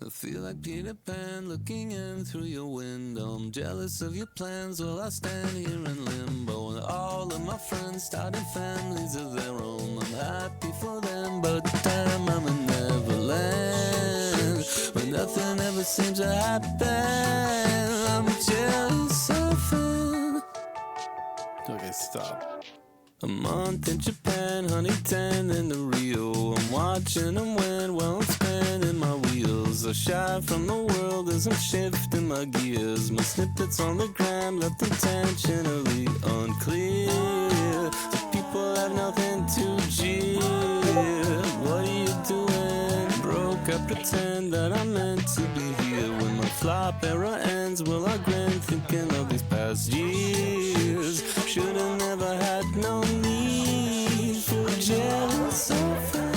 I feel like Peter Pan looking in through your window. I'm jealous of your plans while I stand here in limbo. And all of my friends starting families of their own. I'm happy for them, but damn, I'm in Neverland, but nothing ever seems to happen. I'm jealous of them. Okay, stop. A month in Japan, honey tan in the Rio. I'm watching them win while I'm spinning my wheels. I shy from the world as I'm shifting my gears. My snippets on the gram left intentionally unclear. So people have nothing to jeer. What are you doing? Broke, I pretend that I'm meant to be here. When my flop era ends, will I grin thinking of these past years? Should've never had no need for jealous of her.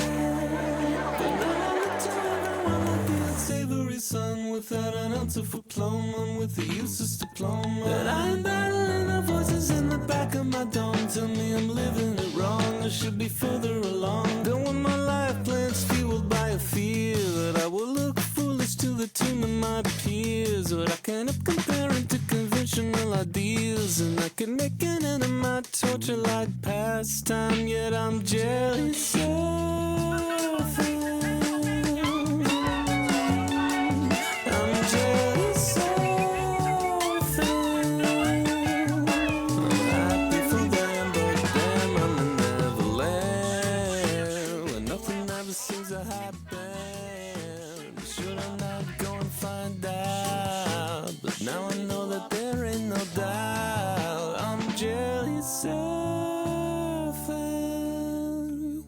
But now I look to everyone like the unsavory son without an ounce of aplomb. I'm with the useless diploma. That I am battling the voices in the back of my dome. Tell me I'm living it wrong, I should be further along. Don't want my life plans fueled by a fear that I will look foolish to the tune of my peers. But I can't help comparing to conventional ideas, and I can make an end of my torture like pastime. Yet I'm jealous of them. I'm jealous of them. I'm happy for them, but damn, I'm in Neverland, where nothing ever seems to happen. Should I not go and find out? But now I know that there ain't no doubt. I'm jealous of them.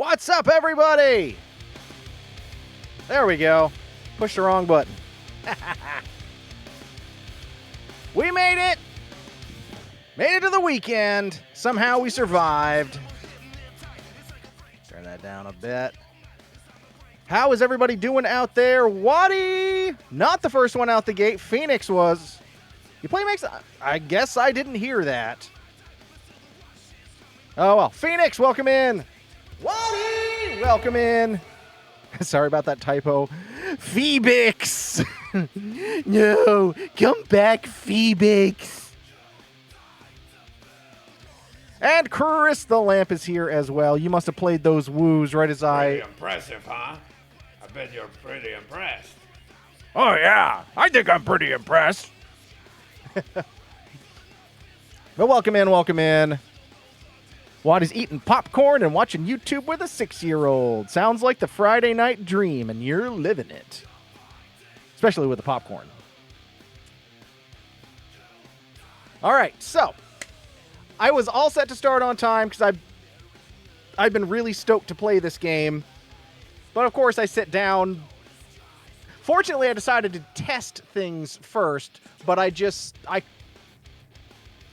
What's up, everybody? There we go. Pushed the wrong button. We made it. Made it to the weekend. Somehow we survived. Turn that down a bit. How is everybody doing out there? Waddy! Not the first one out the gate. Phoenix was. You play Max? I guess I didn't hear that. Oh, well. Phoenix, welcome in. Waddy! Welcome in. Sorry about that typo. Phoebix! No, come back, Phoebix. And Chris the Lamp is here as well. You must have played those woos right as Pretty impressive, huh? I bet you're pretty impressed. Oh, yeah. I think I'm pretty impressed. But welcome in, welcome in. Waddy's eating popcorn and watching YouTube with a 6-year-old. Sounds like the Friday night dream, and you're living it. Especially with the popcorn. All right, so I was all set to start on time because I've been really stoked to play this game. But of course, I sit down. Fortunately, I decided to test things first, but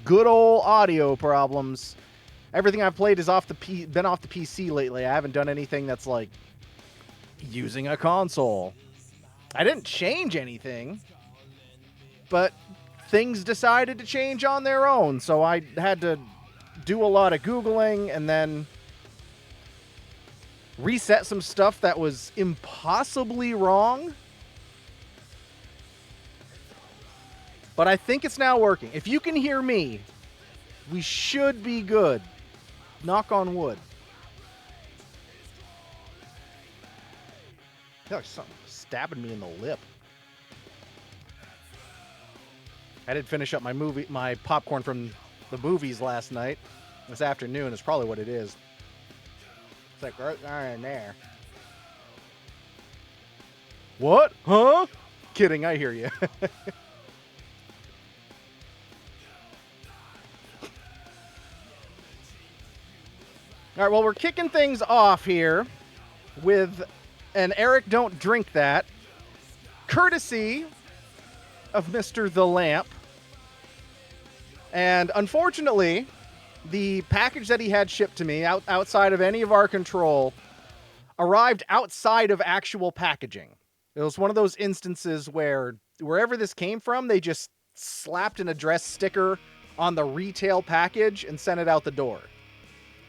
good old audio problems. Everything I've played is been off the PC lately. I haven't done anything that's like using a console. I didn't change anything, but things decided to change on their own, so I had to do a lot of Googling and then reset some stuff that was impossibly wrong. But I think it's now working. If you can hear me, we should be good. Knock on wood. I feel like something stabbing me in the lip. I did finish up my popcorn from the movies last night. This afternoon is probably what it is. It's like right in there. What? Huh? Kidding, I hear you. All right, well, we're kicking things off here with an Eric Don't Drink That, courtesy of Mr. The Lamp. And unfortunately, the package that he had shipped to me outside of any of our control arrived outside of actual packaging. It was one of those instances where wherever this came from, they just slapped an address sticker on the retail package and sent it out the door.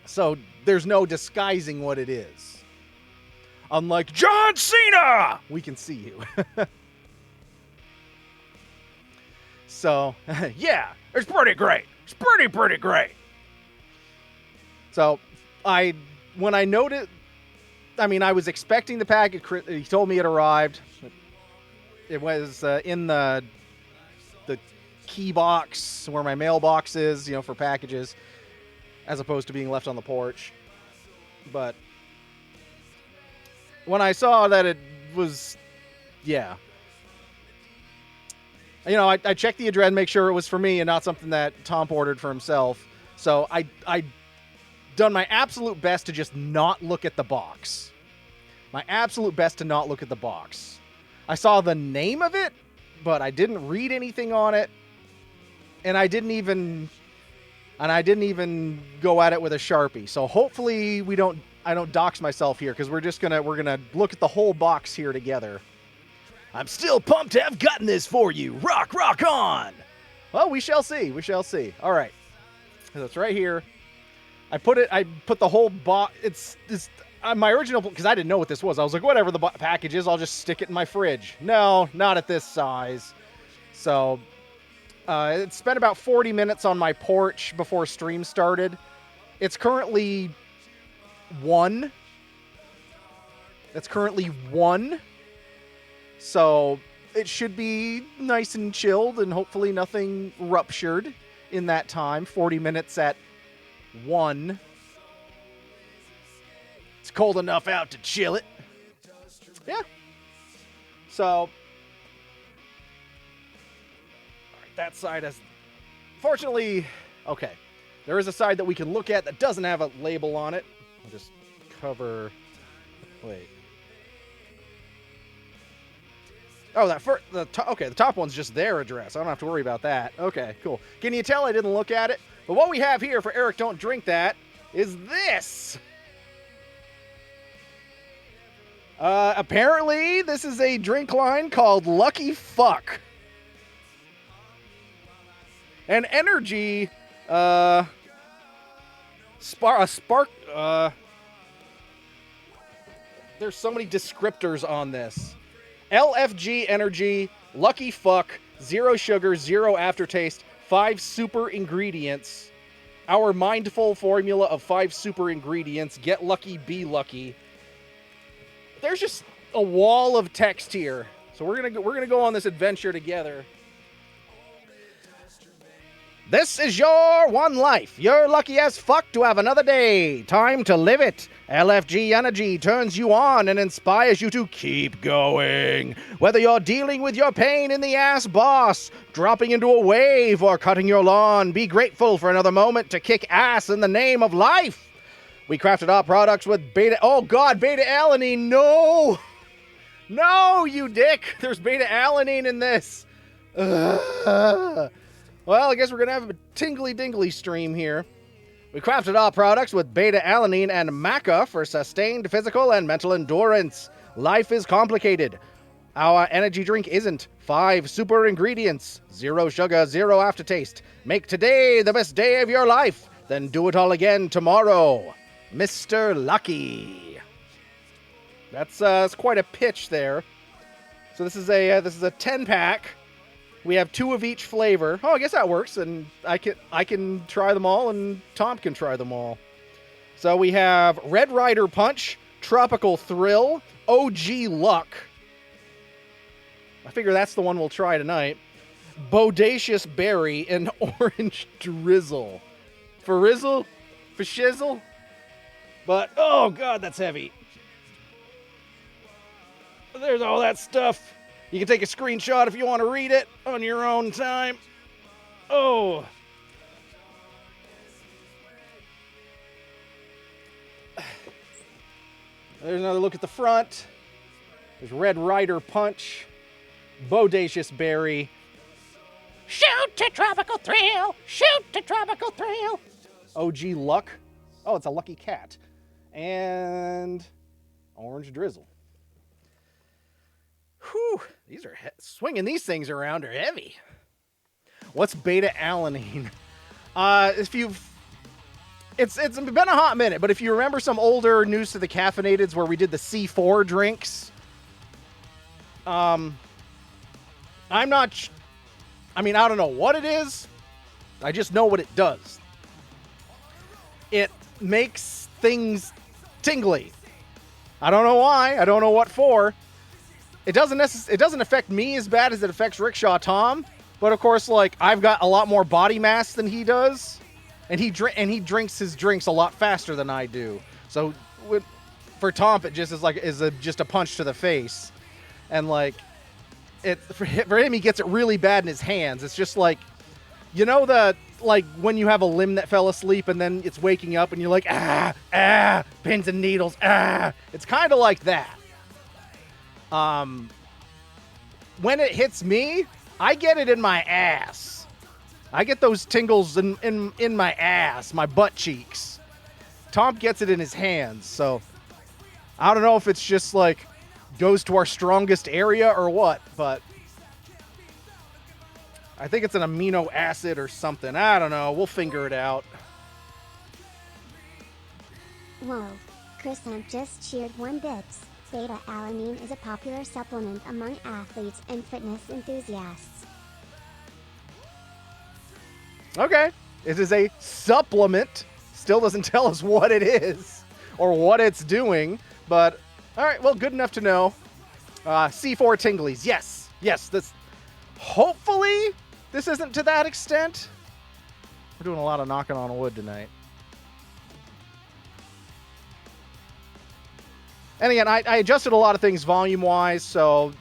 So there's no disguising what it is. Unlike John Cena, we can see you. So, yeah, it's pretty great. It's pretty great. So, when I noticed, I was expecting the package. He told me it arrived. It was in the key box where my mailbox is, for packages, as opposed to being left on the porch. But when I saw that it was, yeah. I checked the address, make sure it was for me and not something that Tom ordered for himself. So I done my absolute best to just not look at the box. My absolute best to not look at the box. I saw the name of it, but I didn't read anything on it. And I didn't even go at it with a Sharpie. So hopefully I don't dox myself here, because we're gonna look at the whole box here together. I'm still pumped to have gotten this for you. Rock on! Well, we shall see. All right. So it's right here. I put the whole box. It's my original, because I didn't know what this was. I was like, whatever the package is, I'll just stick it in my fridge. No, not at this size. So it spent about 40 minutes on my porch before stream started. It's currently 1. That's currently 1. So it should be nice and chilled and hopefully nothing ruptured in that time. 40 minutes at 1. It's cold enough out to chill it. Yeah. So that side has, fortunately, okay. There is a side that we can look at that doesn't have a label on it. I'll just cover. Wait. Oh, okay, the top one's just their address. I don't have to worry about that. Okay, cool. Can you tell I didn't look at it? But what we have here for Eric Don't Drink That is this. Apparently, this is a drink line called Lucky Fuck. An energy, there's so many descriptors on this. LFG energy, Lucky Fuck, 0 sugar, 0 aftertaste, 5 super ingredients. Our mindful formula of 5 super ingredients. Get lucky, be lucky. There's just a wall of text here. So we're gonna go on this adventure together. This is your one life. You're lucky as fuck to have another day. Time to live it. LFG energy turns you on and inspires you to keep going. Whether you're dealing with your pain in the ass boss, dropping into a wave, or cutting your lawn, be grateful for another moment to kick ass in the name of life. We crafted our products with beta-alanine. No! No, you dick! There's beta-alanine in this. Ugh. Well, I guess we're going to have a tingly-dingly stream here. We crafted our products with beta-alanine and maca for sustained physical and mental endurance. Life is complicated. Our energy drink isn't. 5 super ingredients. 0 sugar, 0 aftertaste. Make today the best day of your life. Then do it all again tomorrow. Mr. Lucky. That's quite a pitch there. So this is a 10-pack. We have 2 of each flavor. Oh, I guess that works, and I can try them all, and Tom can try them all. So we have Red Rider Punch, Tropical Thrill, OG Luck. I figure that's the one we'll try tonight. Bodacious Berry and Orange Drizzle. For Rizzle? For Shizzle? But, oh god, that's heavy. There's all that stuff. You can take a screenshot if you want to read it on your own time. Oh. There's another look at the front. There's Red Rider Punch, Bodacious Berry. Shoot to Tropical Thrill! Shoot to Tropical Thrill! OG Luck. Oh, it's a lucky cat. And Orange Drizzle. Whew, these are swinging these things around are heavy. What's beta-alanine? It's been a hot minute, but if you remember some older News to the Caffeinateds where we did the C4 drinks, I don't know what it is. I just know what it does. It makes things tingly. I don't know why. I don't know what for. It doesn't affect me as bad as it affects Rickshaw Tom, but of course, like, I've got a lot more body mass than he does, and he drinks his drinks a lot faster than I do. So for Tom, it just is just a punch to the face, and like for him, he gets it really bad in his hands. It's just like, you know, when you have a limb that fell asleep and then it's waking up and you're like, pins and needles, It's kind of like that. When it hits me, I get it in my ass. I get those tingles in my ass, my butt cheeks. Tom gets it in his hands, so I don't know if it's just like goes to our strongest area or what, but I think it's an amino acid or something. I don't know. We'll figure it out. Whoa. Chrysanth just cheered 1 bits. Beta-alanine is a popular supplement among athletes and fitness enthusiasts. Okay. It is a supplement. Still doesn't tell us what it is or what it's doing, but all right, well, good enough to know. C4 Tinglies. Yes. This. Hopefully, this isn't to that extent. We're doing a lot of knocking on wood tonight. And again, I adjusted a lot of things volume-wise, so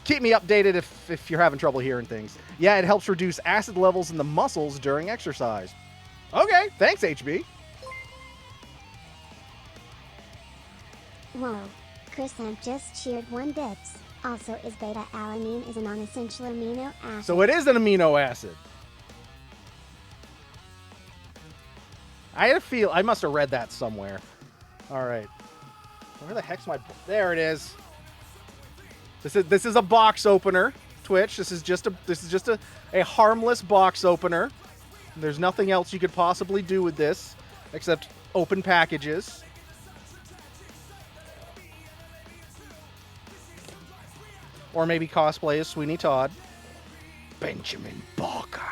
keep me updated if you're having trouble hearing things. Yeah, it helps reduce acid levels in the muscles during exercise. Okay, thanks, HB. Whoa. Chrysanth just cheered 1 bits. Also, is beta-alanine is a non-essential amino acid. So it is an amino acid. I had a feel. I must have read that somewhere. All right. Where the heck's my... There it is. This is a box opener, Twitch. This is just a harmless box opener. There's nothing else you could possibly do with this except open packages. Or maybe cosplay as Sweeney Todd. Benjamin Barker.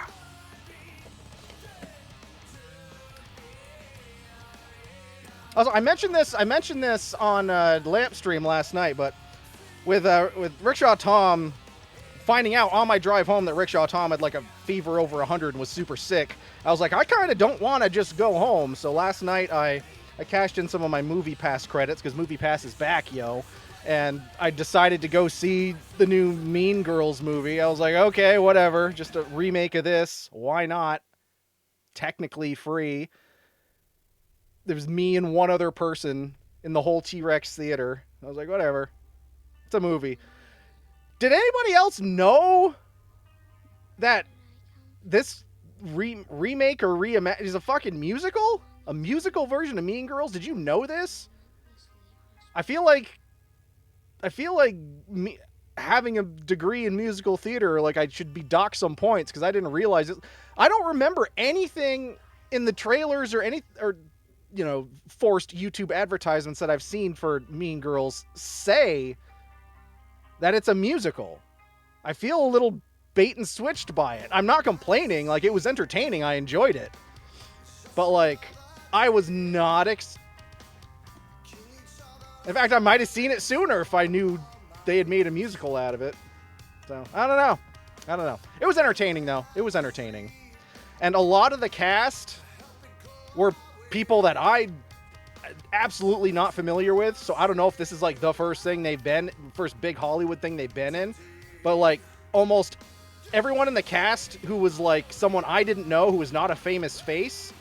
Also, I mentioned this on Lamp Stream last night, but with Rickshaw Tom finding out on my drive home that Rickshaw Tom had like a fever over 100 and was super sick, I was like, I kind of don't want to just go home. So last night I cashed in some of my Movie Pass credits because Movie Pass is back, yo. And I decided to go see the new Mean Girls movie. I was like, okay, whatever. Just a remake of this. Why not? Technically free. There was me and one other person in the whole T-Rex theater. I was like, whatever. It's a movie. Did anybody else know that this remake or reimagine is a fucking musical? A musical version of Mean Girls? Did you know this? I feel like me having a degree in musical theater, like I should be docked some points because I didn't realize it. I don't remember anything in the trailers or forced YouTube advertisements that I've seen for Mean Girls say that it's a musical. I feel a little bait and switched by it. I'm not complaining. Like, it was entertaining. I enjoyed it. But, like, I was not... In fact, I might have seen it sooner if I knew they had made a musical out of it. So, I don't know. It was entertaining, though. It was entertaining. And a lot of the cast were people that I absolutely not familiar with. So I don't know if this is like the first big Hollywood thing they've been in. But like almost everyone in the cast who was like someone I didn't know, who was not a famous face,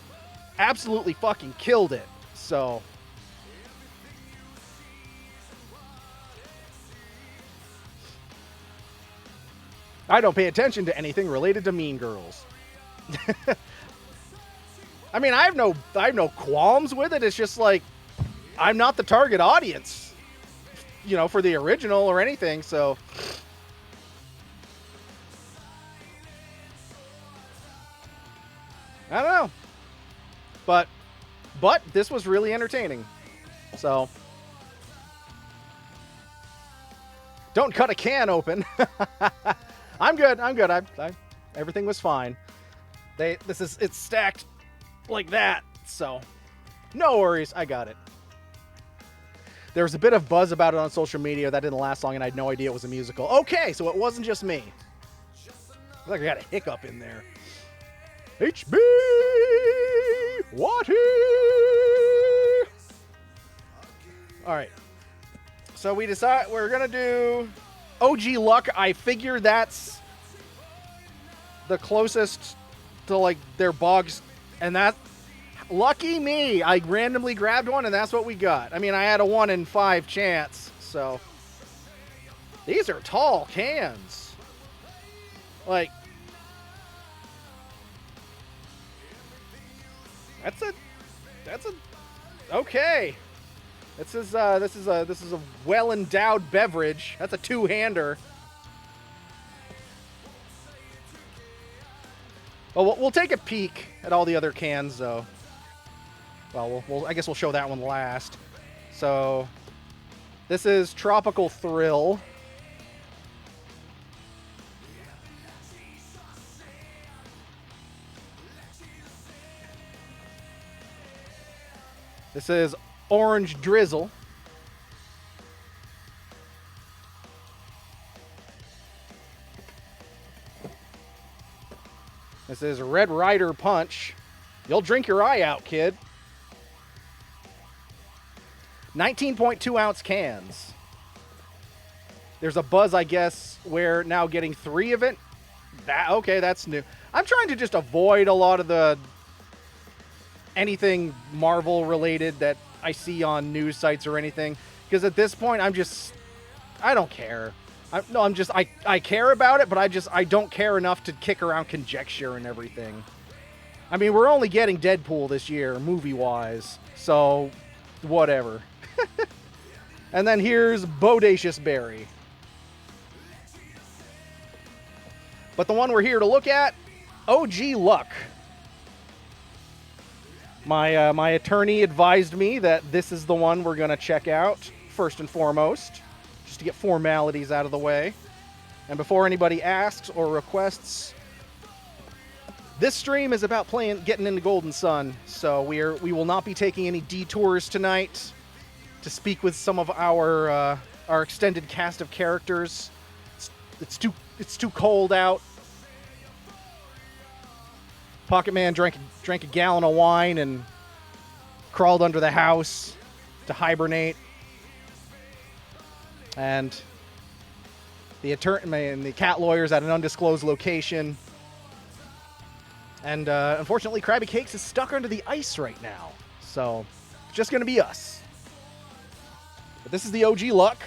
absolutely fucking killed it. So I don't pay attention to anything related to Mean Girls. I mean, I have no qualms with it. It's just like I'm not the target audience, for the original or anything. So I don't know. But this was really entertaining. So don't cut a can open. I'm good. I everything was fine. It's stacked like that, so no worries. I got it. There was a bit of buzz about it on social media that didn't last long, and I had no idea it was a musical. Okay, so it wasn't just me. I feel like I got a hiccup in there. HB Watty. All right. So we decide we're gonna do OG Luck. I figure that's the closest to like their bogs. And that, lucky me, I randomly grabbed one, and that's what we got. I mean, I had a 1 in 5 chance, so. These are tall cans. Like, that's a, okay. This is a well-endowed beverage. That's a 2-hander. Well, we'll take a peek at all the other cans, though. Well, I guess we'll show that one last. So, this is Tropical Thrill. This is Orange Drizzle. This is Red Rider Punch. You'll drink your eye out, kid. 19.2 ounce cans. There's a buzz, I guess, where now getting 3 of it. Okay, that's new. I'm trying to just avoid a lot of anything Marvel related that I see on news sites or anything. Because at this point, I don't care. I care about it, but I don't care enough to kick around conjecture and everything. I mean, we're only getting Deadpool this year, movie-wise, so whatever. And then here's Bodacious Berry. But the one we're here to look at, OG Luck. My attorney advised me that this is the one we're going to check out, first and foremost, just to get formalities out of the way. And before anybody asks or requests, this stream is about getting into Golden Sun, so we will not be taking any detours tonight to speak with some of our extended cast of characters. It's too cold out. Pocket Man drank a gallon of wine and crawled under the house to hibernate. And the attorney and the cat lawyer's at an undisclosed location. And unfortunately, Krabby Cakes is stuck under the ice right now. So it's just going to be us. But this is the OG Luck.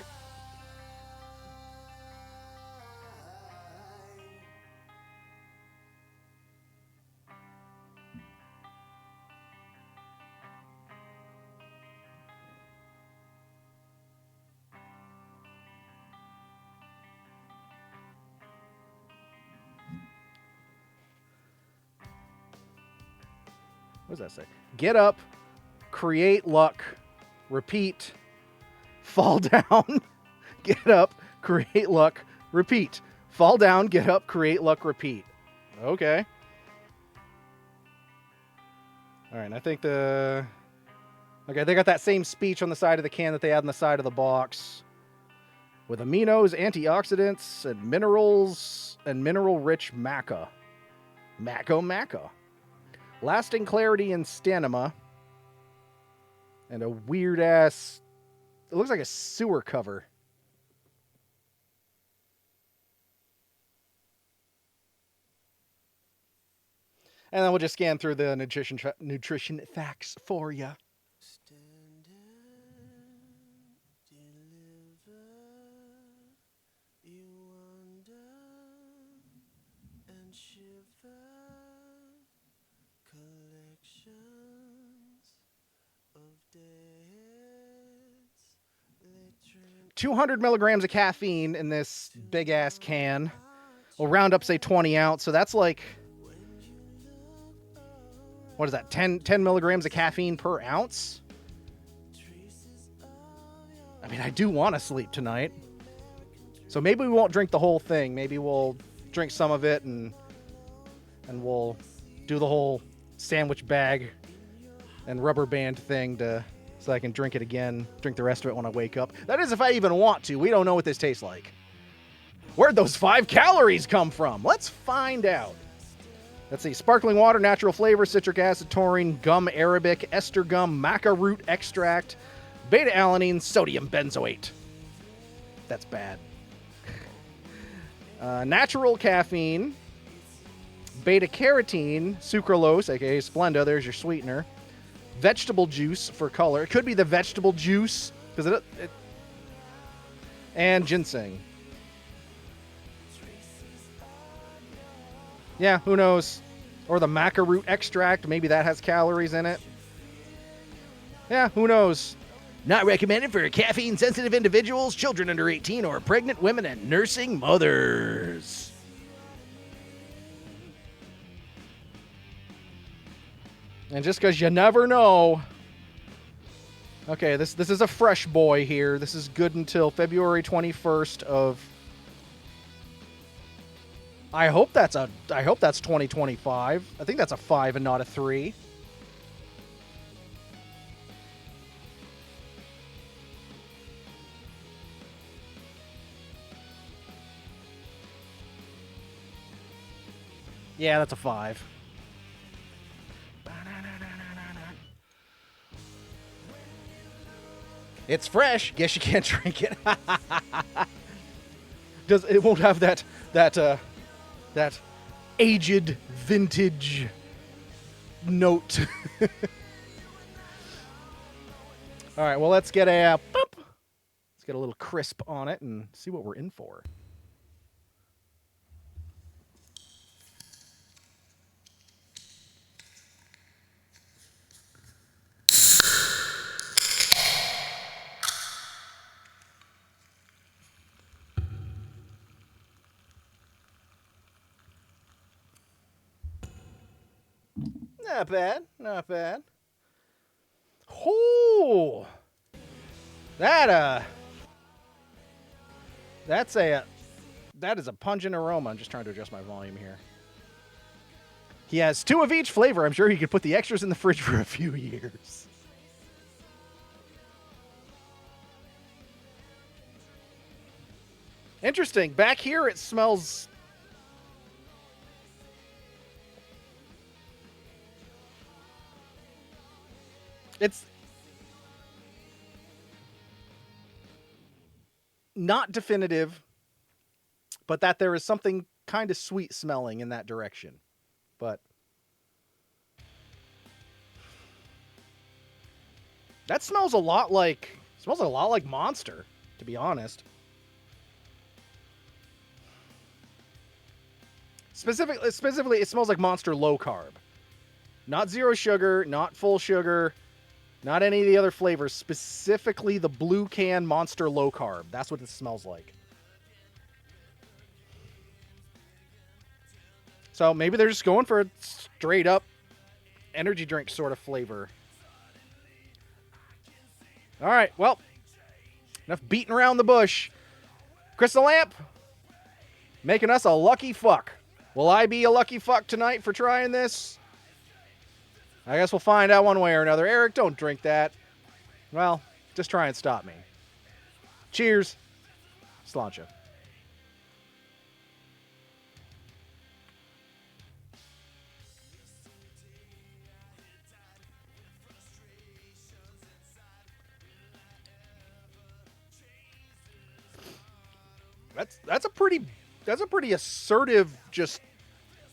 What does that say? Get up, create luck, repeat, fall down, get up, create luck, repeat. Fall down, get up, create luck, repeat. Okay. All right, and I think they got that same speech on the side of the can that they had on the side of the box. With aminos, antioxidants, and minerals, and mineral-rich maca. Maca. Lasting clarity and stamina. And a weird-ass... It looks like a sewer cover. And then we'll just scan through the nutrition facts for you. Shiver, collections of days. 200 milligrams of caffeine in this big ass can. We'll round up, say 20 ounce. So that's like, what is that? 10 milligrams of caffeine per ounce. I mean, I do want to sleep tonight. So maybe we won't drink the whole thing. Maybe we'll drink some of it and we'll do the whole sandwich bag and rubber band thing so I can drink it again, drink the rest of it when I wake up. That is if I even want to. We don't know what this tastes like. Where'd those 5 calories come from? Let's find out. Let's see. Sparkling water, natural flavor, citric acid, taurine, gum arabic, ester gum, maca root extract, beta-alanine, sodium benzoate. That's bad. Natural caffeine, beta-carotene, sucralose, aka Splenda, there's your sweetener, vegetable juice for color. It could be the vegetable juice, because and ginseng. Yeah, who knows? Or the maca root extract, maybe that has calories in it. Yeah, who knows? Not recommended for caffeine-sensitive individuals, children under 18, or pregnant women and nursing mothers. And just because you never know. Okay, this is a fresh boy here. This is good until February 21st of... I hope that's 2025. I think that's a 5 and not a 3. Yeah, that's a 5. It's fresh. Guess you can't drink it. It won't have that aged vintage note. All right, well, let's get a boop. get a little crisp on it and see what we're in for. Not bad, not bad. Oh, that is a pungent aroma. I'm just trying to adjust my volume here. He has 2 of each flavor. I'm sure he could put the extras in the fridge for a few years. Interesting. Back here, it smells. It's not definitive, but that there is something kind of sweet smelling in that direction. But that smells a lot like Monster, to be honest. Specifically, it smells like Monster low carb. Not zero sugar, not full sugar, not any of the other flavors. Specifically the blue can Monster low carb. That's what it smells like. So maybe they're just going for a straight up energy drink sort of flavor. All right, well, enough beating around the bush. Crystal Lamp, making us a lucky fuck. Will I be a lucky fuck tonight for trying this? I guess we'll find out one way or another. Eric, don't drink that. Well, just try and stop me. Cheers. Sláinte. That's a pretty assertive just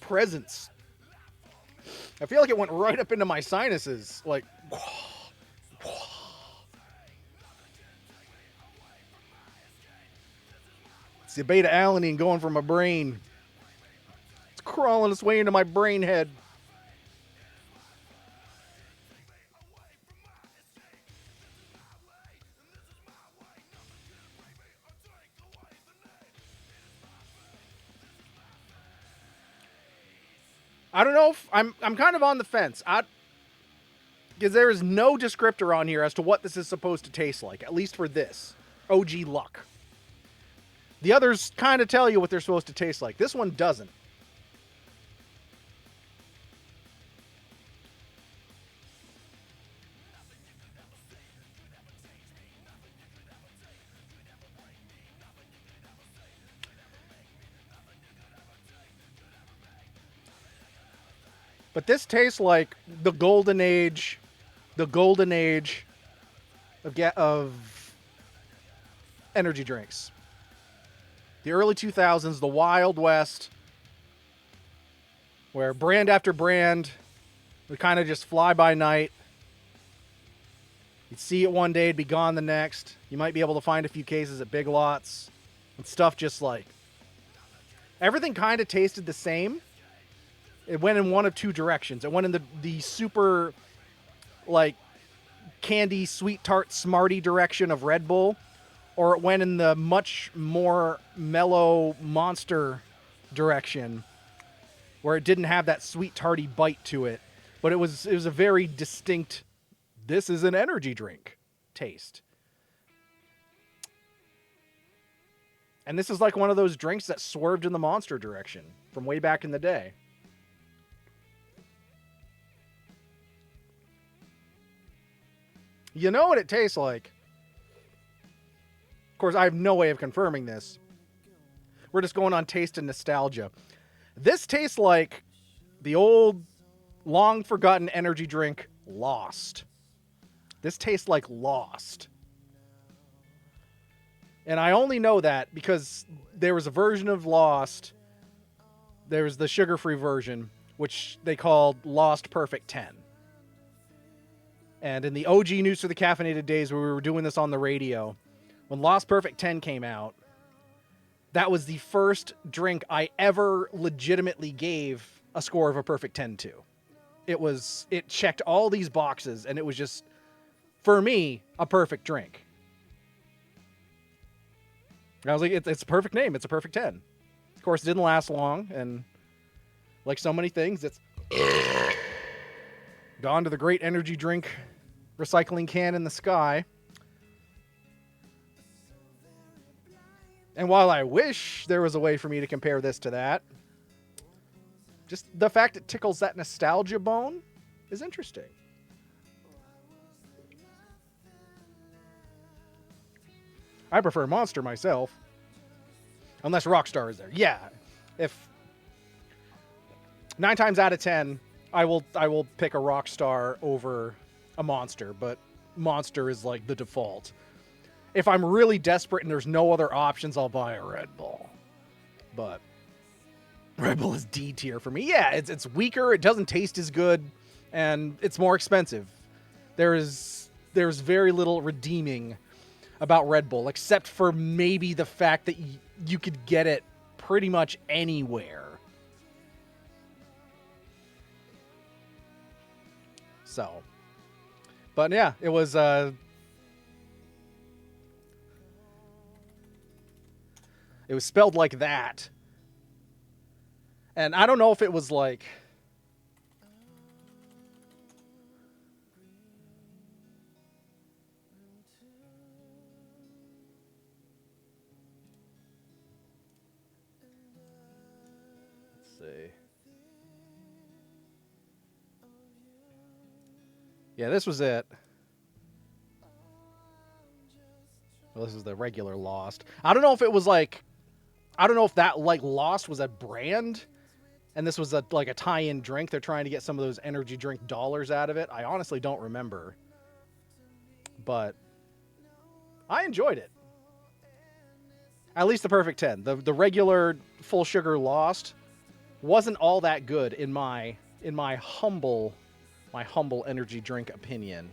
presence. I feel like it went right up into my sinuses, like. It's the beta-alanine going for my brain. It's crawling its way into my brain head. I don't know if I'm kind of on the fence. Because there is no descriptor on here as to what this is supposed to taste like, at least for this. OG Luck. The others kind of tell you what they're supposed to taste like. This one doesn't. But this tastes like the golden age of energy drinks. The early 2000s, the Wild West, where brand after brand would kind of just fly by night. You'd see it one day, it'd be gone the next. You might be able to find a few cases at Big Lots. And stuff just like... everything kind of tasted the same. It went in one of two directions. It went in the super, like, candy, sweet tart, smarty direction of Red Bull. Or it went in the much more mellow Monster direction, where it didn't have that sweet tarty bite to it. But it was a very distinct, this is an energy drink taste. And this is like one of those drinks that swerved in the Monster direction from way back in the day. You know what it tastes like? Of course, I have no way of confirming this. We're just going on taste and nostalgia. This tastes like the old, long-forgotten energy drink, Lost. This tastes like Lost. And I only know that because there was a version of Lost. There was the sugar-free version, which they called Lost Perfect 10. And in the OG News for the Caffeinated days where we were doing this on the radio, when Lost Perfect 10 came out, that was the first drink I ever legitimately gave a score of a perfect 10 to. It checked all these boxes, and it was just, for me, a perfect drink. I was like, it's a perfect name. It's a perfect 10. Of course, it didn't last long, and like so many things, it's gone to the great energy drink recycling can in the sky. And while I wish there was a way for me to compare this to that, just the fact it tickles that nostalgia bone is interesting. I prefer Monster myself. Unless Rockstar is there. Yeah. If 9 times out of 10, I will pick a Rockstar over a Monster, but Monster is like the default. If I'm really desperate and there's no other options, I'll buy a Red Bull. But Red Bull is D tier for me. Yeah, it's weaker, it doesn't taste as good, and it's more expensive. There's very little redeeming about Red Bull, except for maybe the fact that you could get it pretty much anywhere. So, but yeah, it was spelled like that. And I don't know if it was like, let's see. Yeah, this was it. Well, this is the regular Lost. I don't know if it was like, I don't know if that like Lost was a brand and this was like a tie-in drink. They're trying to get some of those energy drink dollars out of it. I honestly don't remember. But I enjoyed it. At least the perfect 10. The regular full sugar Lost wasn't all that good in my humble energy drink opinion.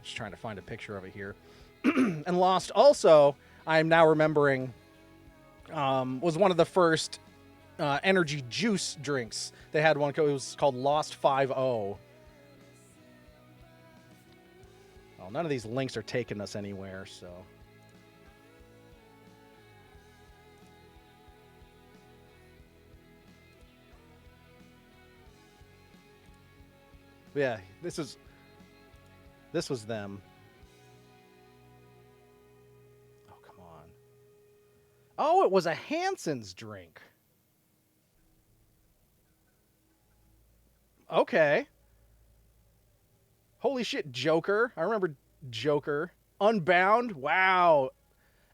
Just trying to find a picture of it here. And Lost also, I'm now remembering, was one of the first energy juice drinks. They had one, it was called Lost 5-0. Well, none of these links are taking us anywhere, so. But yeah, this was them. Oh, come on. Oh, it was a Hansen's drink. Okay. Holy shit, Joker. I remember Joker. Unbound. Wow.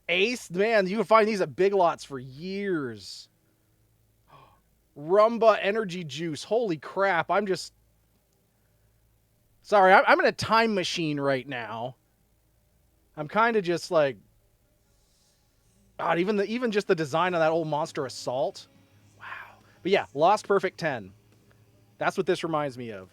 Ace. Man, you can find these at Big Lots for years. Rumba energy juice. Holy crap. I'm just... Sorry, I'm in a time machine right now. I'm kind of just like... God, even just the design of that old Monster Assault. Wow. But yeah, Lost Perfect 10. That's what this reminds me of.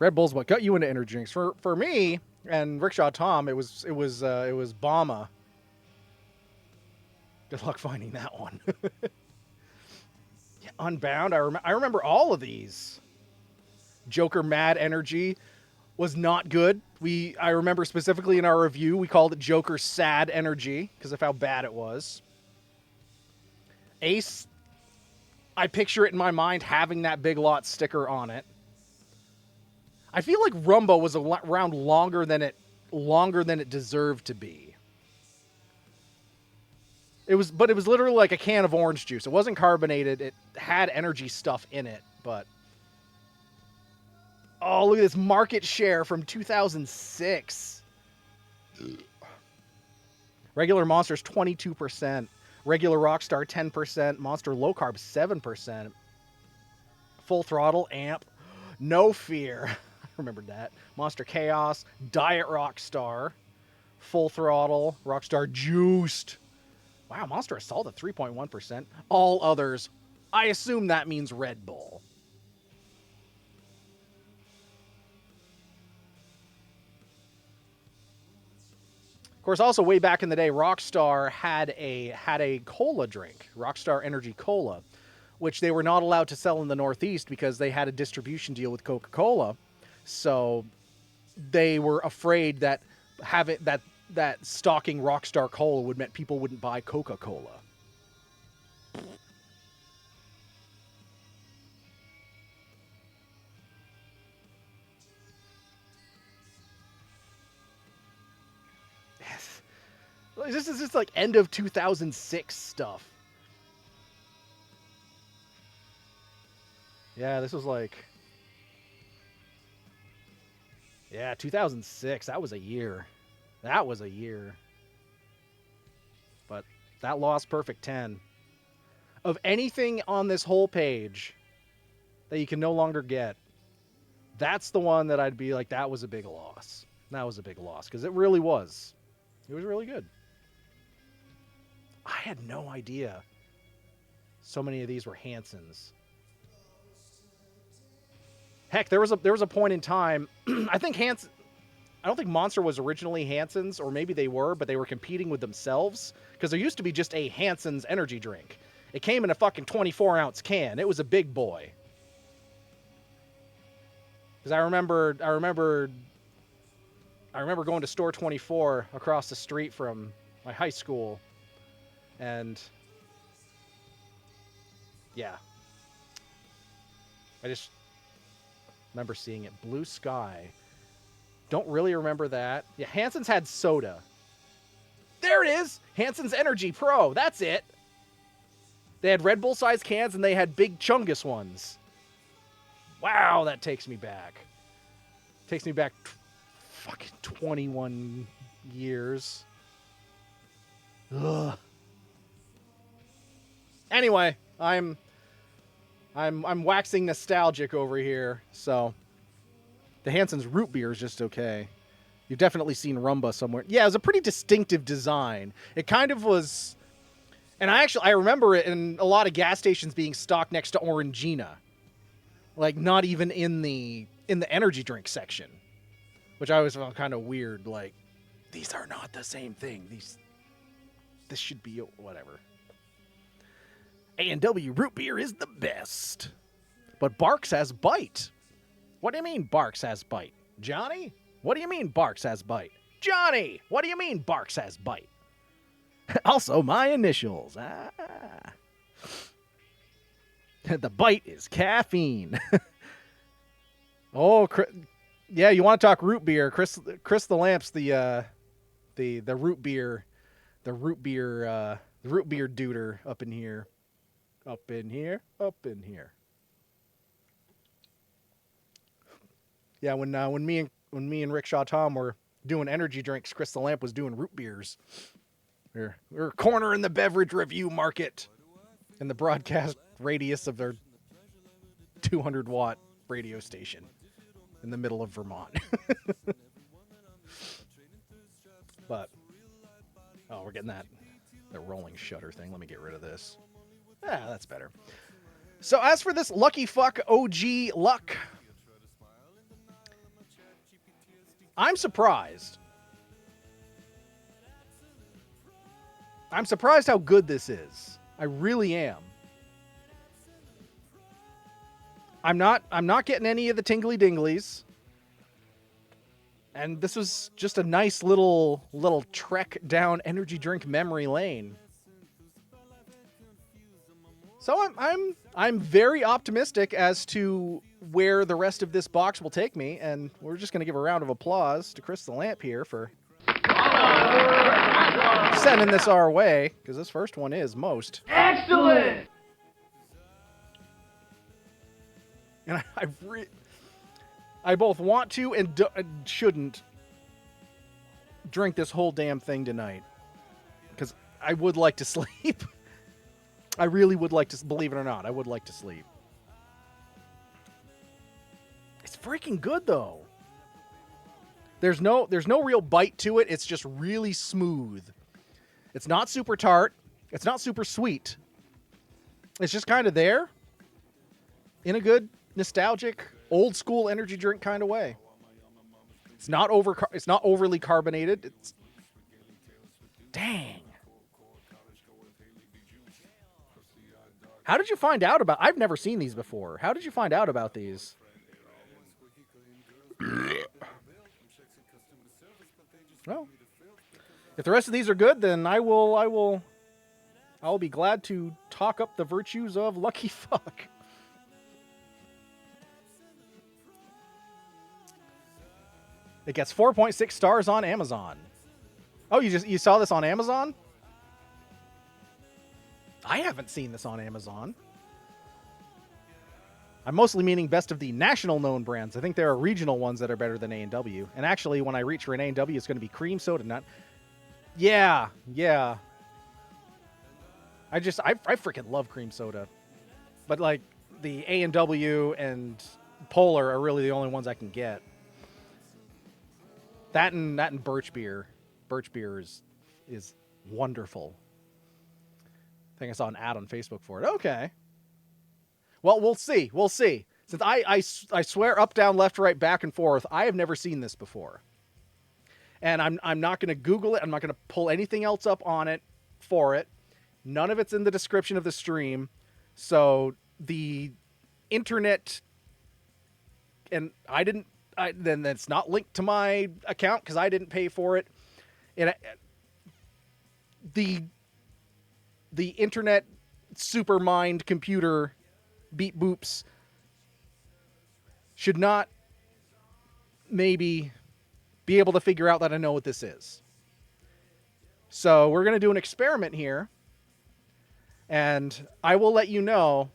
Red Bull's what got you into energy drinks. For me and Rickshaw Tom, it was Bama. Good luck finding that one. Yeah, Unbound. I remember all of these. Joker Mad Energy was not good. I remember specifically in our review, we called it Joker Sad Energy because of how bad it was. Ace, I picture it in my mind having that Big Lot sticker on it. I feel like Rumba was around longer than it deserved to be. But it was literally like a can of orange juice. It wasn't carbonated. It had energy stuff in it, but oh, look at this market share from 2006. Regular Monster's 22%. Regular Rockstar 10%. Monster Low Carb 7%. Full Throttle Amp. No Fear. I remembered that. Monster Chaos. Diet Rockstar. Full Throttle. Rockstar Juiced. Wow, Monster Assault at 3.1%. All others. I assume that means Red Bull. Of course, also way back in the day, Rockstar had a cola drink, Rockstar Energy Cola, which they were not allowed to sell in the Northeast because they had a distribution deal with Coca-Cola. So they were afraid that that stocking Rockstar Cola would mean people wouldn't buy Coca-Cola. This is just like end of 2006 stuff. Yeah, this was like... Yeah, 2006. That was a year. That was a year. But that Lost Perfect 10. Of anything on this whole page that you can no longer get, that's the one that I'd be like, that was a big loss. That was a big loss. Because it really was. It was really good. I had no idea so many of these were Hansons. Heck, there was a point in time, I don't think Monster was originally Hansons, or maybe they were, but they were competing with themselves, because there used to be just a Hansons energy drink. It came in a fucking 24-ounce can. It was a big boy. Because I remember going to Store 24 across the street from my high school, and yeah, I just remember seeing it. Blue Sky. Don't really remember that. Yeah, Hanson's had soda. There it is! Hanson's Energy Pro. That's it. They had Red Bull size cans and they had big Chungus ones. Wow, that takes me back. Takes me back fucking 21 years. Ugh. Anyway, I'm waxing nostalgic over here, so the Hanson's root beer is just okay. You've definitely seen Rumba somewhere. Yeah, it was a pretty distinctive design. It kind of was, and I remember it in a lot of gas stations being stocked next to Orangina, like not even in the energy drink section, which I always found kind of weird. Like, these are not the same thing. This should be whatever. A&W root beer is the best. But Barks has bite. What do you mean Barks has bite? Johnny? What do you mean Barks has bite? Johnny! What do you mean Barks has bite? Also, my initials. The bite is caffeine. Oh, yeah, you want to talk root beer. Chris the Lamp's the root beer, the root beer duder up in here. Up in here, up in here. Yeah, when me and Rickshaw Tom were doing energy drinks, Chris the Lamp was doing root beers. We're cornering the beverage review market in the broadcast radius of their 200-watt radio station in the middle of Vermont. But we're getting that rolling shutter thing. Let me get rid of this. That's better. So as for this Lucky Fuck OG Luck, I'm surprised. I'm surprised how good this is. I really am. I'm not getting any of the tingly dinglies. And this was just a nice little trek down energy drink memory lane. So I'm very optimistic as to where the rest of this box will take me, and we're just going to give a round of applause to Chris the Lamp here for sending this our way, because this first one is most Excellent! And I both want to and shouldn't drink this whole damn thing tonight. I would like to sleep. I really would like to, believe it or not, I would like to sleep. It's freaking good though. There's no real bite to it. It's just really smooth. It's not super tart. It's not super sweet. It's just kind of there in a good, nostalgic, old school energy drink kind of way. It's not overly carbonated. It's dang. How did you find out about? I've never seen these before. How did you find out about these? Well, if the rest of these are good, then I'll be glad to talk up the virtues of Lucky Fuck. It gets 4.6 stars on Amazon. Oh, you saw this on Amazon? I haven't seen this on Amazon. I'm mostly meaning best of the national known brands. I think there are regional ones that are better than A&W. And actually, when I reach for an A&W, it's going to be cream soda nut. Yeah. I freaking love cream soda. But like the A&W and Polar are really the only ones I can get. That and birch beer. Birch beer is wonderful. I think I saw an ad on Facebook for it. Okay. Well, we'll see. Since I swear up, down, left, right, back, and forth, I have never seen this before. And I'm not going to Google it. I'm not going to pull anything else up on it for it. None of it's in the description of the stream. So the internet, and then it's not linked to my account because I didn't pay for it. And the internet super mind computer beep boops should not maybe be able to figure out that I know what this is. So we're going to do an experiment here, and I will let you know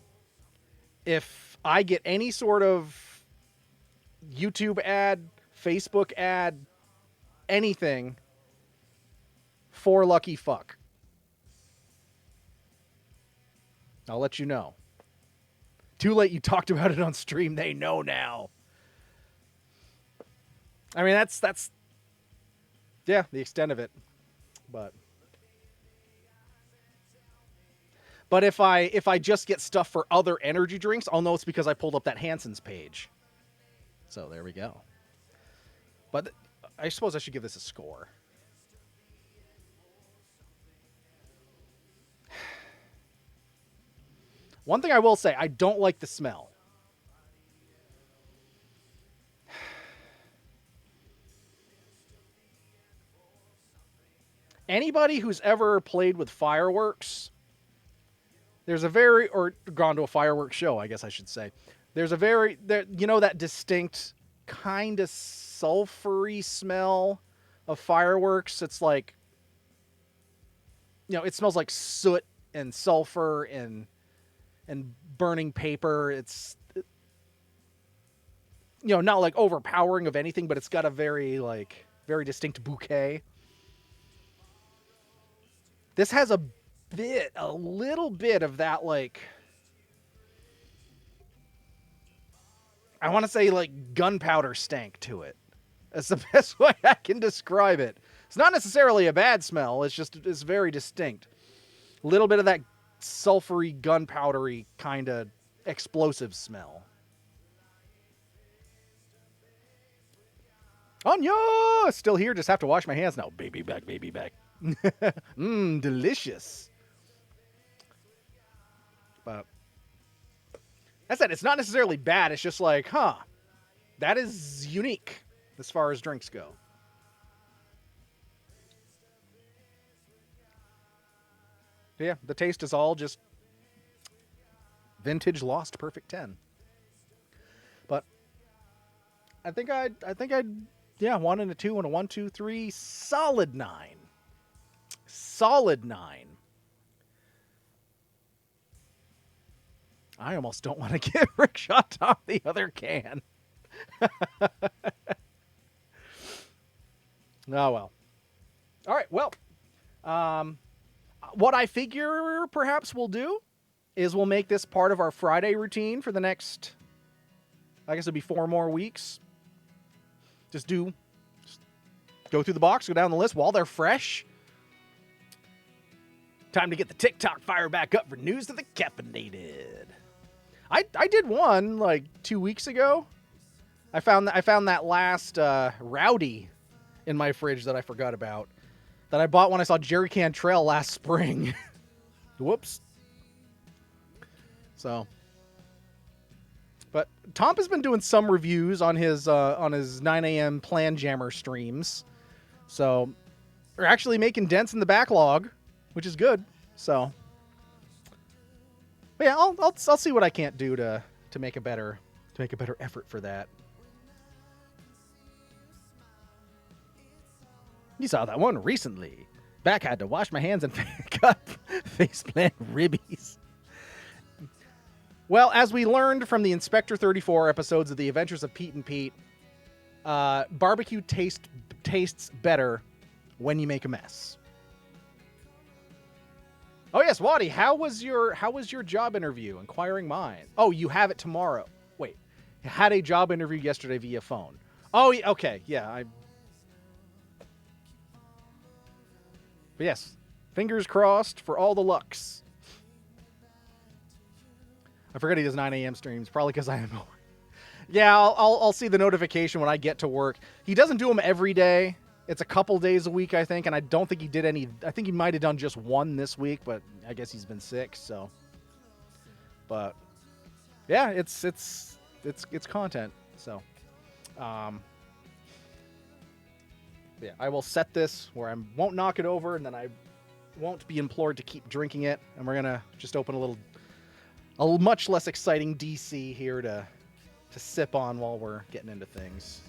if I get any sort of YouTube ad, Facebook ad, anything for Lucky Fuck. I'll let you know. Too late, you talked about it on stream. They know now. I mean, that's the extent of it. But if I just get stuff for other energy drinks, I'll know it's because I pulled up that Hanson's page. So there we go. But I suppose I should give this a score. One thing I will say, I don't like the smell. Anybody who's ever played with fireworks, or gone to a fireworks show, I guess I should say. That distinct kind of sulfury smell of fireworks. It's like, it smells like soot and sulfur and burning paper. It's not like overpowering of anything, but it's got a very distinct bouquet. This has a little bit of that, like, I want to say like gunpowder stank to it. That's the best way I can describe it. It's not necessarily a bad smell. It's very distinct. A little bit of that sulfury, gunpowdery kind of explosive smell. Anya! Still here, just have to wash my hands now. Baby back. Delicious. But that's it. It's not necessarily bad. It's just like, that is unique as far as drinks go. Yeah, the taste is all just vintage Lost Perfect 10. But I think I'd 1 and a 2 and a 1, 2, 3, solid 9. Solid 9. I almost don't want to give Rickshaw Tom the other can. Oh, well. All right, well. what I figure perhaps we'll do is we'll make this part of our Friday routine for the next, I guess it'll be 4 more weeks. Just go through the box, go down the list while they're fresh. Time to get the TikTok fire back up for news of the caffeinated. I did one like 2 weeks ago. I found that last Rowdy in my fridge that I forgot about, that I bought when I saw Jerry Cantrell last spring. Whoops. So, but Tom has been doing some reviews on his 9 a.m. Plan Jammer streams. So, we're actually making dents in the backlog, which is good. So, but yeah, I'll see what I can't do to make a better effort for that. You saw that one recently. Back had to wash my hands and got faceplant ribbies. Well, as we learned from the Inspector 34 episodes of The Adventures of Pete and Pete, barbecue tastes better when you make a mess. Oh yes, Waddy, how was your job interview? Inquiring minds. Oh, you have it tomorrow. Wait, you had a job interview yesterday via phone. Oh, okay, yeah. But yes, fingers crossed for all the lucks. I forget he does 9 a.m. streams, probably because I am. Yeah, I'll see the notification when I get to work. He doesn't do them every day. It's a couple days a week, I think, and I don't think he did any. I think he might have done just one this week, but I guess he's been sick. So, but yeah, it's content. So, yeah, I will set this where I won't knock it over, and then I won't be implored to keep drinking it. And we're gonna just open a much less exciting DC here to sip on while we're getting into things.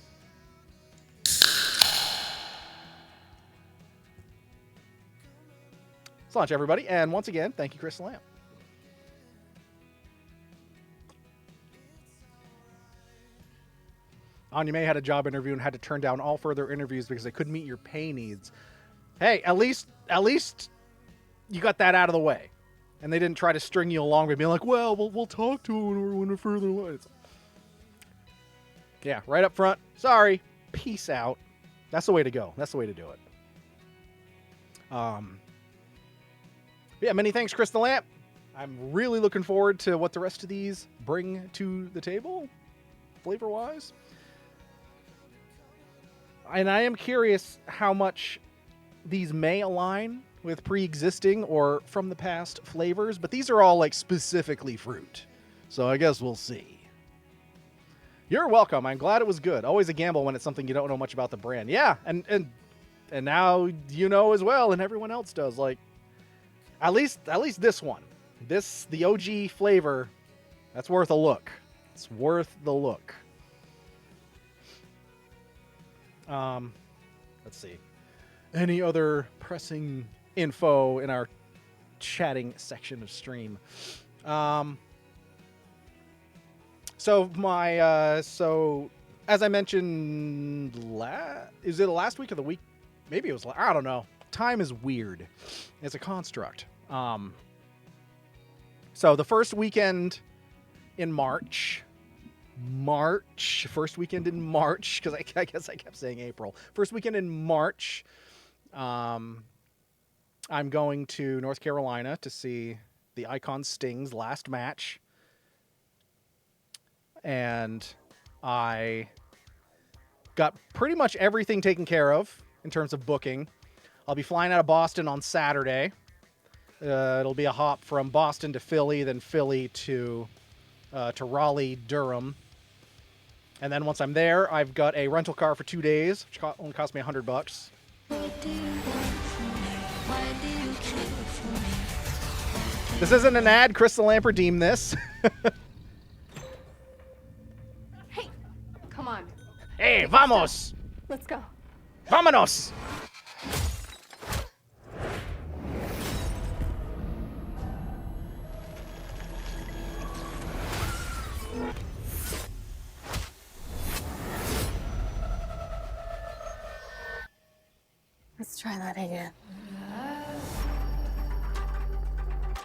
Let's launch, everybody, and once again, thank you, Crystal Lamp. Anya May had a job interview and had to turn down all further interviews because they couldn't meet your pay needs. Hey, at least you got that out of the way, and they didn't try to string you along by being like, "Well, we'll talk to him when we're further away." Yeah, right up front. Sorry, peace out. That's the way to go. That's the way to do it. Yeah, many thanks, Crystal Lamp. I'm really looking forward to what the rest of these bring to the table, flavor-wise. And I am curious how much these may align with pre-existing or from the past flavors, but these are all like specifically fruit. So I guess we'll see. You're welcome. I'm glad it was good. Always a gamble when it's something you don't know much about the brand. Yeah, and now you know as well, and everyone else does. Like, at least this one. The OG flavor, that's worth a look. It's worth the look. Let's see. Any other pressing info in our chatting section of stream? So as I mentioned, is it the last week of the week? Maybe it was. I don't know. Time is weird. It's a construct. So the first weekend in March, because I guess I kept saying April. First weekend in March, I'm going to North Carolina to see the Icon Sting's last match. And I got pretty much everything taken care of in terms of booking. I'll be flying out of Boston on Saturday. It'll be a hop from Boston to Philly, then Philly to Raleigh, Durham. And then once I'm there, I've got a rental car for 2 days, which only cost me $100. This isn't an ad. Crystal Lamp redeemed this. Hey, come on. Hey, vamos! Let's go. Vámonos! Let's try that again.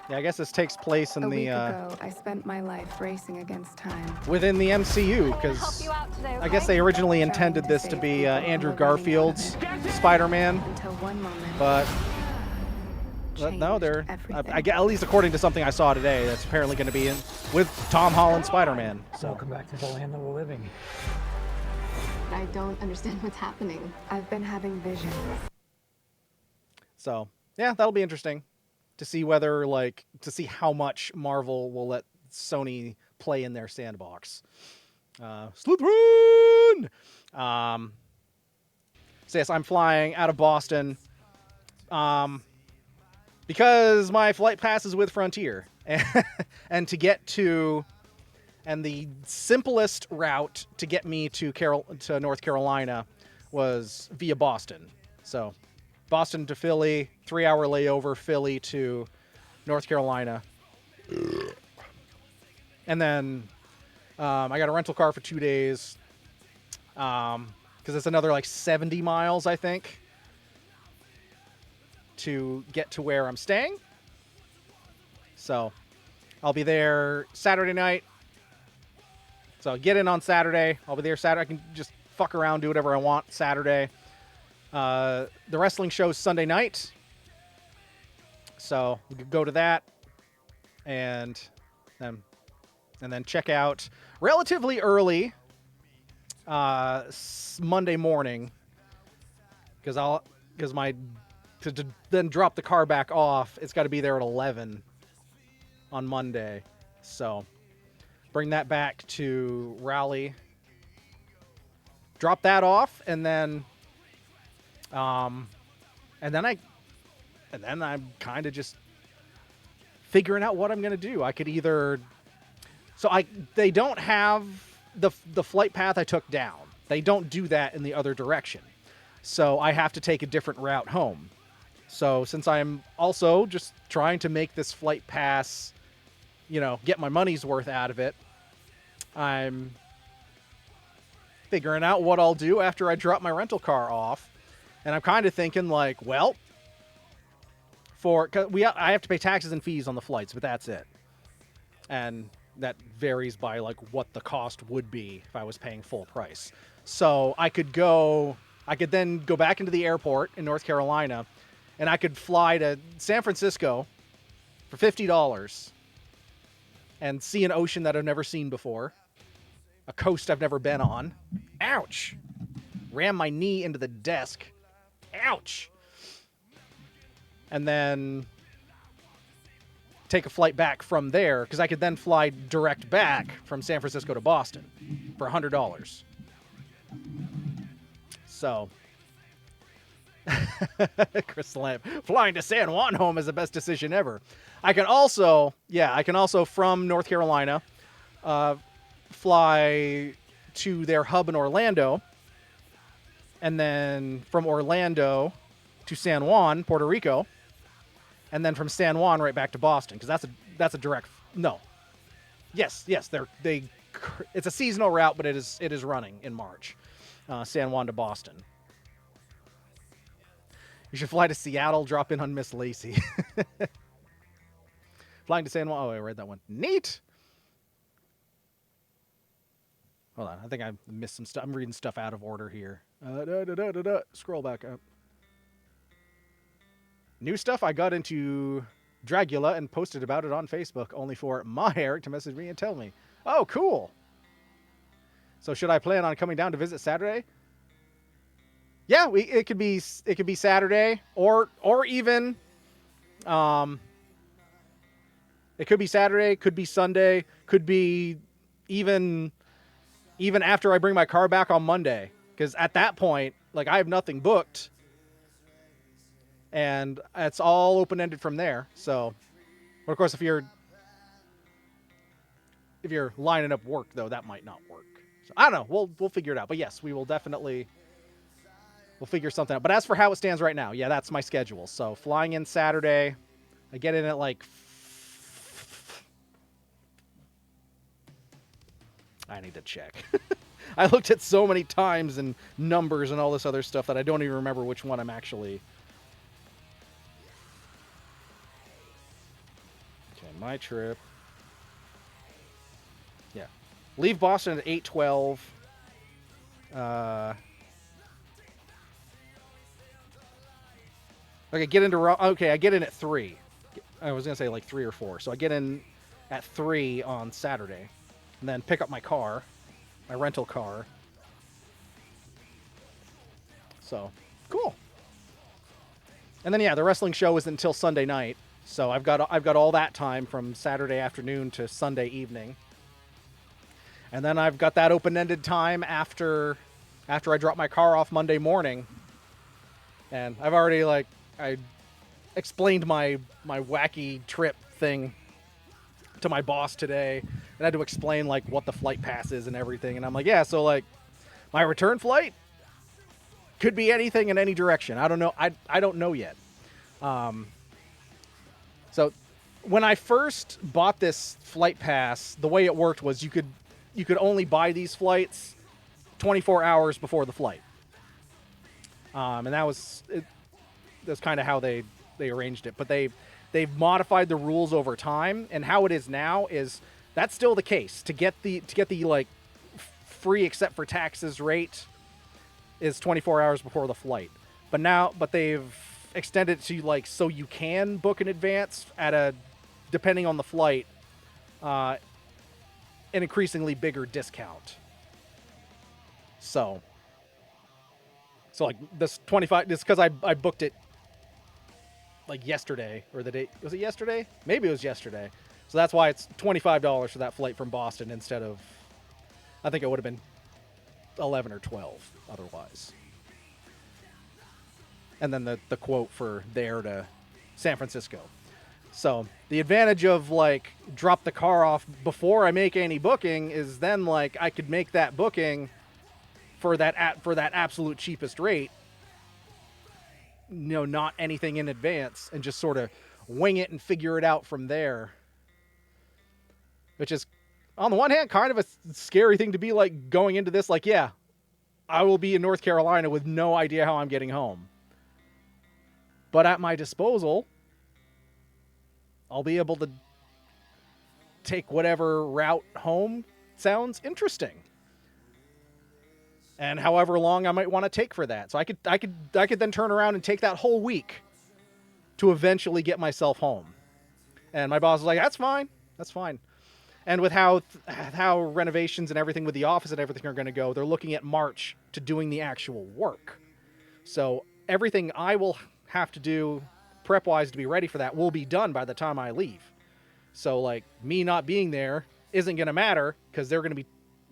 Yeah, I guess this takes place in A the week ago, I spent my life racing against time. within the MCU, Help because you out today, I guess okay? they originally Trying intended to this to save be people Andrew who were running out of Garfield's it. Spider-Man, Until one moment. but changed no, they're everything. at least according to something I saw today, that's apparently going to be in with Tom Holland Spider-Man. So Welcome back to the land of the living. I don't understand what's happening. I've been having visions. So yeah, that'll be interesting to see whether to see how much Marvel will let Sony play in their sandbox. Slytherin. So yes, I'm flying out of Boston, because my flight passes with Frontier, and to get to, and the simplest route to get me to North Carolina was via Boston. So Boston to Philly, 3-hour layover, Philly to North Carolina. And then I got a rental car for 2 days, because it's another 70 miles, I think, to get to where I'm staying. So I'll be there Saturday night. So get in on Saturday. I'll be there Saturday. I can just fuck around, do whatever I want Saturday. The wrestling show's Sunday night, so we could go to that, and then check out relatively early Monday morning, because to then drop the car back off, it's got to be there at 11 on Monday, so bring that back to Raleigh, drop that off, and then I'm kind of just figuring out what I'm going to do. I could either, they don't have the flight path I took down. They don't do that in the other direction. So I have to take a different route home. So since I'm also just trying to make this flight pass, get my money's worth out of it, I'm figuring out what I'll do after I drop my rental car off. And I'm kind of thinking I have to pay taxes and fees on the flights, but that's it. And that varies by what the cost would be if I was paying full price. So I could then go back into the airport in North Carolina, and I could fly to San Francisco for $50 and see an ocean that I've never seen before, a coast I've never been on. Ouch! Ram my knee into the desk. Ouch! And then take a flight back from there, because I could then fly direct back from San Francisco to Boston for $100. So, Crystal Lamp, flying to San Juan home is the best decision ever. I can also from North Carolina fly to their hub in Orlando, and then from Orlando to San Juan, Puerto Rico, and then from San Juan right back to Boston, because that's a direct. No, yes, it's a seasonal route, but it is running in March. San Juan to Boston. You should fly to Seattle, drop in on Miss Lacey. Flying to San Juan. Oh, I read that one. Neat. Hold on, I think I missed some stuff. I'm reading stuff out of order here. Scroll back up. New stuff. I got into Dragula and posted about it on Facebook, only for my Eric to message me and tell me. Oh, cool. So should I plan on coming down to visit Saturday? Yeah, it could be Saturday, or even it could be Saturday, could be Sunday, could be even after I bring my car back on Monday, because at that point, I have nothing booked, and it's all open-ended from there. So, but of course, if you're lining up work, though, that might not work. So I don't know. We'll figure it out. But yes, we'll figure something out. But as for how it stands right now, yeah, that's my schedule. So flying in Saturday, I get in at I need to check. I looked at so many times and numbers and all this other stuff that I don't even remember which one I'm actually. my trip. Yeah. Leave Boston at 8:12. Okay, get into... Okay, I get in at 3. I was going to say like 3 or 4. So I get in at 3 on Saturday. And then pick up my car. My rental car. So, cool. And then, yeah, the wrestling show is until Sunday night. So I've got all that time from Saturday afternoon to Sunday evening. And then I've got that open-ended time after I drop my car off Monday morning. And I've already, like, I explained my wacky trip thing to my boss today. And I had to explain, like, what the flight pass is and everything. And I'm like, yeah, so, like, my return flight could be anything in any direction. I don't know. I don't know yet. So when I first bought this flight pass, the way it worked was you could only buy these flights 24 hours before the flight. And that's kind of how they arranged it. But they've modified the rules over time, and how it is now is that's still the case. To get the like free except for taxes rate is 24 hours before the flight. But they've extended it to, like, so you can book in advance at a, depending on the flight, an increasingly bigger discount. So like this 25, this because I booked it like yesterday, or the day, was it yesterday? Maybe it was yesterday. So that's why it's $25 for that flight from Boston instead of, I think it would have been 11 or 12 otherwise. And then the quote for there to San Francisco. So the advantage of, like, drop the car off before I make any booking is then, like, I could make that booking for that absolute cheapest rate, you know, not anything in advance, and just sort of wing it and figure it out from there. Which is, on the one hand, kind of a scary thing to be, like, going into this, like, yeah, I will be in North Carolina with no idea how I'm getting home. But at my disposal, I'll be able to take whatever route home sounds interesting. And however long I might want to take for that. So I could then turn around and take that whole week to eventually get myself home. And my boss was like, that's fine. That's fine. And with how renovations and everything with the office and everything are going to go, they're looking at March to doing the actual work. So everything I will have to do prep-wise to be ready for that will be done by the time I leave. So, like, me not being there isn't going to matter because they're going to be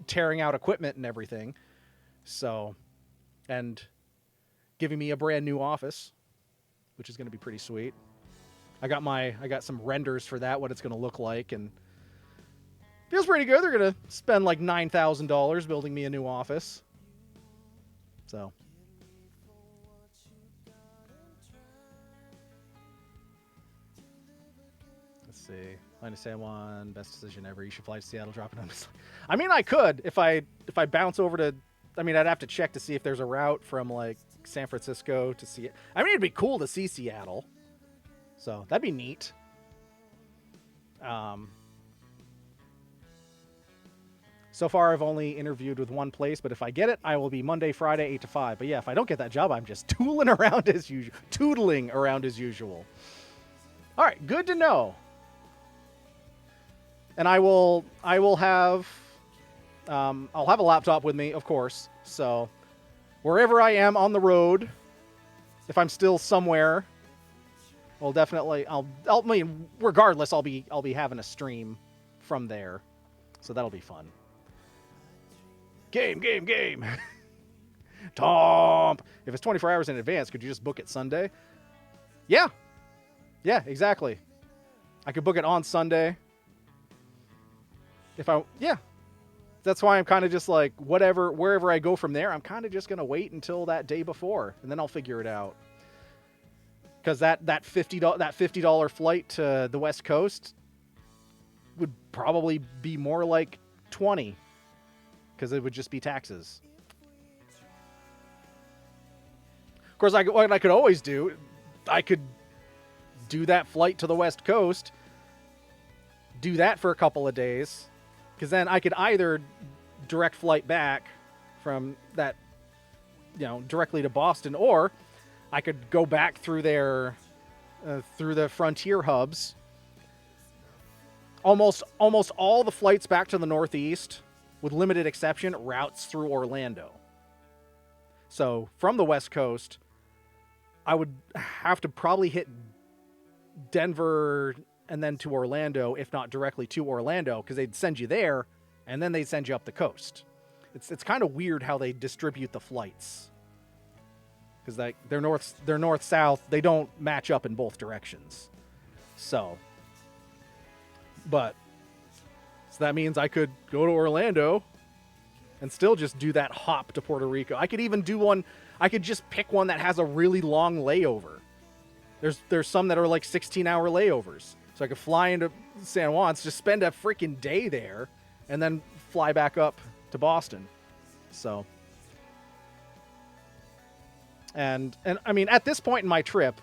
tearing out equipment and everything. So, and giving me a brand new office, which is going to be pretty sweet. I got some renders for that, what it's going to look like, and feels pretty good. They're going to spend like $9,000 building me a new office. So, let's see. Linus San best decision ever. You should fly to Seattle, drop it on. I mean, I could if I bounce over to. I mean, I'd have to check to see if there's a route from, like, San Francisco to see it. I mean, it'd be cool to see Seattle. So that'd be neat. So far, I've only interviewed with one place, but if I get it, I will be Monday, Friday, 8 to 5. But yeah, if I don't get that job, I'm just tootling around as usual. All right, good to know. And I'll have a laptop with me, of course. So wherever I am on the road, if I'm still somewhere, well, definitely I mean, regardless, I'll be having a stream from there. So that'll be fun. Game. Tom, if it's 24 hours in advance, could you just book it Sunday? Yeah, exactly. I could book it on Sunday. That's why I'm kind of just like, wherever I go from there, I'm kind of just going to wait until that day before, and then I'll figure it out. Because that $50 flight to the West Coast would probably be more like 20, because it would just be taxes. Of course, what I could always do, I could do that flight to the West Coast do that for a couple of days, because then I could either direct flight back from that, directly to Boston, or I could go back through through the frontier hubs. Almost all the flights back to the Northeast, with limited exception, routes through Orlando. So from the West Coast, I would have to probably hit Denver and then to Orlando, if not directly to Orlando, because they'd send you there and then they'd send you up the coast. It's kind of weird how they distribute the flights, because they're north south. They don't match up in both directions. So that means I could go to Orlando and still just do that hop to Puerto Rico. I could even do one. I could just pick one that has a really long layover. There's some that are like 16-hour layovers. So I could fly into San Juan, just spend a freaking day there, and then fly back up to Boston. So, and I mean, at this point in my trip,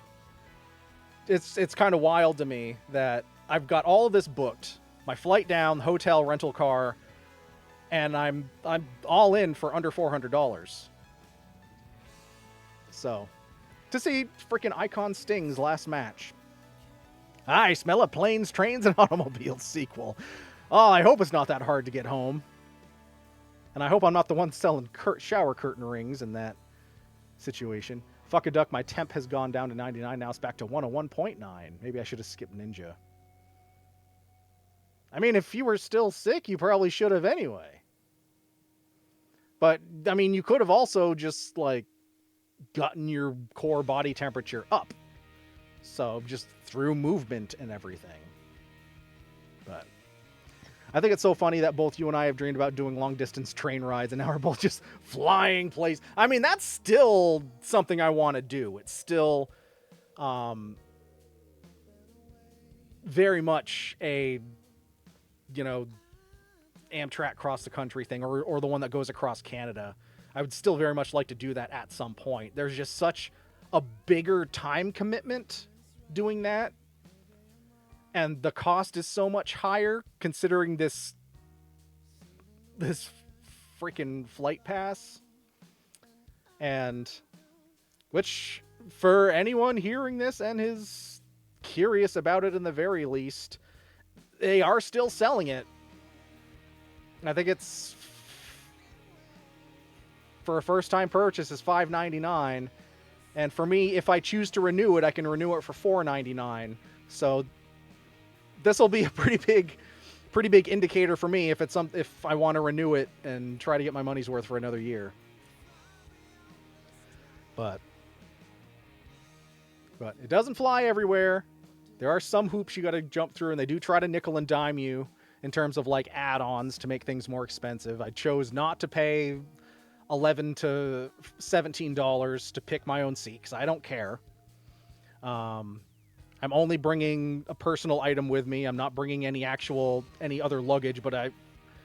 it's kind of wild to me that I've got all of this booked, my flight down, hotel, rental car, and I'm all in for under $400. So, to see freaking Icon Sting's last match. I smell a Planes, Trains, and Automobiles sequel. Oh, I hope it's not that hard to get home. And I hope I'm not the one selling shower curtain rings in that situation. Fuck a duck, my temp has gone down to 99. Now it's back to 101.9. Maybe I should have skipped Ninja. I mean, if you were still sick, you probably should have anyway. But, I mean, you could have also just, like, gotten your core body temperature up. So, just through movement and everything. But I think it's so funny that both you and I have dreamed about doing long-distance train rides, and now we're both just flying places. I mean, that's still something I want to do. It's still very much a, Amtrak cross-the-country thing, or the one that goes across Canada. I would still very much like to do that at some point. There's just such a bigger time commitment doing that. And the cost is so much higher considering this freaking flight pass. And which, for anyone hearing this and is curious about it in the very least, they are still selling it. I think it's, for a first-time purchase, is $5.99. And for me, if I choose to renew it, I can renew it for $4.99. So this will be a pretty big indicator for me if I want to renew it and try to get my money's worth for another year. But it doesn't fly everywhere. There are some hoops you got to jump through, and they do try to nickel and dime you in terms of like add-ons to make things more expensive. I chose not to pay $11 to $17 to pick my own seat because I don't care. I'm only bringing a personal item with me. I'm not bringing any other luggage, but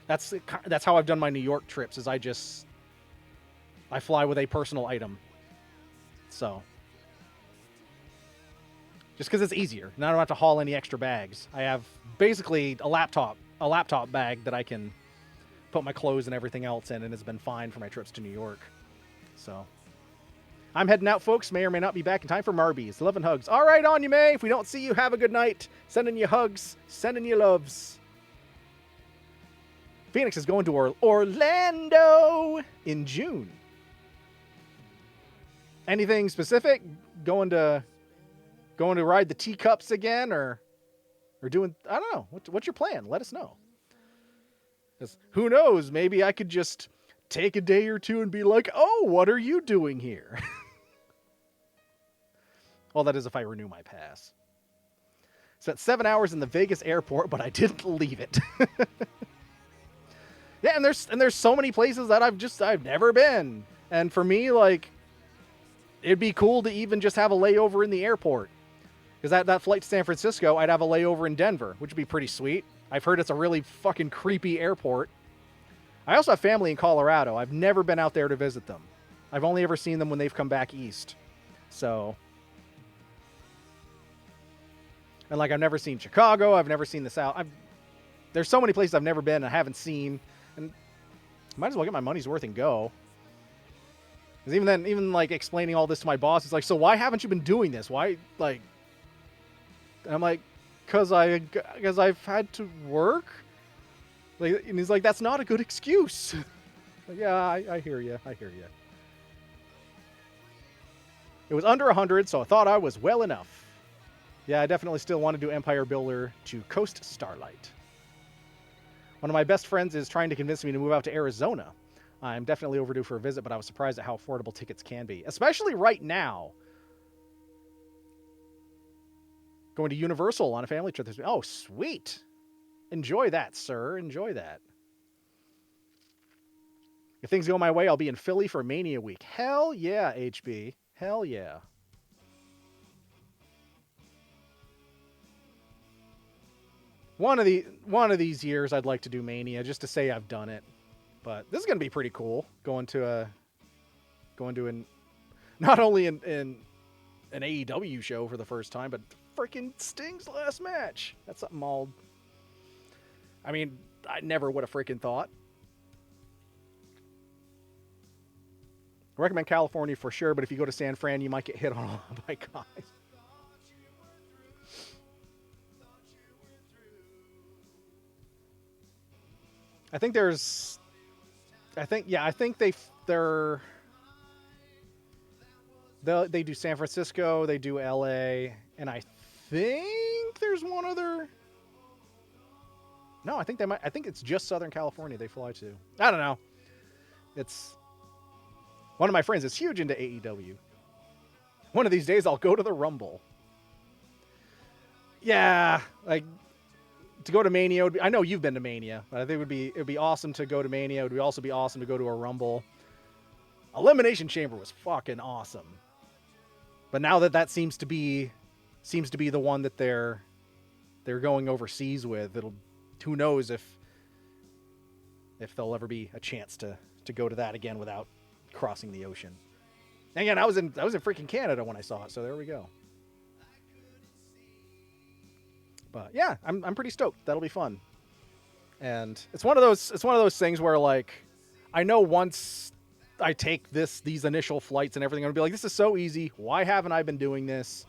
that's how I've done my New York trips, is I fly with a personal item. So just because it's easier, and I don't have to haul any extra bags. I have basically a laptop bag that I can put my clothes and everything else in, and it's been fine for my trips to New York. So I'm heading out, folks. May or may not be back in time for Marby's. Love and hugs. All right, on you, May. If we don't see you, have a good night. Sending you hugs. Sending you loves. Phoenix is going to Orlando in June. Anything specific? Going to ride the teacups again, or doing, I don't know. What's your plan? Let us know. 'Cause who knows? Maybe I could just take a day or two and be like, oh, what are you doing here? Well, that is if I renew my pass. So it's 7 hours in the Vegas airport, but I didn't leave it. Yeah, and there's so many places that I've never been. And for me, like, it'd be cool to even just have a layover in the airport. Because that flight to San Francisco, I'd have a layover in Denver, which would be pretty sweet. I've heard it's a really fucking creepy airport. I also have family in Colorado. I've never been out there to visit them. I've only ever seen them when they've come back east. So, and like, I've never seen Chicago. I've never seen the South. there's so many places I've never been and I haven't seen, and might as well get my money's worth and go. Because even then, even like explaining all this to my boss, it's like, so why haven't you been doing this? Why, like, and I'm like, because I've had to work. Like, and he's like, that's not a good excuse. Like, yeah, I hear you. I hear you. It was under 100, so I thought I was well enough. Yeah, I definitely still want to do Empire Builder to Coast Starlight. One of my best friends is trying to convince me to move out to Arizona. I'm definitely overdue for a visit, but I was surprised at how affordable tickets can be, especially right now. Going to Universal on a family trip this week. Oh, sweet. Enjoy that, sir. Enjoy that. If things go my way, I'll be in Philly for Mania Week. Hell yeah, HB. Hell yeah. One of these years, I'd like to do Mania just to say I've done it. But this is gonna be pretty cool. Going to not only an AEW show for the first time, but freaking Sting's last match. That's something I mean, I never would have freaking thought. I recommend California for sure, but if you go to San Fran, you might get hit on by guys. I think they do San Francisco, they do LA, and I think there's one other. No, I think it's just Southern California they fly to. I don't know. It's one of my friends is huge into AEW. One of these days I'll go to the Rumble. Yeah, like to go to Mania. I know you've been to Mania, but I think it would be awesome to go to Mania. It would also be awesome to go to a Rumble. Elimination Chamber was fucking awesome. But now that seems to be the one that they're going overseas with, who knows if there'll ever be a chance to go to that again without crossing the ocean. And again, I was in freaking Canada when I saw it, so there we go. But yeah, I'm pretty stoked. That'll be fun. And it's one of those things where, like, I know once I take these initial flights and everything, I'm gonna be like, this is so easy. Why haven't I been doing this?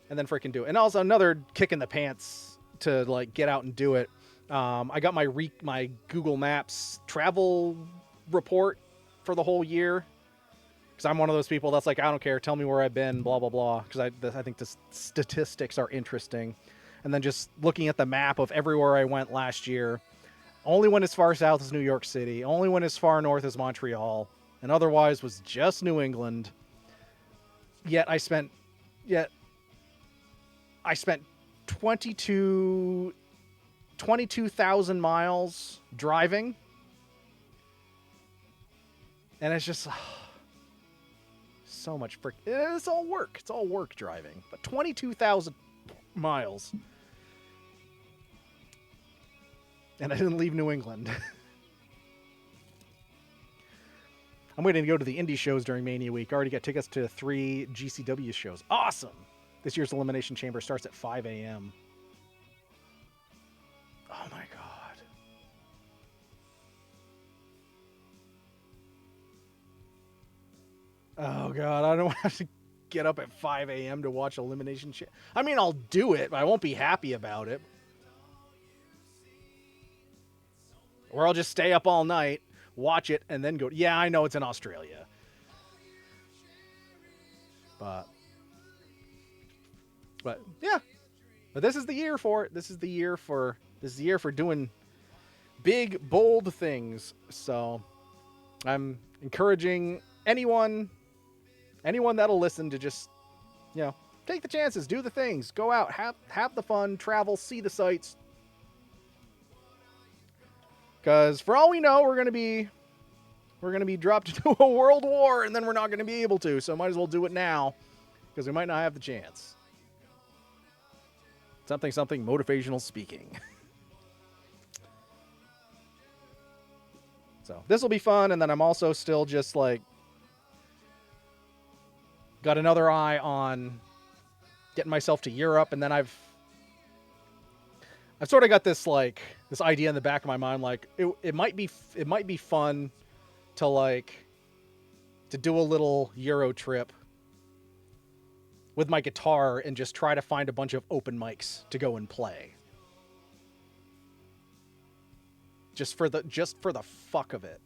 And then freaking do it. And also another kick in the pants to like get out and do it. I got my Google Maps travel report for the whole year. Because I'm one of those people that's like, I don't care. Tell me where I've been, blah, blah, blah. Because I think the statistics are interesting. And then just looking at the map of everywhere I went last year. Only went as far south as New York City. Only went as far north as Montreal. And otherwise was just New England. Yet I spent 22,000 miles driving. And it's just so much it's all work. It's all work driving. But 22,000 miles. And I didn't leave New England. I'm waiting to go to the indie shows during Mania Week. Already got tickets to 3 GCW shows. Awesome! This year's Elimination Chamber starts at 5 a.m. Oh my god. Oh god, I don't have to get up at 5 a.m. to watch Elimination Chamber. I mean, I'll do it, but I won't be happy about it. Or I'll just stay up all night, watch it, and then go. Yeah, I know it's in Australia. But yeah. But this is the year for it. This is the year for doing big, bold things. So I'm encouraging anyone that'll listen to just, take the chances, do the things, go out, have the fun, travel, see the sights. Because for all we know, we're gonna be dropped into a world war, and then we're not gonna be able to. So might as well do it now, because we might not have the chance. Something motivational speaking. So this will be fun, and then I'm also still just like got another eye on getting myself to Europe, and then I've sort of got this like this idea in the back of my mind, like it might be fun to like to do a little Euro trip with my guitar and just try to find a bunch of open mics to go and play. Just for the fuck of it.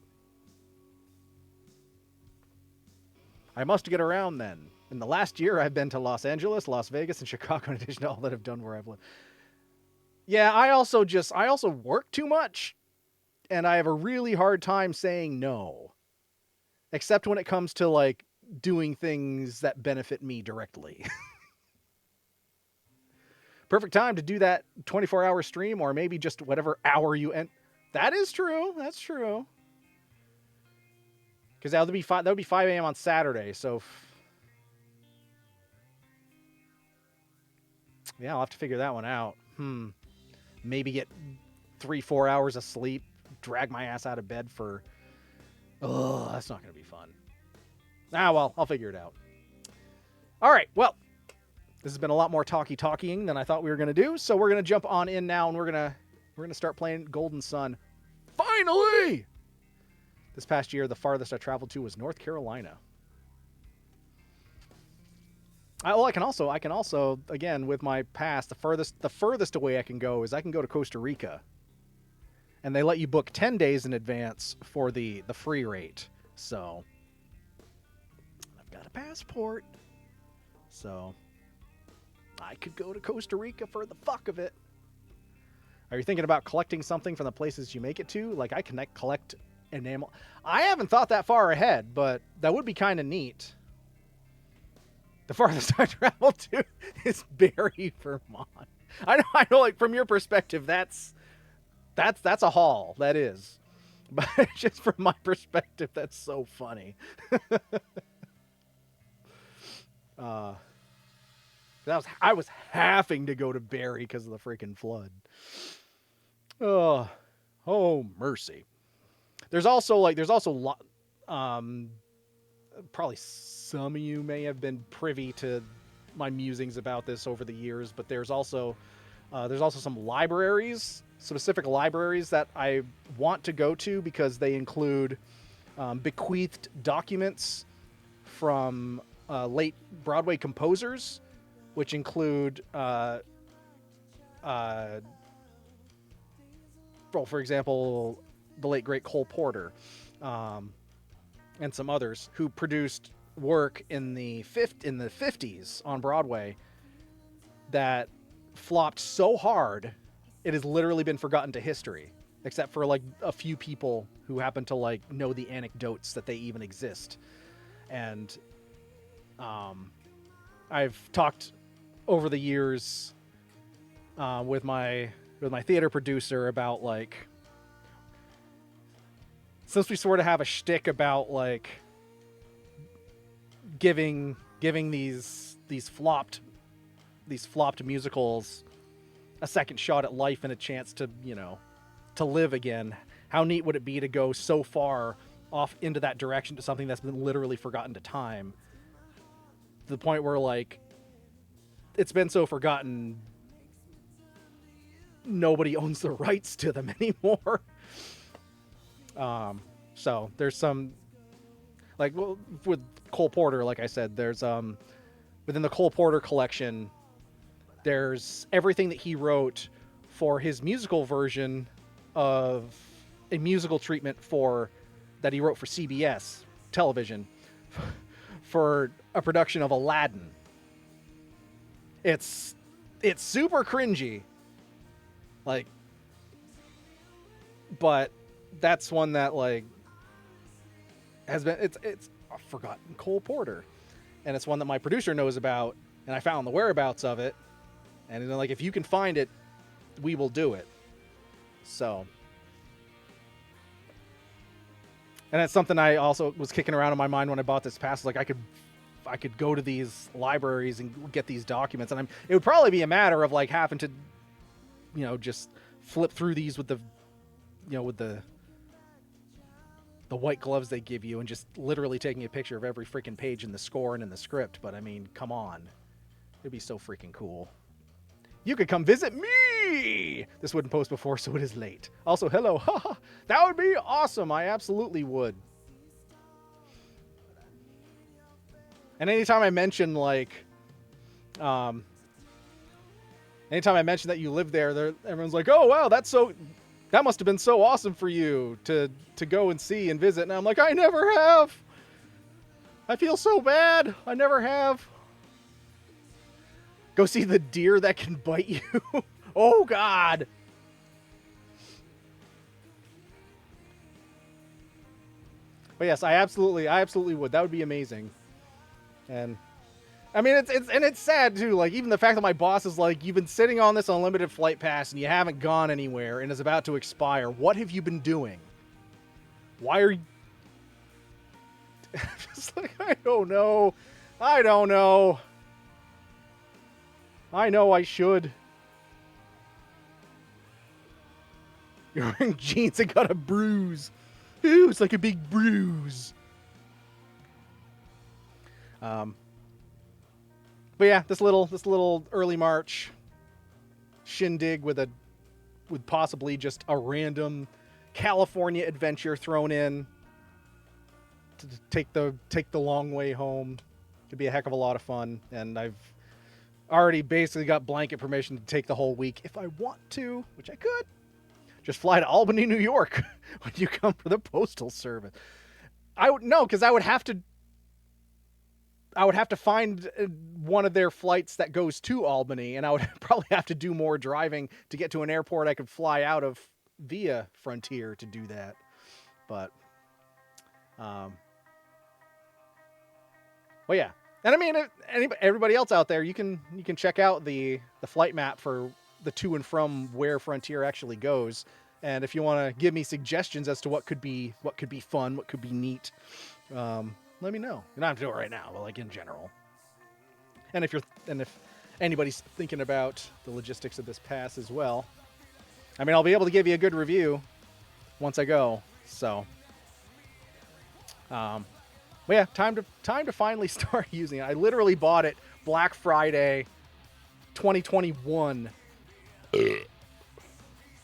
I must get around then. In the last year, I've been to Los Angeles, Las Vegas, and Chicago in addition to all that I've done where I've lived. Yeah, I also work too much, and I have a really hard time saying no. Except when it comes to, like, doing things that benefit me directly. Perfect time to do that 24-hour stream, or maybe just whatever hour you end. That is true. That's true. Because that would be 5 a.m. on Saturday, so... Yeah, I'll have to figure that one out. Maybe get 3-4 hours of sleep, drag my ass out of bed for... Ugh, that's not going to be fun. Well, I'll figure it out. All right, well, this has been a lot more talking than I thought we were going to do, so we're going to jump on in now, and we're going to start playing Golden Sun. Finally! This past year, the farthest I traveled to was North Carolina. I can also, again, with my pass, the furthest away I can go is I can go to Costa Rica. And they let you book 10 days in advance for the free rate. So, I've got a passport. So, I could go to Costa Rica for the fuck of it. Are you thinking about collecting something from the places you make it to? Like, I can collect enamel. I haven't thought that far ahead, but that would be kind of neat. The farthest I traveled to is Barrie, Vermont. I know, like, from your perspective, that's a haul. That is. But just from my perspective, that's so funny. I was having to go to Barrie because of the freaking flood. Oh mercy. There's also probably some of you may have been privy to my musings about this over the years, but there's also some libraries, specific libraries that I want to go to because they include bequeathed documents from late Broadway composers, which include, for example, the late great Cole Porter, and some others who produced work in the 50s on Broadway that flopped so hard it has literally been forgotten to history, except for like a few people who happen to like know the anecdotes that they even exist. And I've talked over the years with my theater producer about, like, since we sort of have a shtick about like giving these flopped musicals a second shot at life and a chance to, to live again. How neat would it be to go so far off into that direction to something that's been literally forgotten to time, to the point where, like, it's been so forgotten nobody owns the rights to them anymore. So there's some, like, well, with Cole Porter, like I said, there's within the Cole Porter collection, there's everything that he wrote for his musical version of a musical treatment that he wrote for CBS television for a production of Aladdin. It's super cringy, like, but that's one that, like, has been, it's a forgotten Cole Porter, and it's one that my producer knows about, and I found the whereabouts of it, and then, like, if you can find it, we will do it. So, and that's something I also was kicking around in my mind when I bought this pass. Like, I could go to these libraries and get these documents, and it would probably be a matter of, like, having to, just flip through these with the white gloves they give you and just literally taking a picture of every freaking page in the score and in the script. But I mean, come on. It'd be so freaking cool. You could come visit me! This wouldn't post before, so it is late. Also, hello. Haha. That would be awesome. I absolutely would. And anytime I mention, like, anytime I mention that you live there, everyone's like, oh, wow, that must have been so awesome for you to go and see and visit. And I'm like, I never have. I feel so bad. I never have. Go see the deer that can bite you. Oh, God. But yes, I absolutely would. That would be amazing. And I mean, it's sad too. Like, even the fact that my boss is like, you've been sitting on this unlimited flight pass and you haven't gone anywhere and is about to expire. What have you been doing? Why are you? Just like, I don't know. I don't know. I know I should. You're wearing jeans that got a bruise. Ooh, it's like a big bruise. But yeah, this little early March shindig with possibly just a random California adventure thrown in to take the long way home. Could be a heck of a lot of fun, and I've already basically got blanket permission to take the whole week if I want to, which I could. Just fly to Albany, New York when you come for the Postal Service. Because I would have to find one of their flights that goes to Albany, and I would probably have to do more driving to get to an airport I could fly out of via Frontier to do that. But, well, yeah. And I mean, everybody else out there, you can check out the flight map for the to and from where Frontier actually goes. And if you want to give me suggestions as to what could be fun, what could be neat, let me know. You don't have to do it right now, but like in general. And if anybody's thinking about the logistics of this pass as well, I mean, I'll be able to give you a good review once I go. So, but yeah, time to finally start using it. I literally bought it Black Friday, 2021.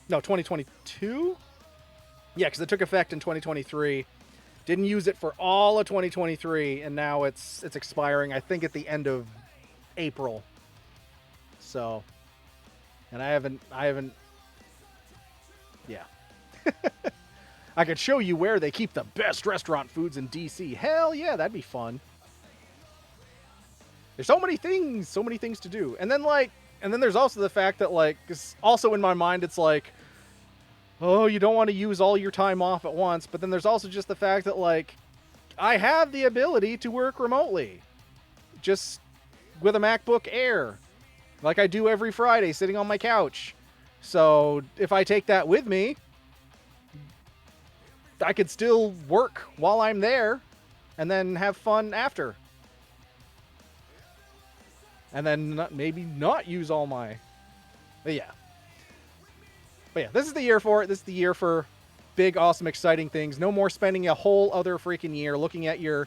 No, 2022. Yeah, because it took effect in 2023. Didn't use it for all of 2023, and now it's expiring, I think, at the end of April. So, and I haven't. Yeah. I could show you where they keep the best restaurant foods in DC. Hell yeah, that'd be fun. There's so many things to do. And then there's also the fact that, like, 'cause also in my mind, it's like, oh, you don't want to use all your time off at once. But then there's also just the fact that, like, I have the ability to work remotely. Just with a MacBook Air. Like I do every Friday sitting on my couch. So if I take that with me, I could still work while I'm there and then have fun after. And then maybe not use all my... But yeah, this is the year for it. This is the year for big, awesome, exciting things. No more spending a whole other freaking year looking at your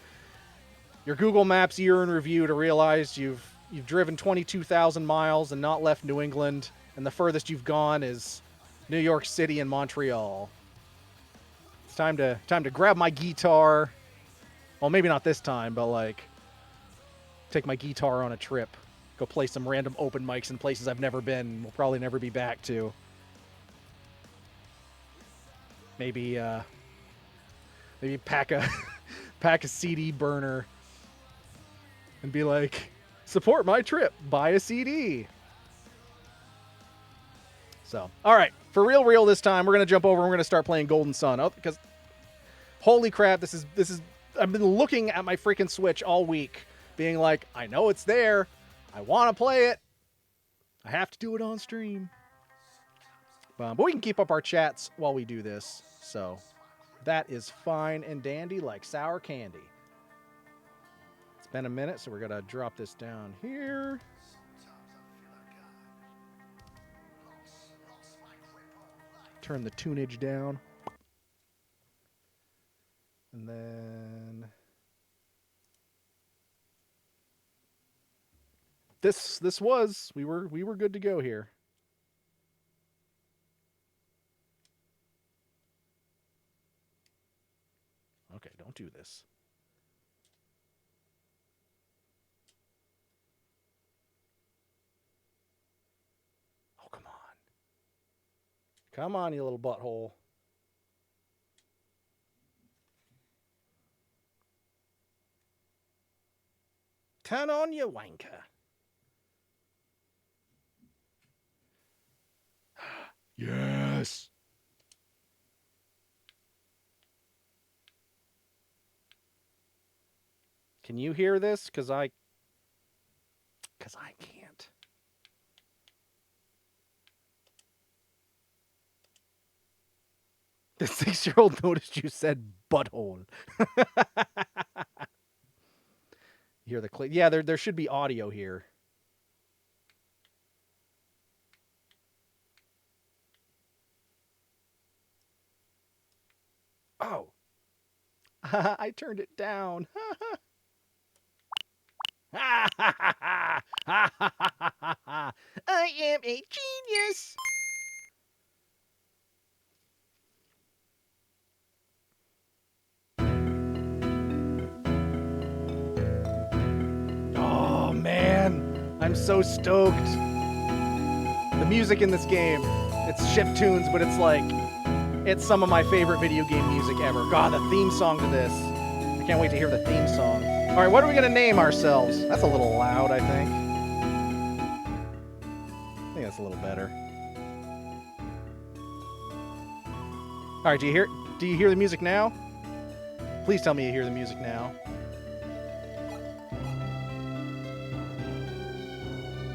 Google Maps year in review to realize you've driven 22,000 miles and not left New England, and the furthest you've gone is New York City and Montreal. It's time to grab my guitar. Well, maybe not this time, but like take my guitar on a trip. Go play some random open mics in places I've never been. We'll probably never be back to. Maybe pack a CD burner and be like, support my trip, buy a CD. So, all right, for real this time, we're gonna jump over and we're gonna start playing Golden Sun. Oh, because holy crap, this is I've been looking at my freaking Switch all week, being like, I know it's there, I want to play it, I have to do it on stream. But we can keep up our chats while we do this, so that is fine and dandy like sour candy. It's been a minute, so we're gonna drop this down here. Turn the tunage down. And then we were good to go here. Okay, don't do this. Oh, come on. Come on, you little butthole. Turn on your wanker. Yes. Can you hear this? Because I can't. The 6-year-old noticed you said butthole. You hear the click? Yeah, there should be audio here. Oh. I turned it down. I am a genius. Oh, man. I'm so stoked. The music in this game, it's shift tunes, but it's some of my favorite video game music ever. God, the theme song to this. I can't wait to hear the theme song. All right, what are we going to name ourselves? That's a little loud, I think. I think that's a little better. All right, do you hear the music now? Please tell me you hear the music now.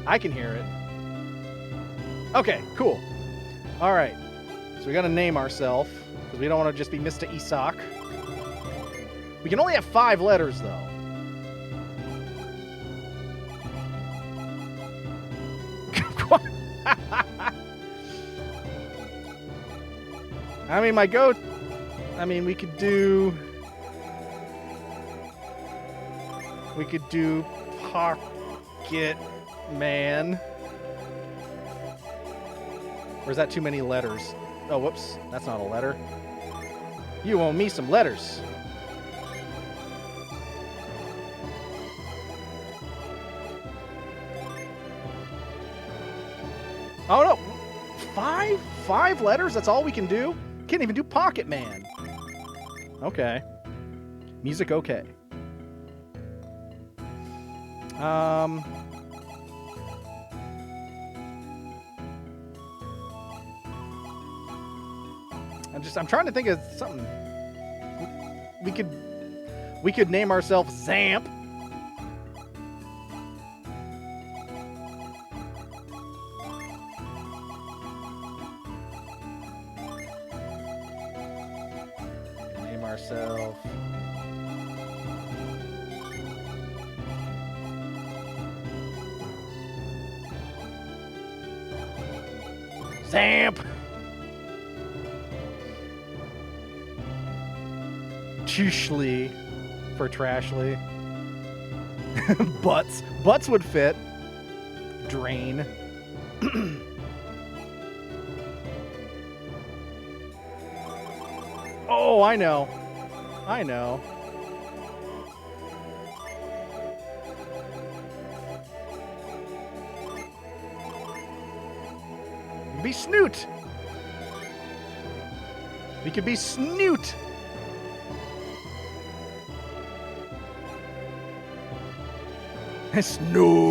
I can hear it. Okay, cool. All right. So we got to name ourselves because we don't want to just be Mr. Isak. We can only have 5 letters, though. I mean, we could do Pocket Man. Or is that too many letters? Oh, whoops. That's not a letter. You owe me some letters. Oh, no. 5? 5 letters? That's all we can do? Can't even do Pocket Man. Okay. Music okay. I'm trying to think of something. We could name ourselves Zamp. Name ourselves Zamp. Tushly for Trashly. Butts. Butts would fit. Drain. Oh, I know. I know. Be Snoot. We could be Snoot. Snoots.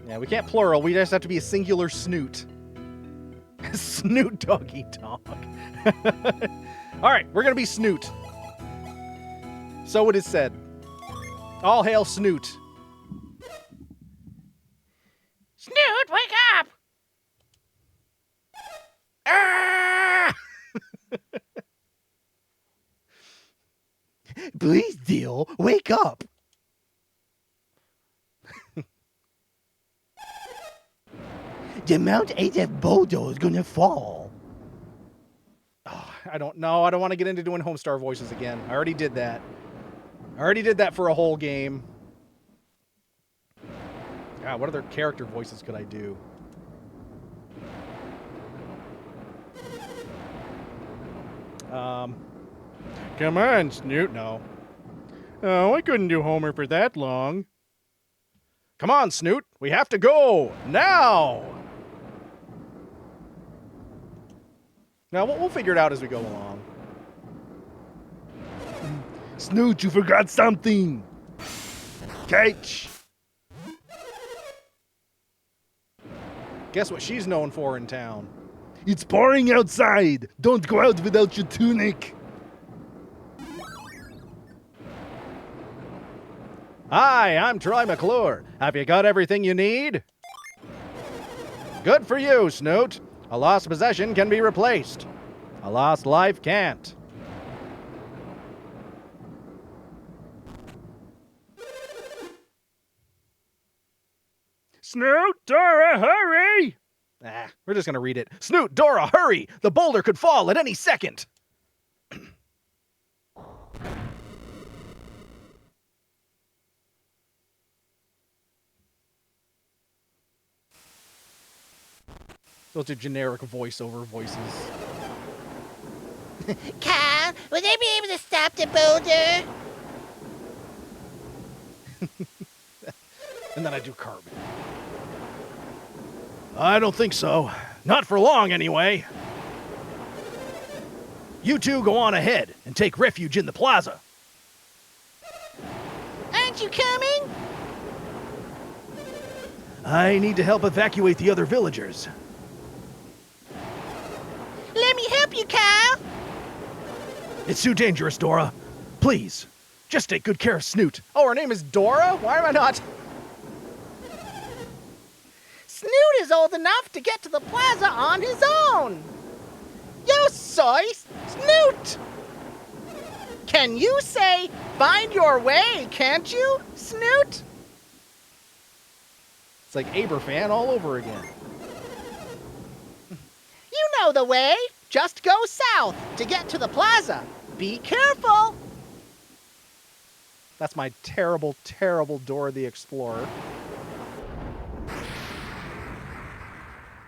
Yeah, we can't plural. We just have to be a singular snoot. Snoot doggy dog. All right, we're going to be Snoot. So it is said. All hail Snoot. Snoot, wake up! Ah! Please, Deal, wake up. The Mount AF Bodo is gonna fall. Oh, I don't know. I don't want to get into doing Homestar voices again. I already did that. I already did that for a whole game. God, what other character voices could I do? Come on, Snoot. No. Oh, I couldn't do Homer for that long. Come on, Snoot. We have to go now. Now, we'll figure it out as we go along. Snoot, you forgot something. Catch. Guess what she's known for in town? It's pouring outside. Don't go out without your tunic. Hi, I'm Troy McClure. Have you got everything you need? Good for you, Snoot. A lost possession can be replaced. A lost life can't. Snoot, Dora, hurry! We're just gonna read it. Snoot, Dora, hurry! The boulder could fall at any second. Those are generic voiceover voices. Kyle, will they be able to stop the boulder? And then I do Carbon. I don't think so. Not for long, anyway. You two go on ahead and take refuge in the plaza. Aren't you coming? I need to help evacuate the other villagers. Let me help you, Kyle. It's too dangerous, Dora. Please, just take good care of Snoot. Oh, her name is Dora? Why am I not? Snoot is old enough to get to the plaza on his own. Yo soy, Snoot. Can you say, find your way, can't you, Snoot? It's like Aberfan all over again. You know the way. Just go south to get to the plaza. Be careful. That's my terrible, terrible Dora the Explorer.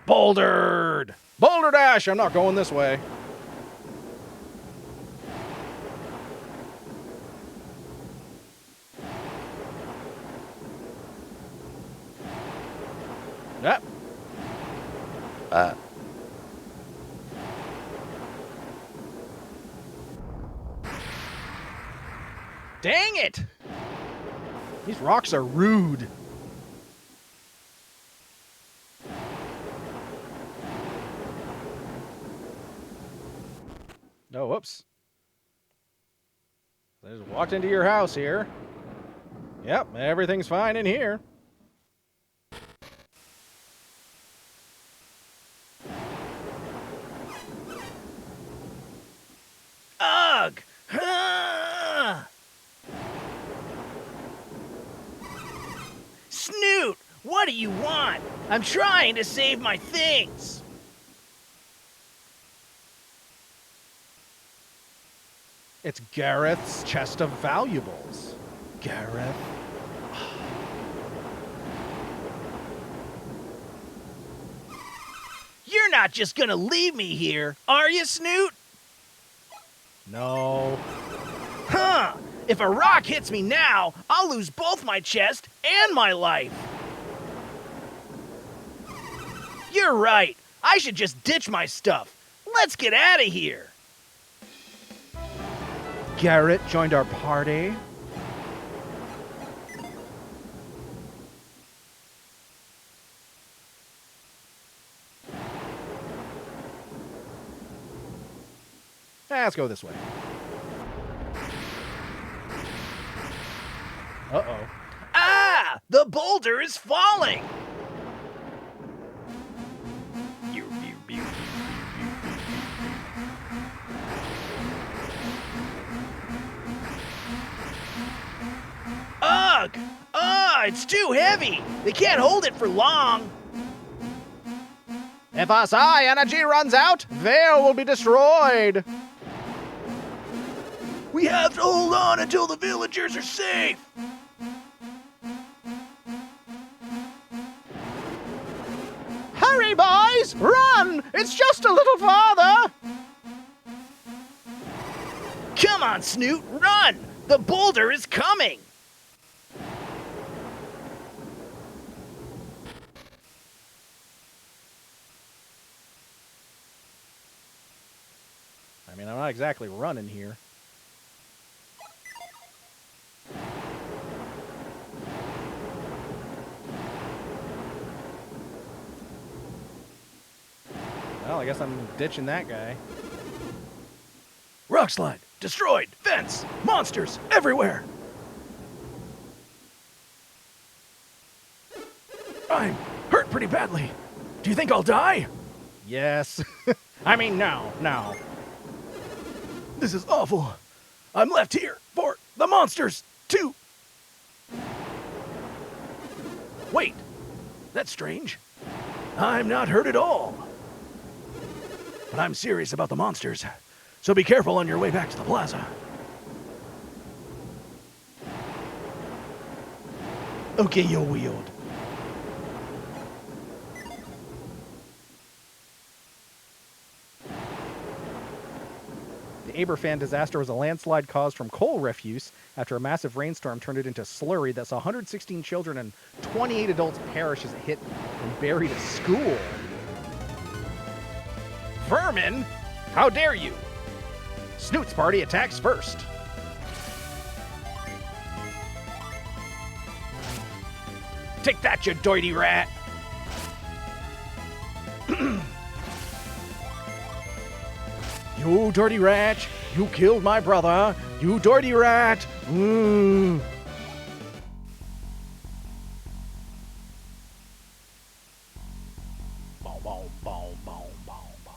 Bouldered! Boulder Dash! I'm not going this way. Yep. Dang it! These rocks are rude. Oh, whoops. I just walked into your house here. Yep, everything's fine in here. Ugh! Snoot, what do you want? I'm trying to save my things. It's Gareth's chest of valuables. Gareth. You're not just gonna leave me here, are you, Snoot? No. Huh! If a rock hits me now, I'll lose both my chest and my life. You're right. I should just ditch my stuff. Let's get out of here. Garrett joined our party. Let's go this way. Uh-oh. Ah! The boulder is falling! Ugh! It's too heavy! They can't hold it for long! If our psi energy runs out, Vale will be destroyed. We have to hold on until the villagers are safe! Hurry, boys! Run! It's just a little farther! Come on, Snoot, run! The boulder is coming! I mean, I'm not exactly running here. Well, I guess I'm ditching that guy. Rock slide! Destroyed! Fence! Monsters! Everywhere! I'm hurt pretty badly. Do you think I'll die? Yes. I mean, no. This is awful. I'm left here for the monsters, too. Wait. That's strange. I'm not hurt at all. But I'm serious about the monsters. So be careful on your way back to the plaza. Okay, yo weird. The Aberfan disaster was a landslide caused from coal refuse after a massive rainstorm turned it into slurry that saw 116 children and 28 adults perish as it hit and buried a school. Vermin? How dare you! Snoot's party attacks first. Take that, you dirty rat! You dirty rat! You killed my brother! You dirty rat! Mm. Boom, boom, boom, boom, boom, boom.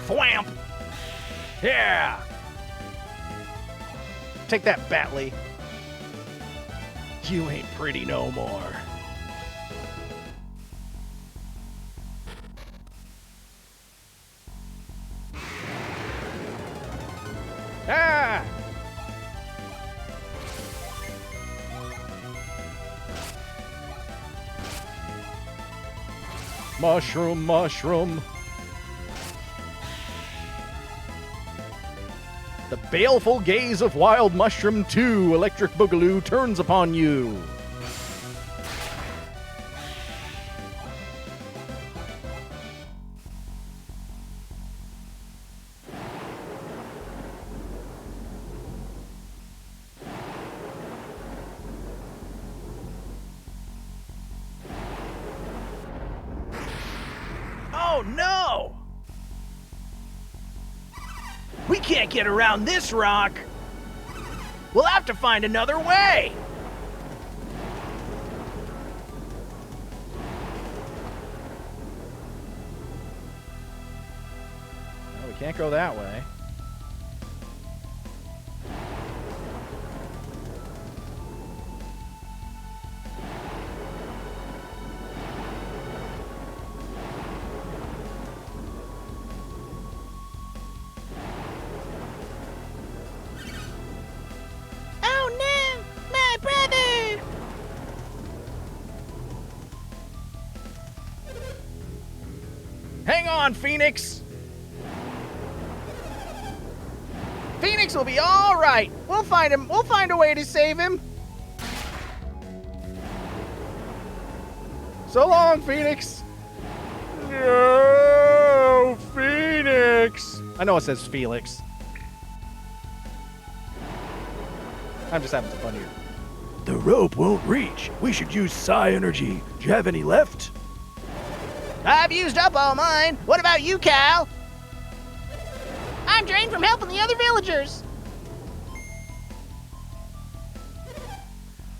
Thwamp! Yeah! Take that, Batley. You ain't pretty no more. Ah! Mushroom, mushroom. The baleful gaze of Wild Mushroom 2, Electric Boogaloo, turns upon you. Oh no! We can't get around this rock. We'll have to find another way. No, we can't go that way. Hang on, Phoenix! Phoenix will be all right. We'll find him. We'll find a way to save him. So long, Phoenix. No, Phoenix. I know it says Felix. I'm just having some fun here. The rope won't reach. We should use psi energy. Do you have any left? I've used up all mine. What about you, Cal? I'm drained from helping the other villagers.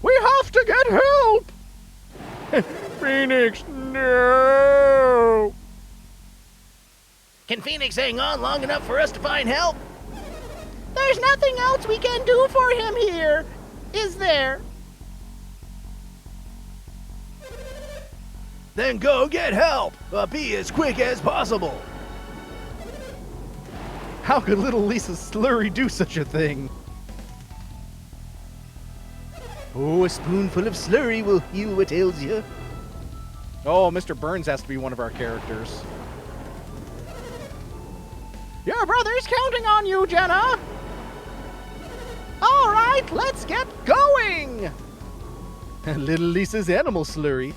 We have to get help! Phoenix, no! Can Phoenix hang on long enough for us to find help? There's nothing else we can do for him here, is there? Then go get help, but be as quick as possible. How could little Lisa Slurry do such a thing? Oh, a spoonful of slurry will heal what ails you. Oh, Mr. Burns has to be one of our characters. Your brother's counting on you, Jenna! All right, let's get going! Little Lisa's animal slurry.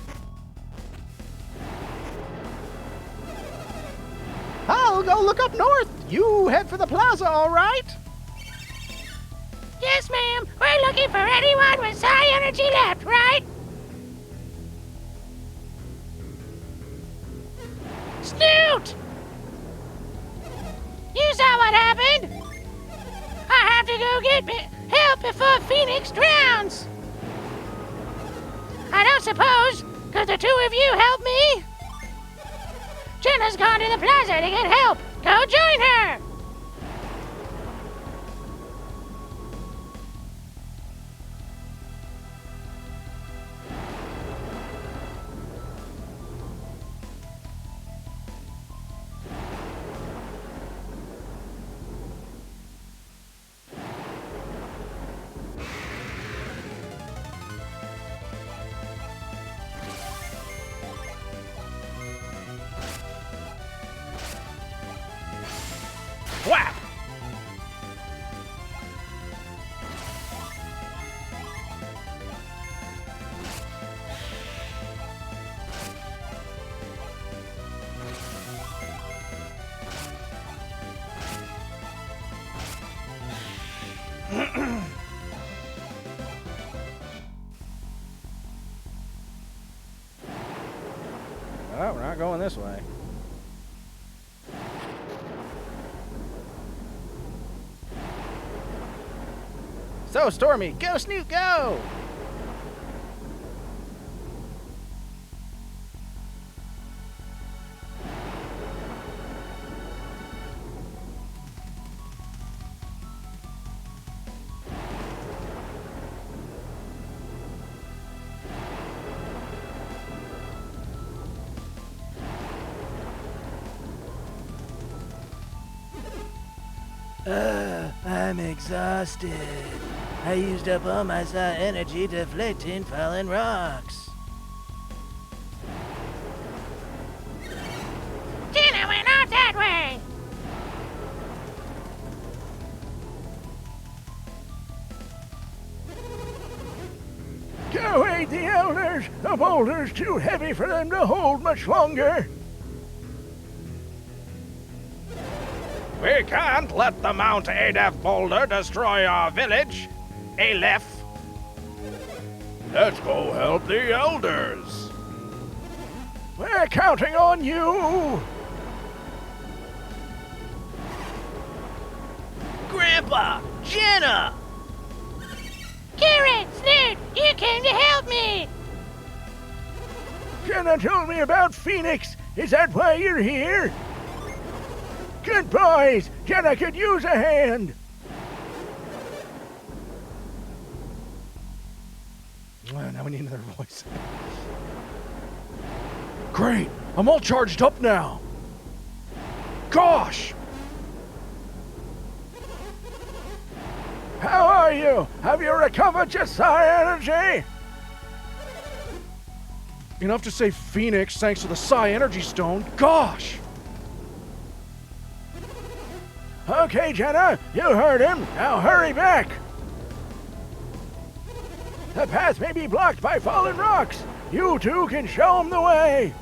I'll go look up north. You head for the plaza, all right? Yes, ma'am. We're looking for anyone with psi energy left, right? Snoot! You saw what happened? I have to go get help before Phoenix drowns. I don't suppose, could the two of you help me? Jenna's gone to the plaza to get help. Go join her! Whap! Oh, we're not going this way. So, Stormy, go, Snoot, go! I'm exhausted. I used up all my psi energy deflecting fallen rocks. Jenna went out that way! Go aid the elders! The boulder's too heavy for them to hold much longer! We can't let the Mount Adef boulder destroy our village. Aleph. Let's go help the elders! We're counting on you! Grandpa! Jenna! Karen, Snoot, you came to help me! Jenna told me about Phoenix. Is that why you're here? Good boys! Jenna could use a hand! Now we need another voice. Great! I'm all charged up now! Gosh! How are you? Have you recovered your psi energy? Enough to save Phoenix thanks to the psi energy stone. Gosh! Okay, Jenna, you heard him. Now hurry back. The path may be blocked by fallen rocks. You two can show him the way.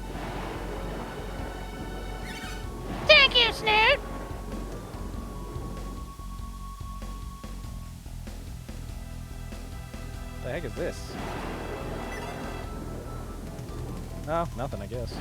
Thank you, Snoot! The heck is this? Oh, nothing, I guess.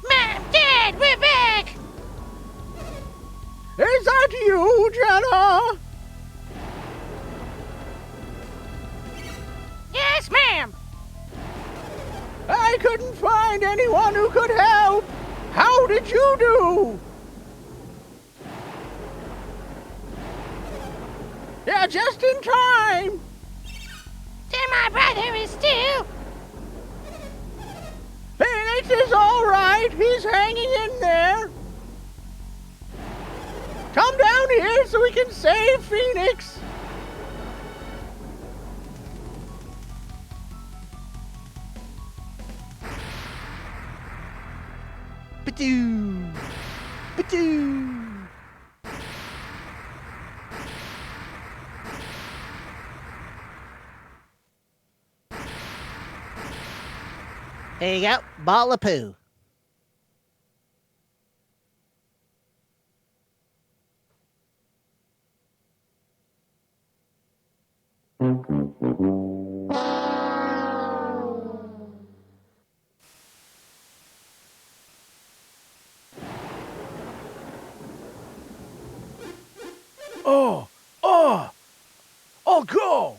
Mom, Dad, we're back! that you, Jenna? Yes, ma'am. I couldn't find anyone who could help. How did you do? Yeah, just in time. Then my brother is still... Phoenix is all right. He's hanging in there. Come down here so we can save Phoenix. Badoo! Badoo! There you go. Ball of poo. I'll go.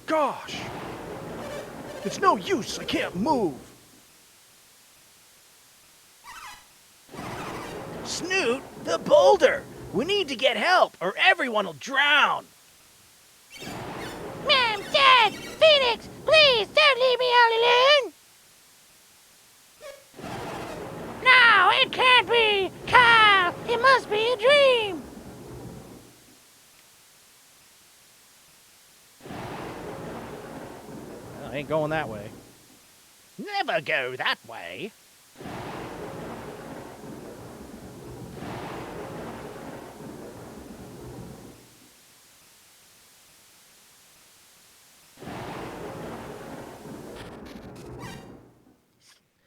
Gosh. It's no use. I can't move. Snoot, the boulder. We need to get help or everyone will drown. Mom, Dad, Phoenix, please don't leave me all alone. No, it can't be. Kyle, it must be a dream. Well, I ain't going that way. Never go that way.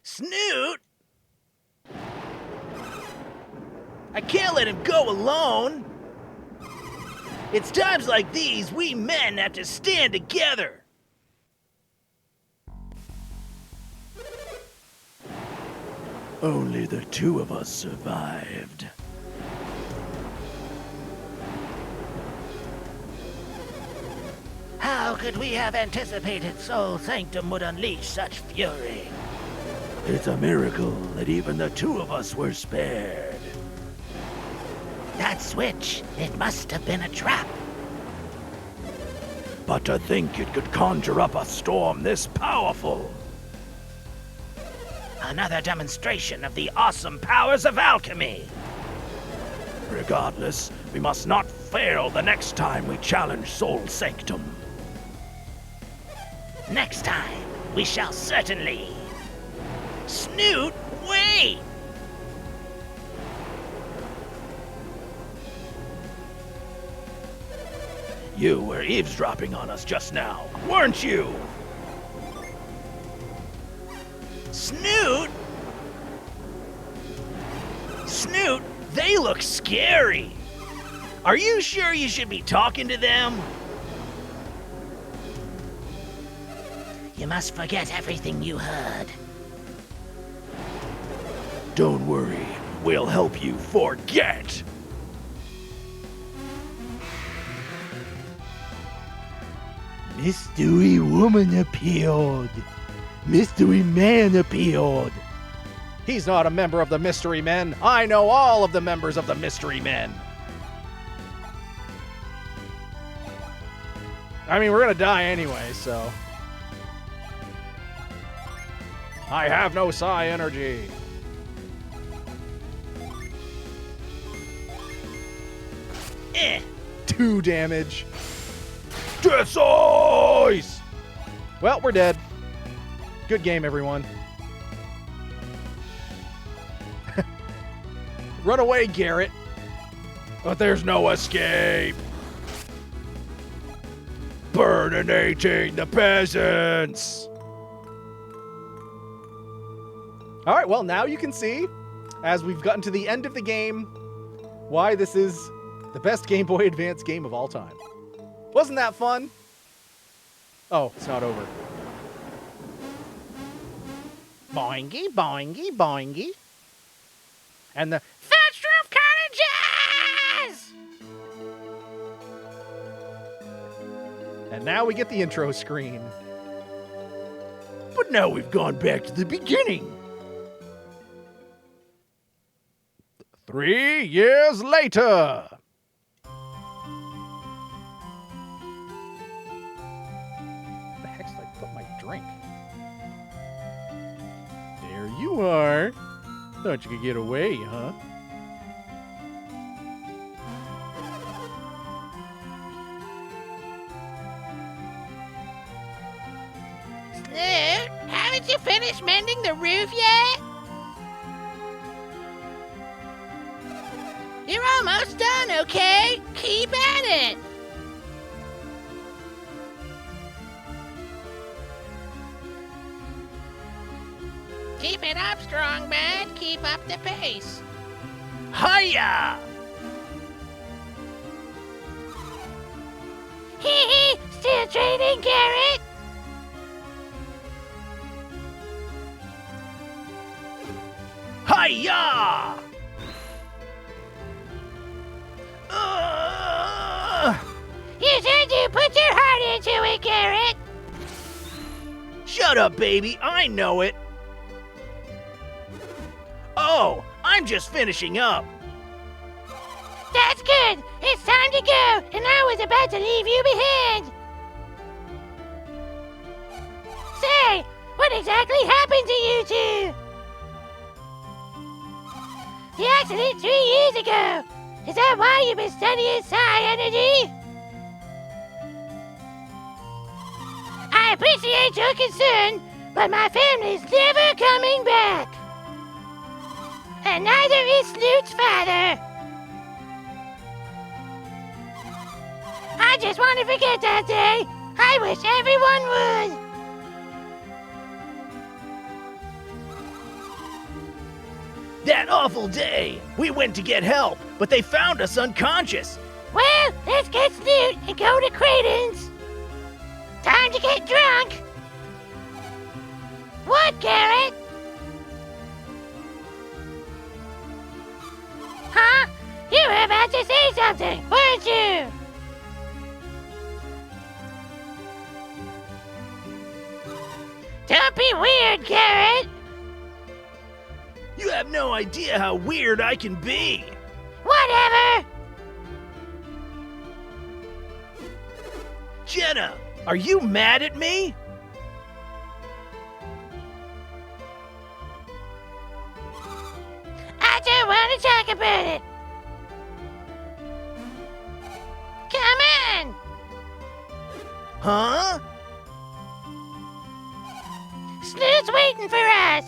Snoot! I can't let him go alone. It's times like these we men have to stand together. Only the two of us survived. How could we have anticipated Soul Sanctum would unleash such fury? It's a miracle that even the two of us were spared. That switch, it must have been a trap. But to think it could conjure up a storm this powerful. Another demonstration of the awesome powers of alchemy. Regardless, we must not fail the next time we challenge Soul Sanctum. Next time, we shall certainly... Snoot, wait! You were eavesdropping on us just now, weren't you? Snoot? Snoot, they look scary. Are you sure you should be talking to them? You must forget everything you heard. Don't worry, we'll help you forget. Mystery woman appeared. Mystery man appeared. He's not a member of the Mystery Men. I know all of the members of the Mystery Men. I mean, we're gonna die anyway, so... I have no psi energy. Eh. 2 damage. Death eyes! Well, we're dead. Good game, everyone. Run away, Garrett. But there's no escape. Burninating the peasants. All right, well, now you can see, as we've gotten to the end of the game, why this is the best Game Boy Advance game of all time. Wasn't that fun? Oh, it's not over. Boingy, boingy, boingy. And the Thatched roof cottages! and now we get the intro screen. But now we've gone back to the beginning. 3 years later. Where the heck's I put my drink? There you are. Thought you could get away, huh? Snoot, haven't you finished mending the roof yet? You're almost done, okay? Keep at it. Keep it up, strong man. Keep up the pace. Hiya! Hee hee, still training, Garrett? Hiya! You sure do put your heart into it, Garrett. Shut up, baby. I know it. Oh, I'm just finishing up. That's good. It's time to go, and I was about to leave you behind. Say, what exactly happened to you two? The accident 3 years ago. Is that why you've been studying psi energy? I appreciate your concern, but my family's never coming back. And neither is Snoot's father. I just want to forget that day. I wish everyone would. That awful day. We went to get help, but they found us unconscious. Well, let's get Snoot and go to Creighton's. Time to get drunk. What, Garrett? Huh? You were about to say something, weren't you? Don't be weird, Garrett. You have no idea how weird I can be. Whatever. Jenna, are you mad at me? I don't want to talk about it. Come on. Huh? Snoot's waiting for us.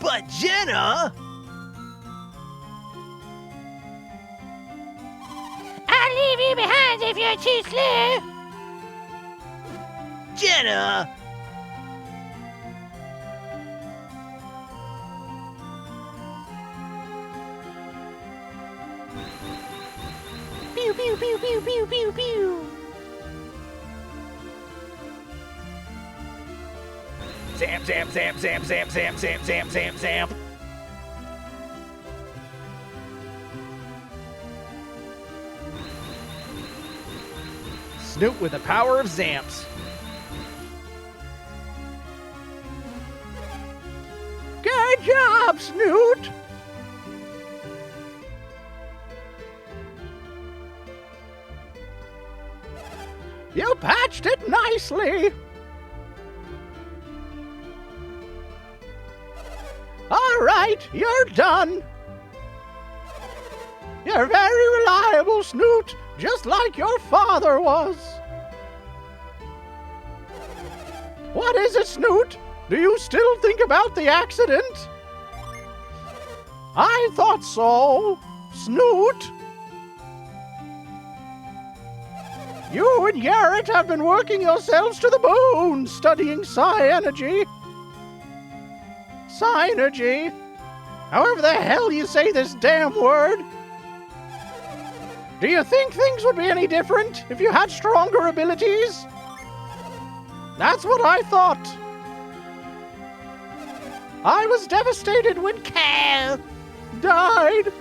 But Jenna! I'll leave you behind if you're too slow. Jenna! Pew pew pew pew pew pew pew. Zamp, zamp, zamp, zamp, zamp, zamp, zamp, zamp, zamp, zamp. Snoot with the power of Zamps. Good job, Snoot! You patched it nicely. All right, you're done. You're very reliable, Snoot, just like your father was. What is it, Snoot? Do you still think about the accident? I thought so, Snoot. You and Garrett have been working yourselves to the bone studying psi energy. Psi-energy? However the hell you say this damn word. Do you think things would be any different if you had stronger abilities? That's what I thought. I was devastated when Cal died.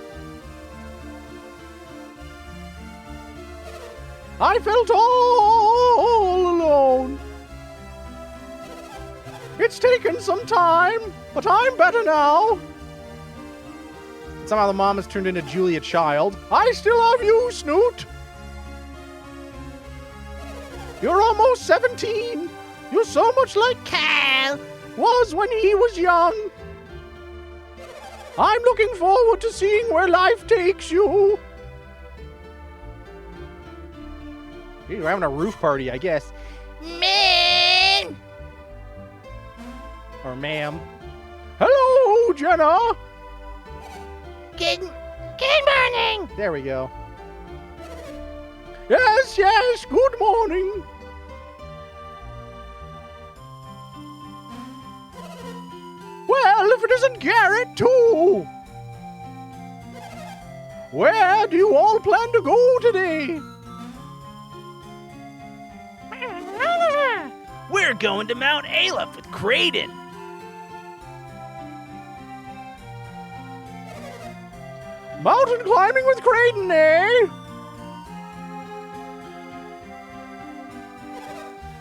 I felt all alone. It's taken some time, but I'm better now. Somehow the mom has turned into Julia Child. I still love you, Snoot. You're almost 17. You're so much like Cal was when he was young. I'm looking forward to seeing where life takes you. Hey, we're having a roof party, I guess. Man! Or ma'am. Hello, Jenna. Good morning! There we go. Yes, yes, good morning. Well, if it isn't Garrett, too. Where do you all plan to go today? We're going to Mount Aleph with Creighton. Mountain climbing with Creighton, eh?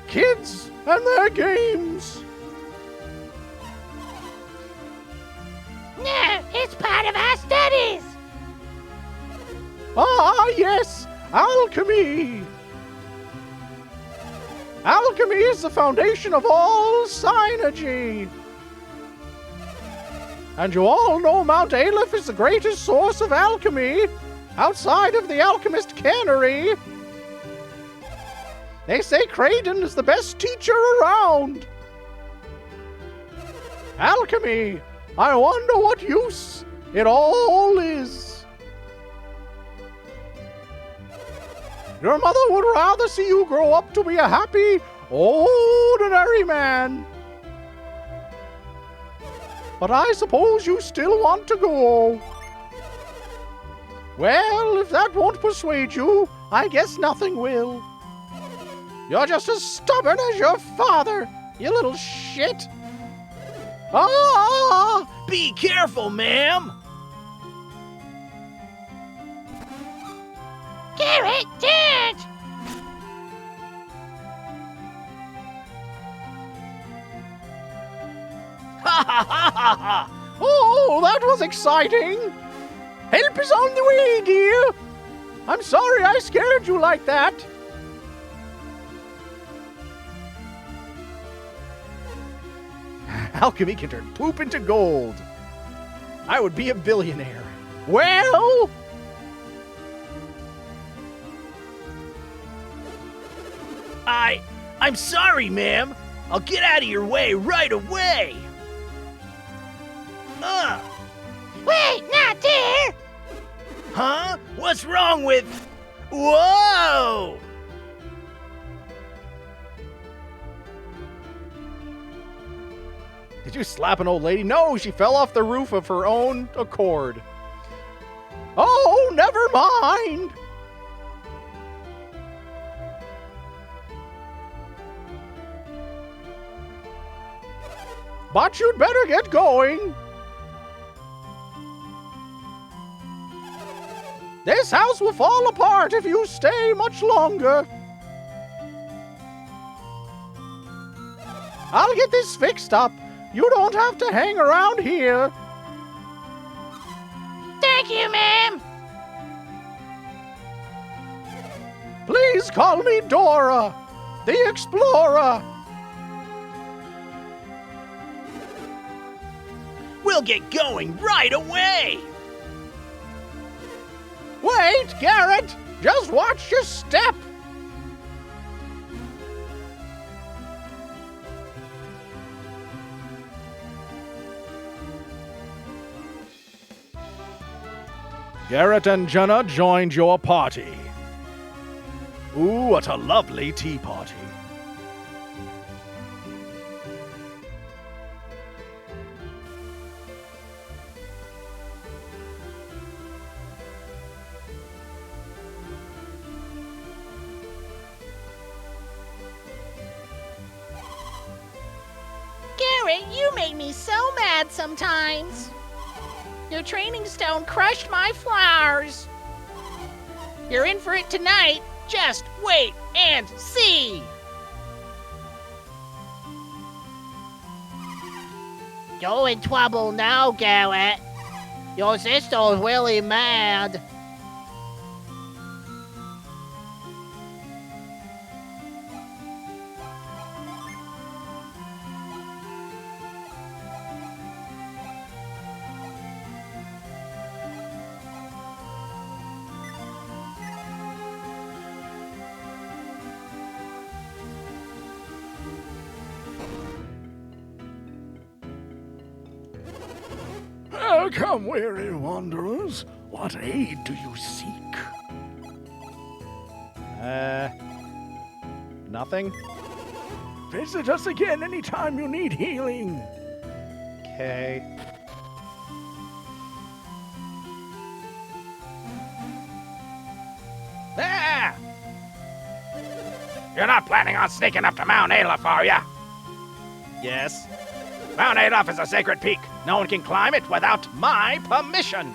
Kids and their games. No, it's part of our studies. Ah, yes, alchemy. Alchemy is the foundation of all synergy. And you all know Mount Aleph is the greatest source of alchemy outside of the alchemist cannery. They say Creighton is the best teacher around. Alchemy, I wonder what use it all is. Your mother would rather see you grow up to be a happy, ordinary man. But I suppose you still want to go. Well, if that won't persuade you, I guess nothing will. You're just as stubborn as your father, you little shit. Ah! Be careful, ma'am. Garrett, don't! Ha ha ha ha ha! Oh, that was exciting! Help is on the way, dear! I'm sorry I scared you like that. Alchemy can turn poop into gold. I would be a billionaire. Well... I'm sorry, ma'am. I'll get out of your way right away. Wait, not there! Huh? What's wrong with... Whoa! Did you slap an old lady? No, she fell off the roof of her own accord. Oh, never mind. But you'd better get going. This house will fall apart if you stay much longer. I'll get this fixed up. You don't have to hang around here. Thank you, ma'am. Please call me Dora, the Explorer. We'll get going right away. Wait, Garrett! Just watch your step! Garrett and Jenna joined your party. Ooh, what a lovely tea party. secret, you made me so mad sometimes. Your training stone crushed my flowers. You're in for it tonight. Just wait and see. You're in trouble now, Garrett. Your sister's really mad. Come, weary wanderers. What aid do you seek? Nothing? Visit us again anytime you need healing. Okay. There! You're not planning on sneaking up to Mount Aleph, are ya? Yes. Mount Aleph is a sacred peak. No one can climb it without my permission.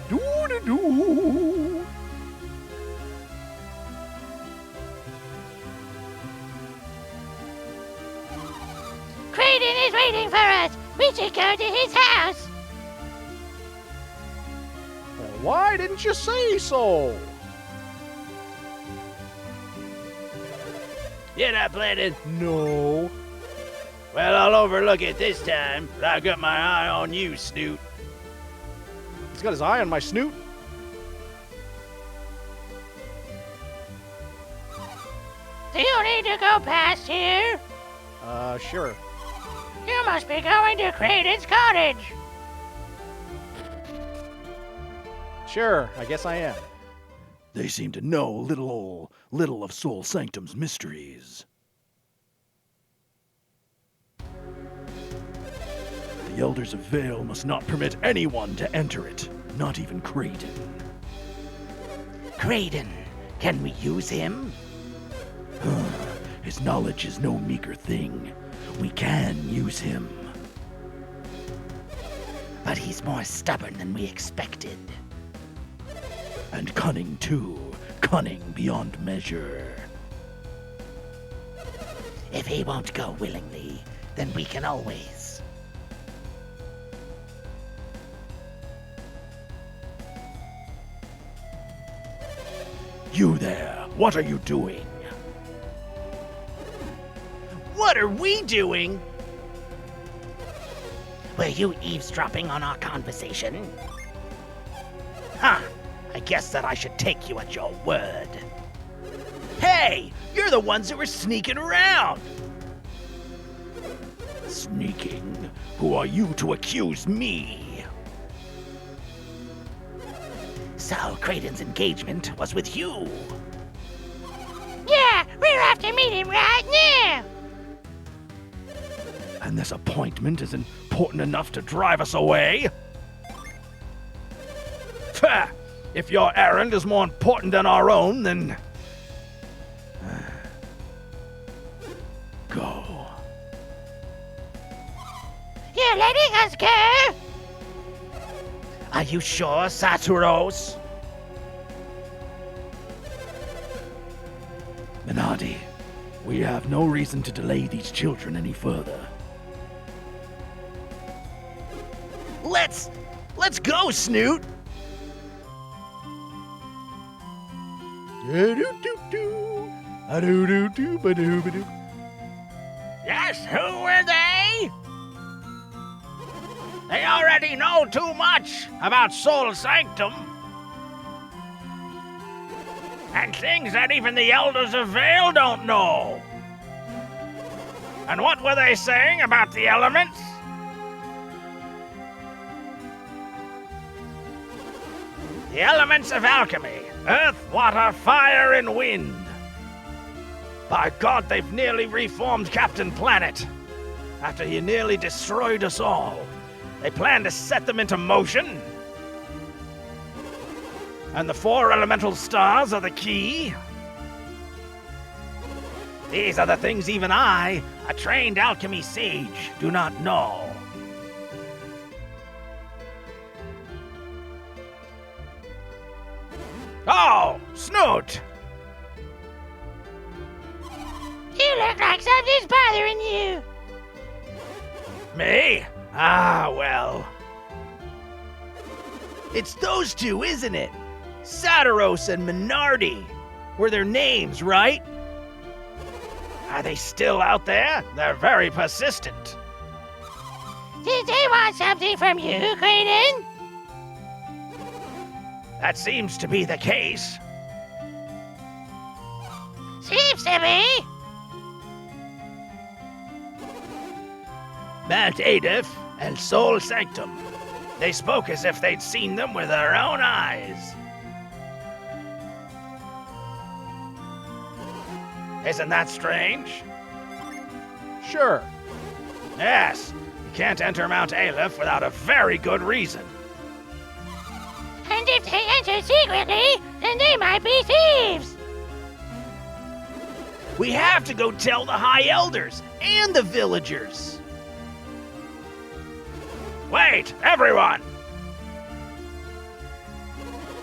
Doo-doo-doo. Creighton is waiting for us. We should go to his house. Well, why didn't you say so? You're not planning. No. Well, I'll overlook it this time, but I got my eye on you, Snoot. He's got his eye on my snoot. Do you need to go past here? Sure. You must be going to Creighton's cottage. Sure, I guess I am. They seem to know little of Soul Sanctum's mysteries. The Elders of Vale must not permit anyone to enter it, not even Creighton. Creighton, can we use him? His knowledge is no meager thing. We can use him. But he's more stubborn than we expected. And cunning too. Cunning beyond measure. If he won't go willingly, then we can always. You there, what are you doing? What are we doing? Were you eavesdropping on our conversation? Huh. I guess that I should take you at your word. Hey! You're the ones that were sneaking around! Sneaking? Who are you to accuse me? So Creighton's engagement was with you? Yeah, we're off to meet him right now! And this appointment is important enough to drive us away? Pah! If your errand is more important than our own, then... go. You're letting us go? Are you sure, Saturos? Minardi, we have no reason to delay these children any further. Let's go, Snoot! Yes, who were they? They already know too much about Soul Sanctum. And things that even the Elders of Vale don't know. And what were they saying about the elements? The elements of alchemy: earth, water, fire, and wind. By God, they've nearly reformed Captain Planet. After he nearly destroyed us all, they plan to set them into motion. And the 4 elemental stars are the key. These are the things even I, a trained alchemy sage, do not know. Oh, Snoot! You look like something's bothering you. Me? Ah, well. It's those two, isn't it? Sadaros and Minardi. Were their names, right? Are they still out there? They're very persistent. Did they want something from you, Kraden? That seems to be the case. Seems to be. Mount Adif and Sol Sanctum. They spoke as if they'd seen them with their own eyes. Isn't that strange? Sure. Yes. You can't enter Mount Aleph without a very good reason. And if they enter secretly, then they might be thieves. We have to go tell the High Elders and the villagers. Wait, everyone!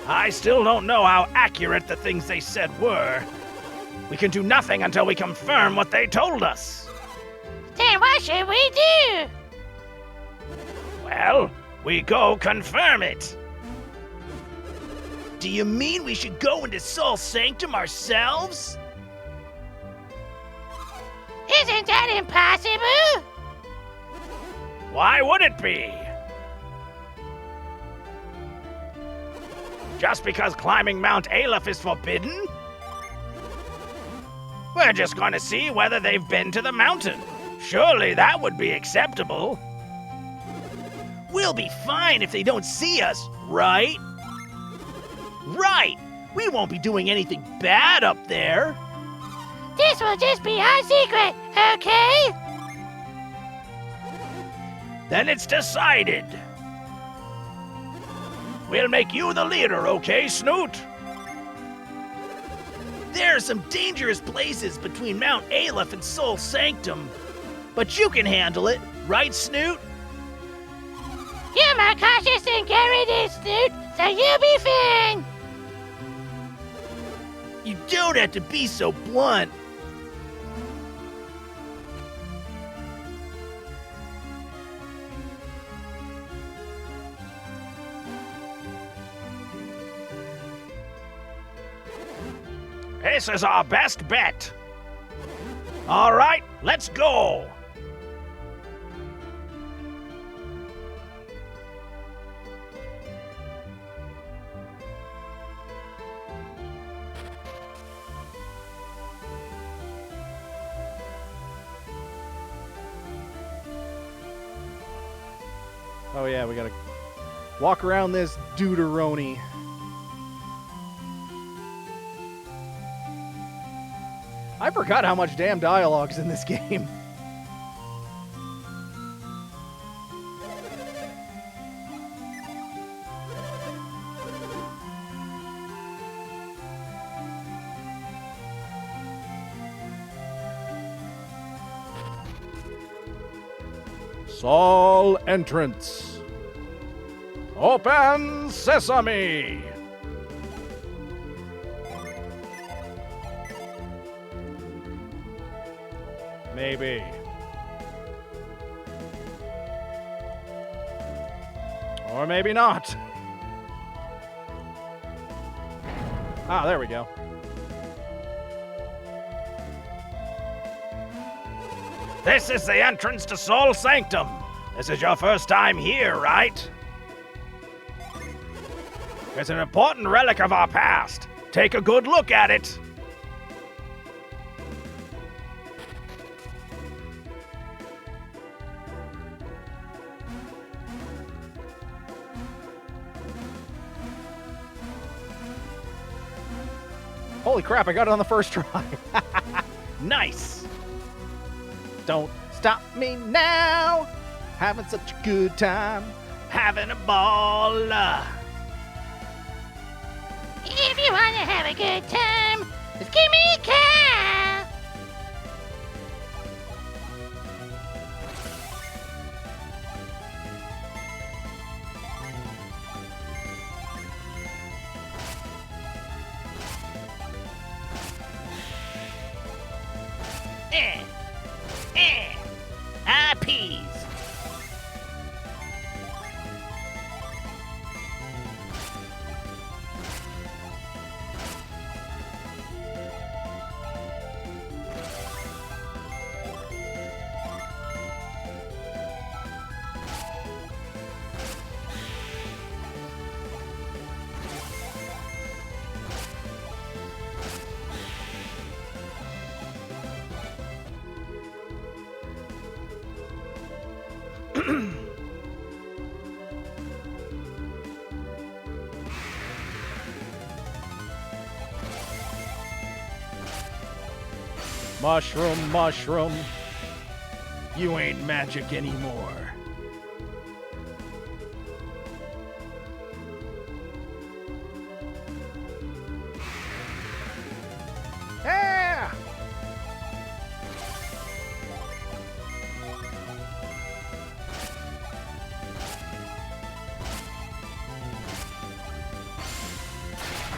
I still don't know how accurate the things they said were. We can do nothing until we confirm what they told us. Then what should we do? Well, we go confirm it. Do you mean we should go into Sol Sanctum ourselves? Isn't that impossible? Why would it be? Just because climbing Mount Aleph is forbidden? We're just going to see whether they've been to the mountain. Surely that would be acceptable. We'll be fine if they don't see us, right? Right! We won't be doing anything bad up there. This will just be our secret, okay? Then it's decided. We'll make you the leader, okay, Snoot? There are some dangerous places between Mount Aleph and Sol Sanctum. But you can handle it, right, Snoot? You're more cautious than Garrett is, Snoot, so you'll be fine. You don't have to be so blunt. This is our best bet. All right, let's go. Oh yeah, we gotta walk around this deuteroni. I forgot how much damn dialogue's in this game. Sol entrance. Open sesame. Maybe. Or maybe not. Ah, there we go. This is the entrance to Sol Sanctum. This is your first time here, right? It's an important relic of our past. Take a good look at it. Holy crap, I got it on the first try. Nice! Don't stop me now! Having such a good time. Having a ball. If you wanna have a good time, just give me a call. Peas. Mushroom, mushroom. You ain't magic anymore. Yeah!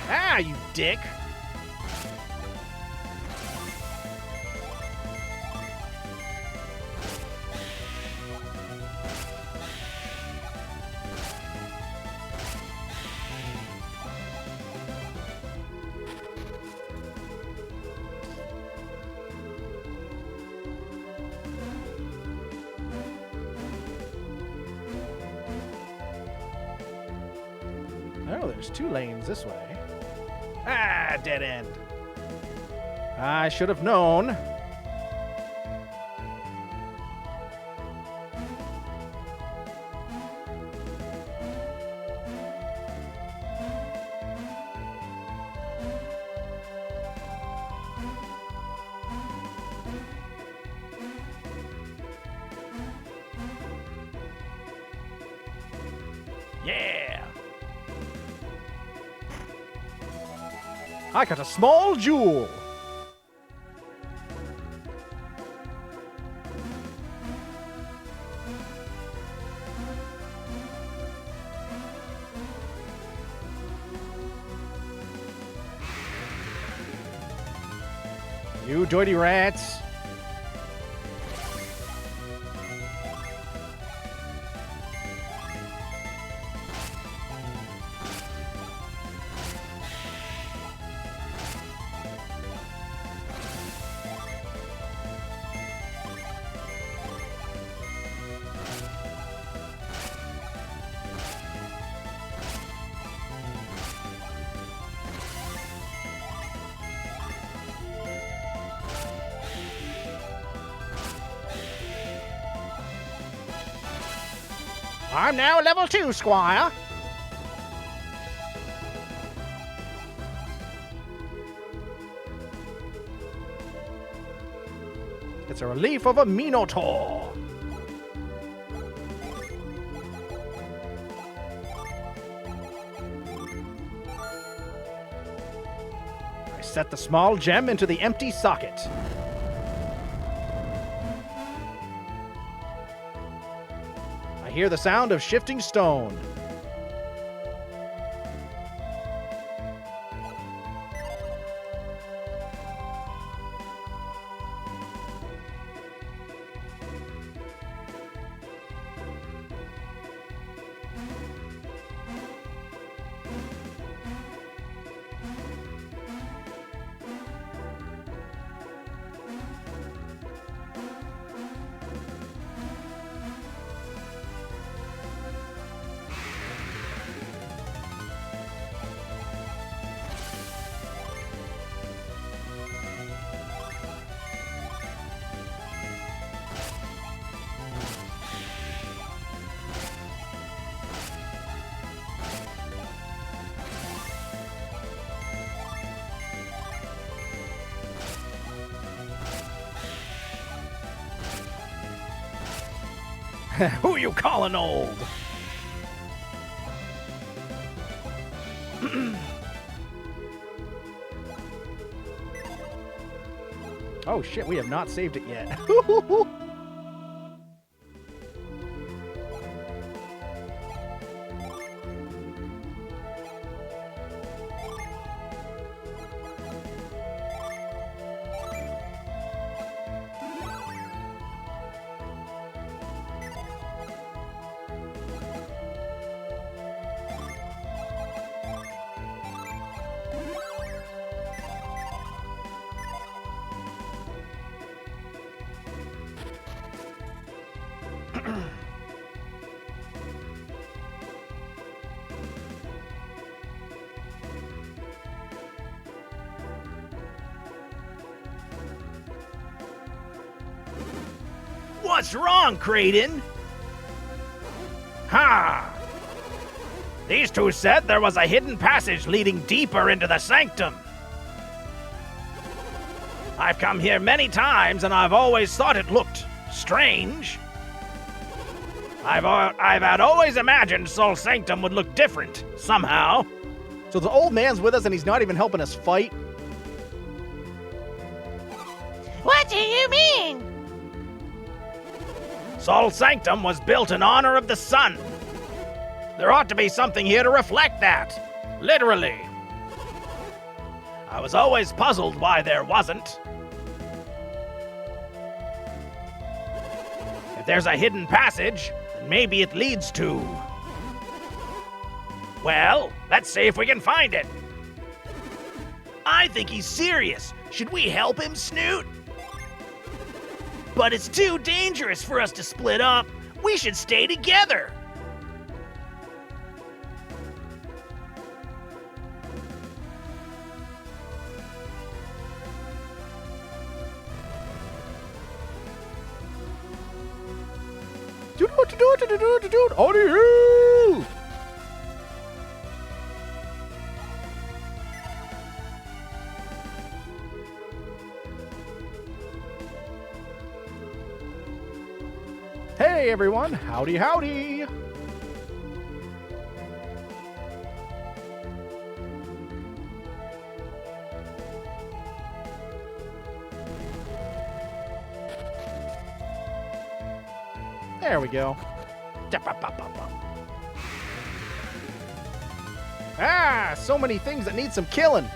Ah, you dick! Oh, there's 2 lanes this way. Ah, dead end. I should have known. Yeah! I got a small jewel. You dirty rats. I'm now level 2, Squire. It's a relief of a Minotaur. I set the small gem into the empty socket. I hear the sound of shifting stone. Who you calling old? Oh shit, we have not saved it yet. What's wrong, Creighton? Ha! These two said there was a hidden passage leading deeper into the sanctum. I've come here many times and I've always thought it looked strange. I've had always imagined Soul Sanctum would look different, somehow. So the old man's with us and he's not even helping us fight? What do you mean? Soul Sanctum was built in honor of the sun. There ought to be something here to reflect that. Literally. I was always puzzled why there wasn't. If there's a hidden passage, then maybe it leads to... Well, let's see if we can find it. I think he's serious. Should we help him, Snoot? But it's too dangerous for us to split up. We should stay together. Audio! Hey everyone, howdy howdy! There we go. Ah, so many things that need some killing.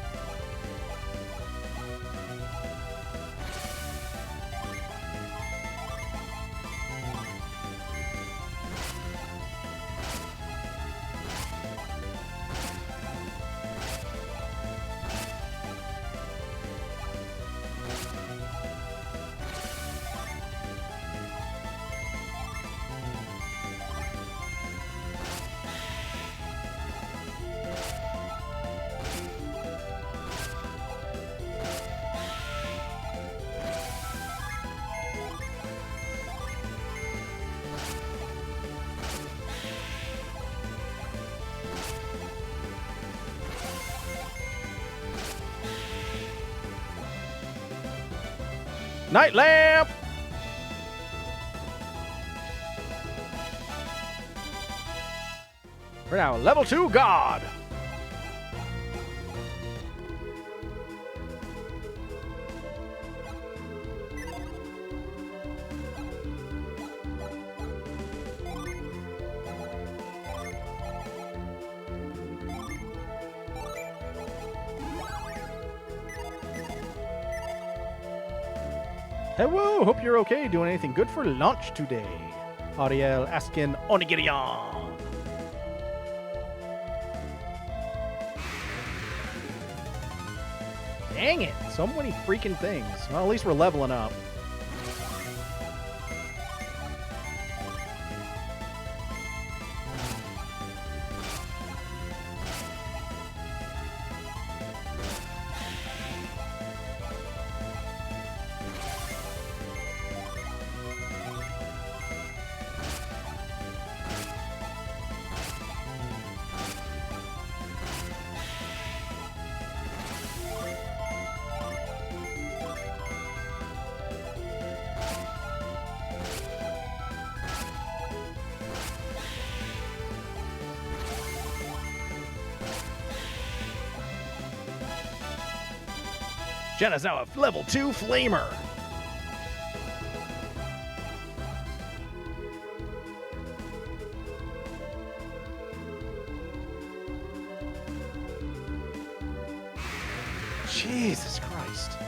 Night lamp! We're now level 2 God. Hello, hope you're okay. Doing anything good for lunch today? Ariel asking Onigirion. Dang it, so many freaking things. Well, at least we're leveling up. Jenna's now a level 2 flamer. Jesus Christ.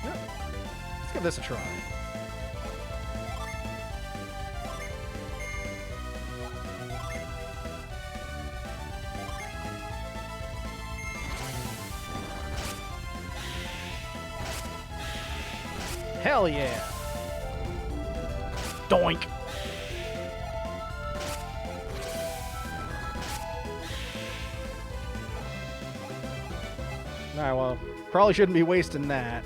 Yep. Let's give this a try. Hell yeah. Doink. Alright, well, probably shouldn't be wasting that.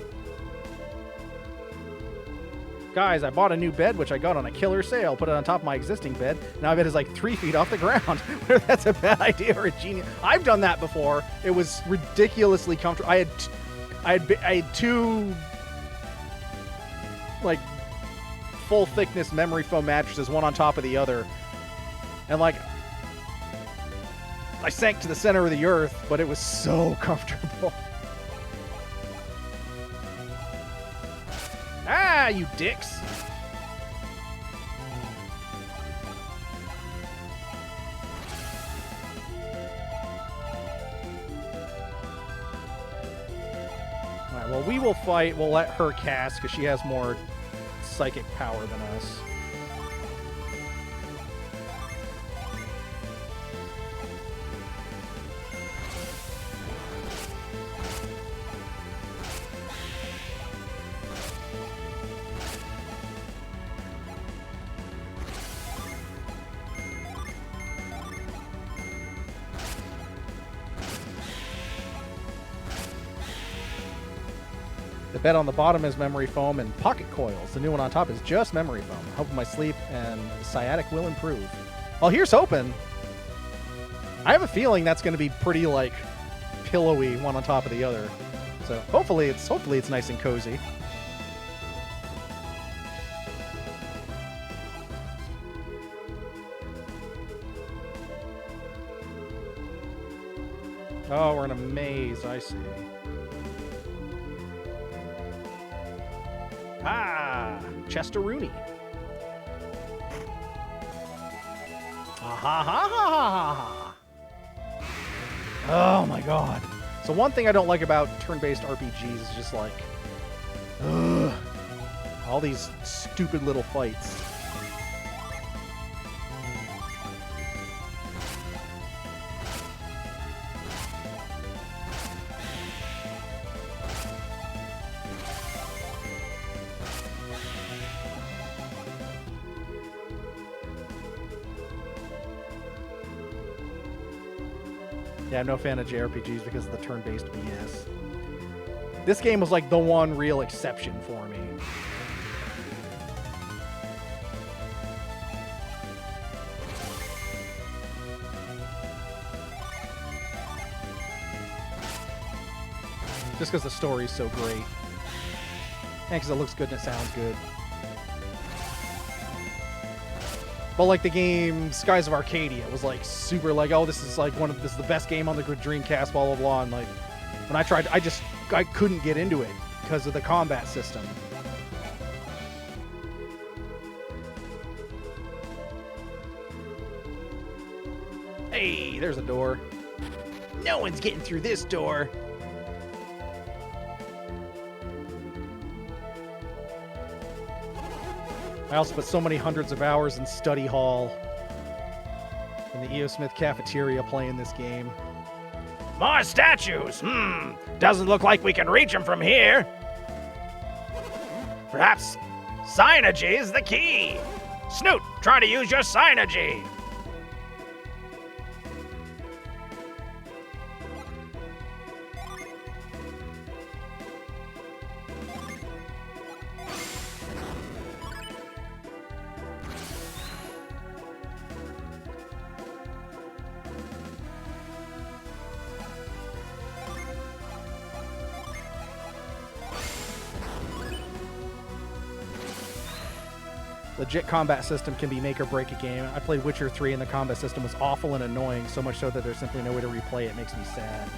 Guys, I bought a new bed, which I got on a killer sale. Put it on top of my existing bed. Now my bed is like 3 feet off the ground. Whether that's a bad idea or a genius. I've done that before. It was ridiculously comfortable. I had two like full thickness memory foam mattresses, one on top of the other, and like I sank to the center of the earth, but it was so comfortable. Ah, you dicks. Alright, well, we will fight. We'll let her cast because she has more psychic power than us. The bed on the bottom is memory foam and pocket coils. The new one on top is just memory foam. Hoping my sleep and sciatic will improve. Well, here's hoping. I have a feeling that's going to be pretty, like, pillowy, one on top of the other. So hopefully it's nice and cozy. Oh, we're in a maze. I see. Ah, Chester Rooney. Ha ha ha ha ha. Oh my god. So one thing I don't like about turn-based RPGs is just like, ugh, all these stupid little fights. Yeah, I'm no fan of JRPGs because of the turn-based BS. This game was like the one real exception for me. Just because the story's so great. And because it looks good and it sounds good. But like the game Skies of Arcadia was like super like, oh, this is the best game on the Dreamcast, blah blah blah. And like when I tried, I couldn't get into it because of the combat system. Hey, there's a door. No one's getting through this door. I also put so many hundreds of hours in study hall in the E.O. Smith cafeteria playing this game. More statues. Doesn't look like we can reach them from here. Perhaps Synergy is the key. Snoot, try to use your Synergy. Legit combat system can be make or break a game. I played Witcher 3 and the combat system was awful and annoying, so much so that there's simply no way to replay it. It makes me sad.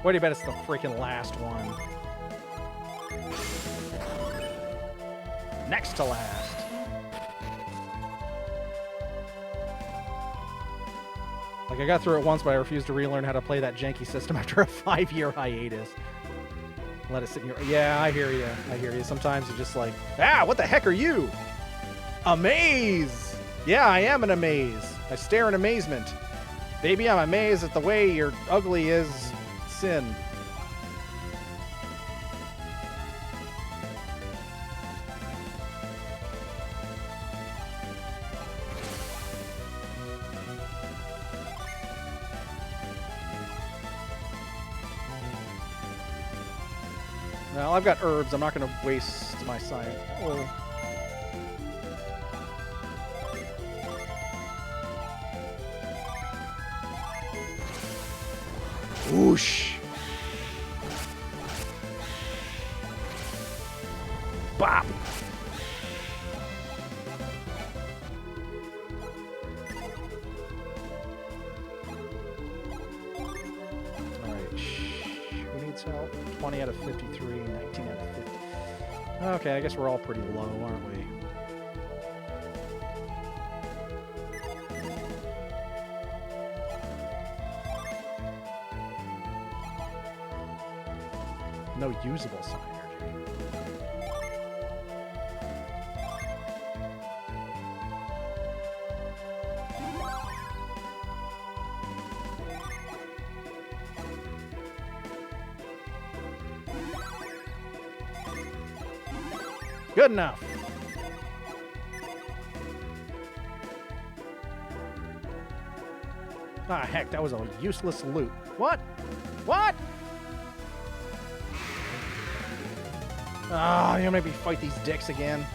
What do you bet it's the freaking last one? Next to last. Like, I got through it once, but I refused to relearn how to play that janky system after a 5-year hiatus. Let it sit in your... Yeah, I hear you. I hear you. Sometimes you're just like, ah, what the heck are you? Amaze! Yeah, I am in a maze. I stare in amazement. Baby, I'm amazed at the way you're ugly is sin. Well, I've got herbs. I'm not going to waste my science. Oh. Whoosh. Bop. All right. Who needs help? 20 out of 53, 19 out of 50. Okay, I guess we're all pretty low, aren't we? No usable sun energy. Good enough. Ah, heck, that was a useless loot. What? What? Ah, you're gonna make me fight these dicks again.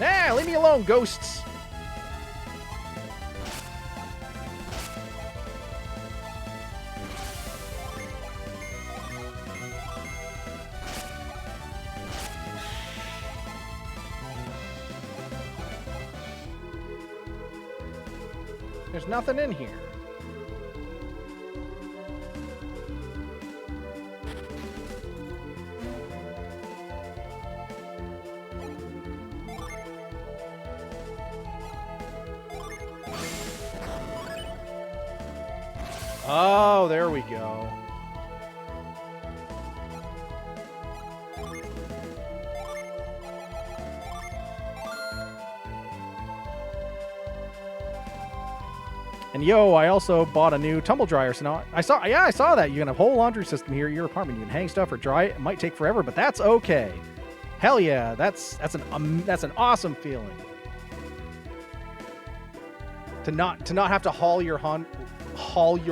Ah, leave me alone, ghosts. There's nothing in here. Oh, there we go. And yo, I also bought a new tumble dryer. So now I saw that. You can have a whole laundry system here at your apartment. You can hang stuff or dry it. It might take forever, but that's okay. Hell yeah, that's an awesome feeling. To not have to haul your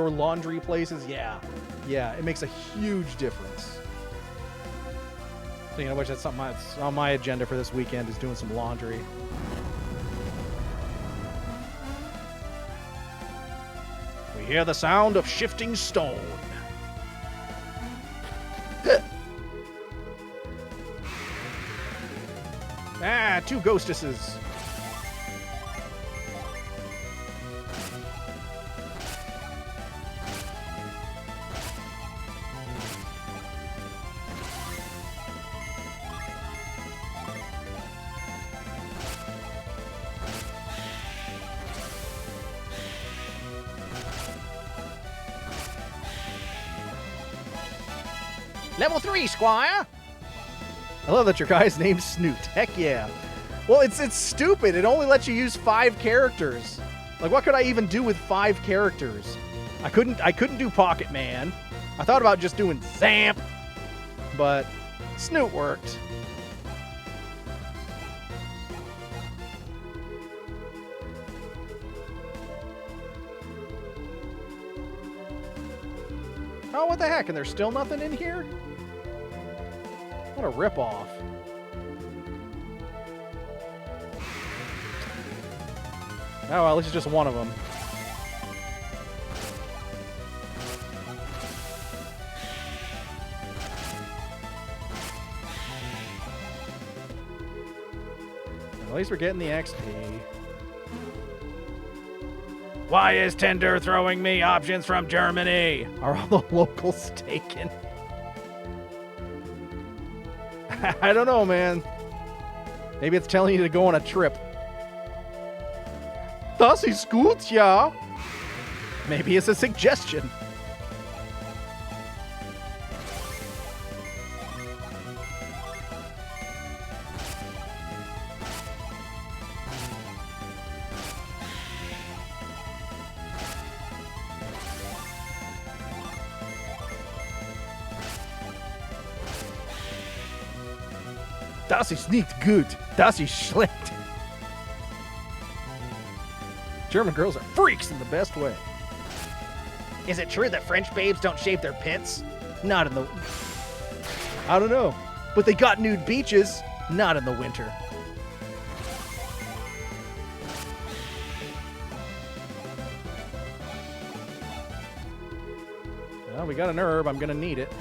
laundry places. Yeah, it makes a huge difference. So you know which, that's something that's on my agenda for this weekend, is doing some laundry. We hear the sound of shifting stone. Ah, 2 ghostesses. Level 3, Squire. I love that your guy's name's Snoot. Heck yeah. Well, it's stupid. It only lets you use 5 characters. Like, what could I even do with 5 characters? I couldn't do Pocket Man. I thought about just doing Zamp, but Snoot worked. Oh, what the heck? And there's still nothing in here? What a ripoff. Oh, well, at least it's just one of them. At least we're getting the XP. Why is Tinder throwing me options from Germany? Are all the locals taken? I don't know, man. Maybe it's telling you to go on a trip. Das ist gut, ja. Maybe it's a suggestion. Das ist nicht gut. Das ist schlecht. German girls are freaks in the best way. Is it true that French babes don't shave their pits? Not in the... I don't know. But they got nude beaches. Not in the winter. Well, we got an herb. I'm gonna need it.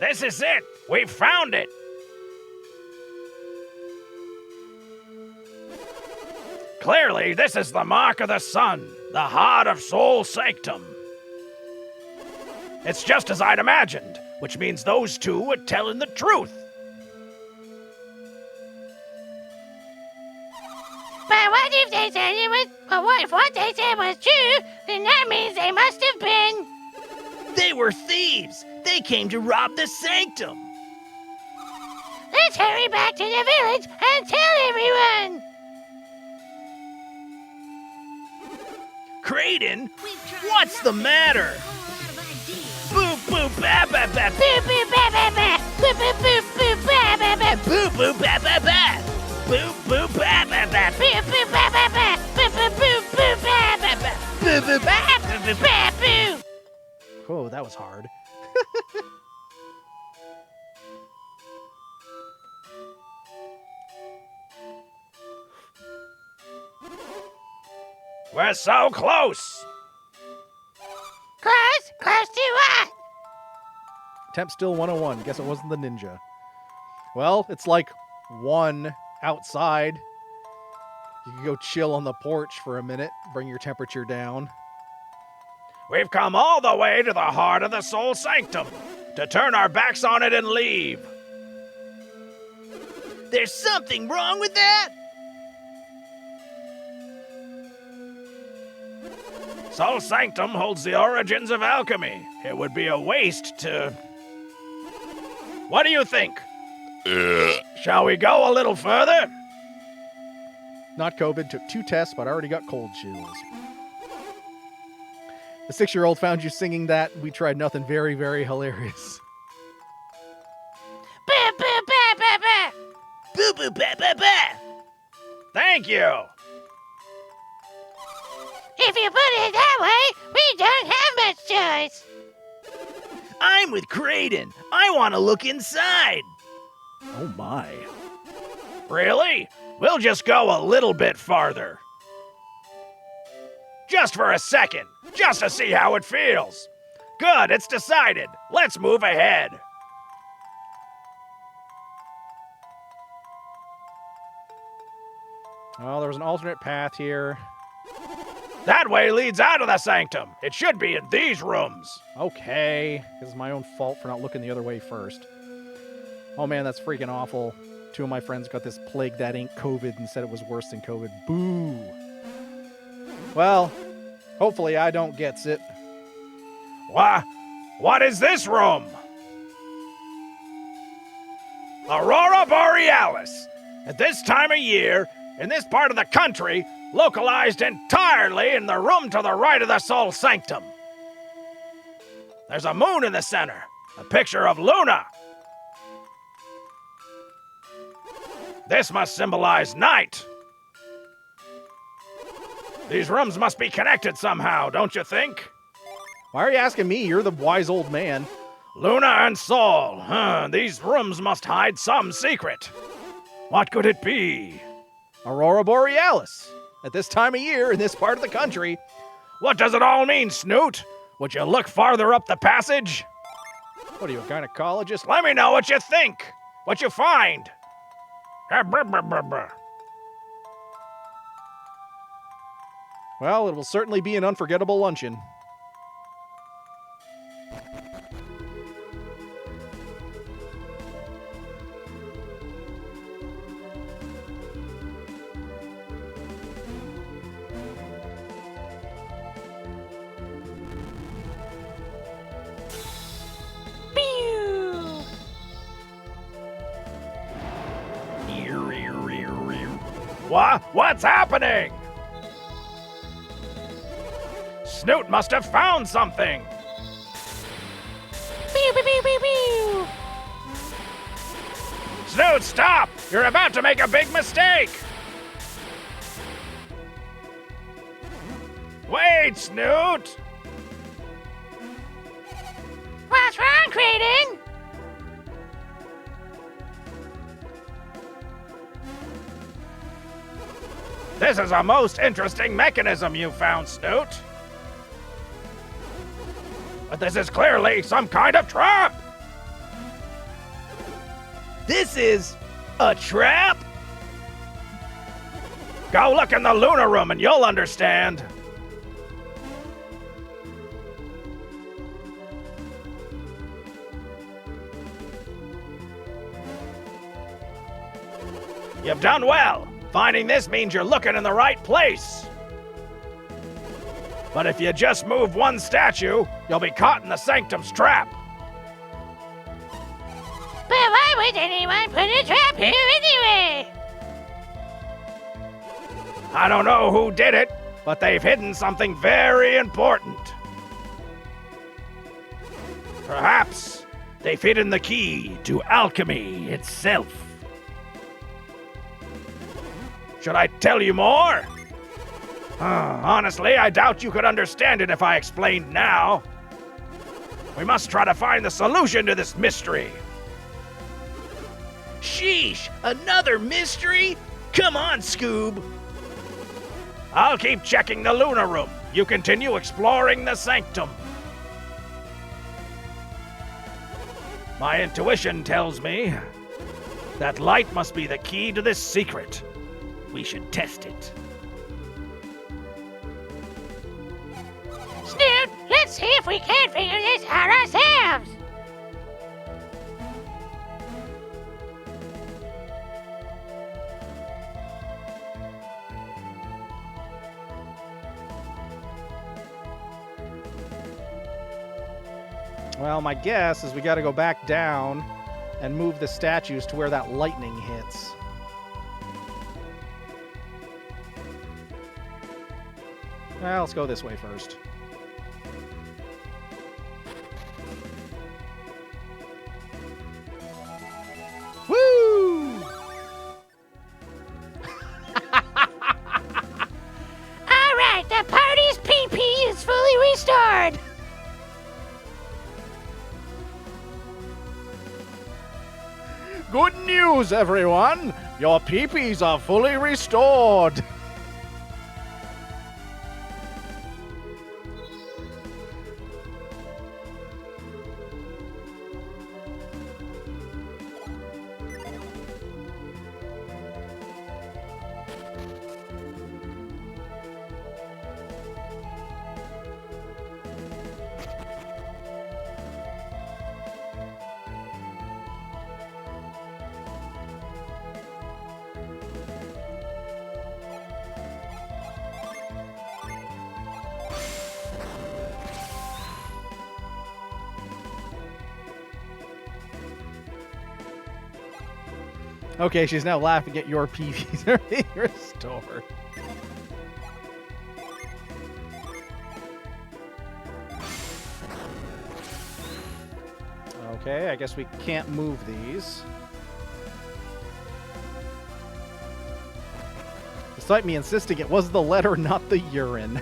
This is it! We found it! Clearly, this is the mark of the sun, the heart of Soul Sanctum. It's just as I'd imagined, which means those two were telling the truth. But what if they said it was... But what if what they said was true? Then that means they must have been... They were thieves! They came to rob the sanctum! Let's hurry back to the village and tell everyone! Creighton? What's the matter? Boo boo ba ba ba. Boo boo ba ba ba! Boo boo boo boo ba ba ba! Boo boo ba ba ba. Boo boo ba ba ba. Boo boo ba ba ba! Boo boo boo boo ba ba ba! Boo boo ba ba ba. Boo! Oh, that was hard. We're so close! Close? Close to what? Temp still 101. Guess it wasn't the ninja. Well, it's like 1 outside. You can go chill on the porch for a minute, bring your temperature down. We've come all the way to the heart of the Soul Sanctum to turn our backs on it and leave. There's something wrong with that? Soul Sanctum holds the origins of alchemy. It would be a waste to... What do you think? Shall we go a little further? Not COVID, took 2 tests, but I already got cold chills. The 6-year-old found you singing that. We tried nothing. Very, very hilarious. Boo boo ba ba ba! Boo boo ba ba ba. Thank you. If you put it that way, we don't have much choice. I'm with Creighton. I want to look inside. Oh my. Really? We'll just go a little bit farther. Just for a second, just to see how it feels. Good, it's decided. Let's move ahead. Well, there was an alternate path here. That way leads out of the sanctum. It should be in these rooms. Okay. This is my own fault for not looking the other way first. Oh man, that's freaking awful. 2 of my friends got this plague that ain't COVID and said it was worse than COVID. Boo. Well, hopefully I don't gets it. What is this room? Aurora Borealis. At this time of year, in this part of the country, localized entirely in the room to the right of the Soul Sanctum. There's a moon in the center, a picture of Luna. This must symbolize night. These rooms must be connected somehow, don't you think? Why are you asking me? You're the wise old man. Luna and Sol. These rooms must hide some secret. What could it be? Aurora Borealis. At this time of year, in this part of the country. What does it all mean, Snoot? Would you look farther up the passage? What are you, a gynecologist? Let me know what you think. What you find. Well, it will certainly be an unforgettable luncheon. What's happening? Snoot must have found something. Pew, pew, pew, pew, pew. Snoot, stop! You're about to make a big mistake. Wait, Snoot! What's wrong, Creighton? This is a most interesting mechanism you found, Snoot. But this is clearly some kind of trap! This is a trap? Go look in the Luna room and you'll understand. You've done well. Finding this means you're looking in the right place. But if you just move one statue, you'll be caught in the Sanctum's trap. But why would anyone put a trap here anyway? I don't know who did it, but they've hidden something very important. Perhaps they've hidden the key to alchemy itself. Should I tell you more? Honestly, I doubt you could understand it if I explained now. We must try to find the solution to this mystery. Sheesh, another mystery? Come on, Scoob. I'll keep checking the Luna room. You continue exploring the Sanctum. My intuition tells me that light must be the key to this secret. We should test it. Snoot, let's see if we can't figure this out ourselves. Well, my guess is we got to go back down and move the statues to where that lightning hits. Well, let's go this way first. Woo! All right, the party's PP is fully restored. Good news, everyone! Your peepees are fully restored! Okay, she's now laughing at your PVs are being restored. Okay, I guess we can't move these. Despite me insisting it was the letter, not the urine.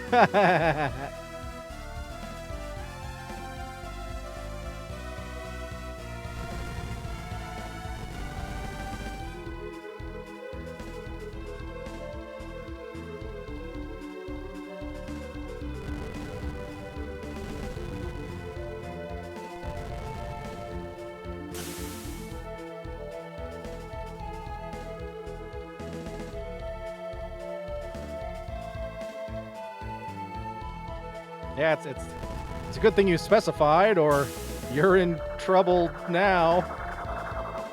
Yeah, it's a good thing you specified, or you're in trouble now.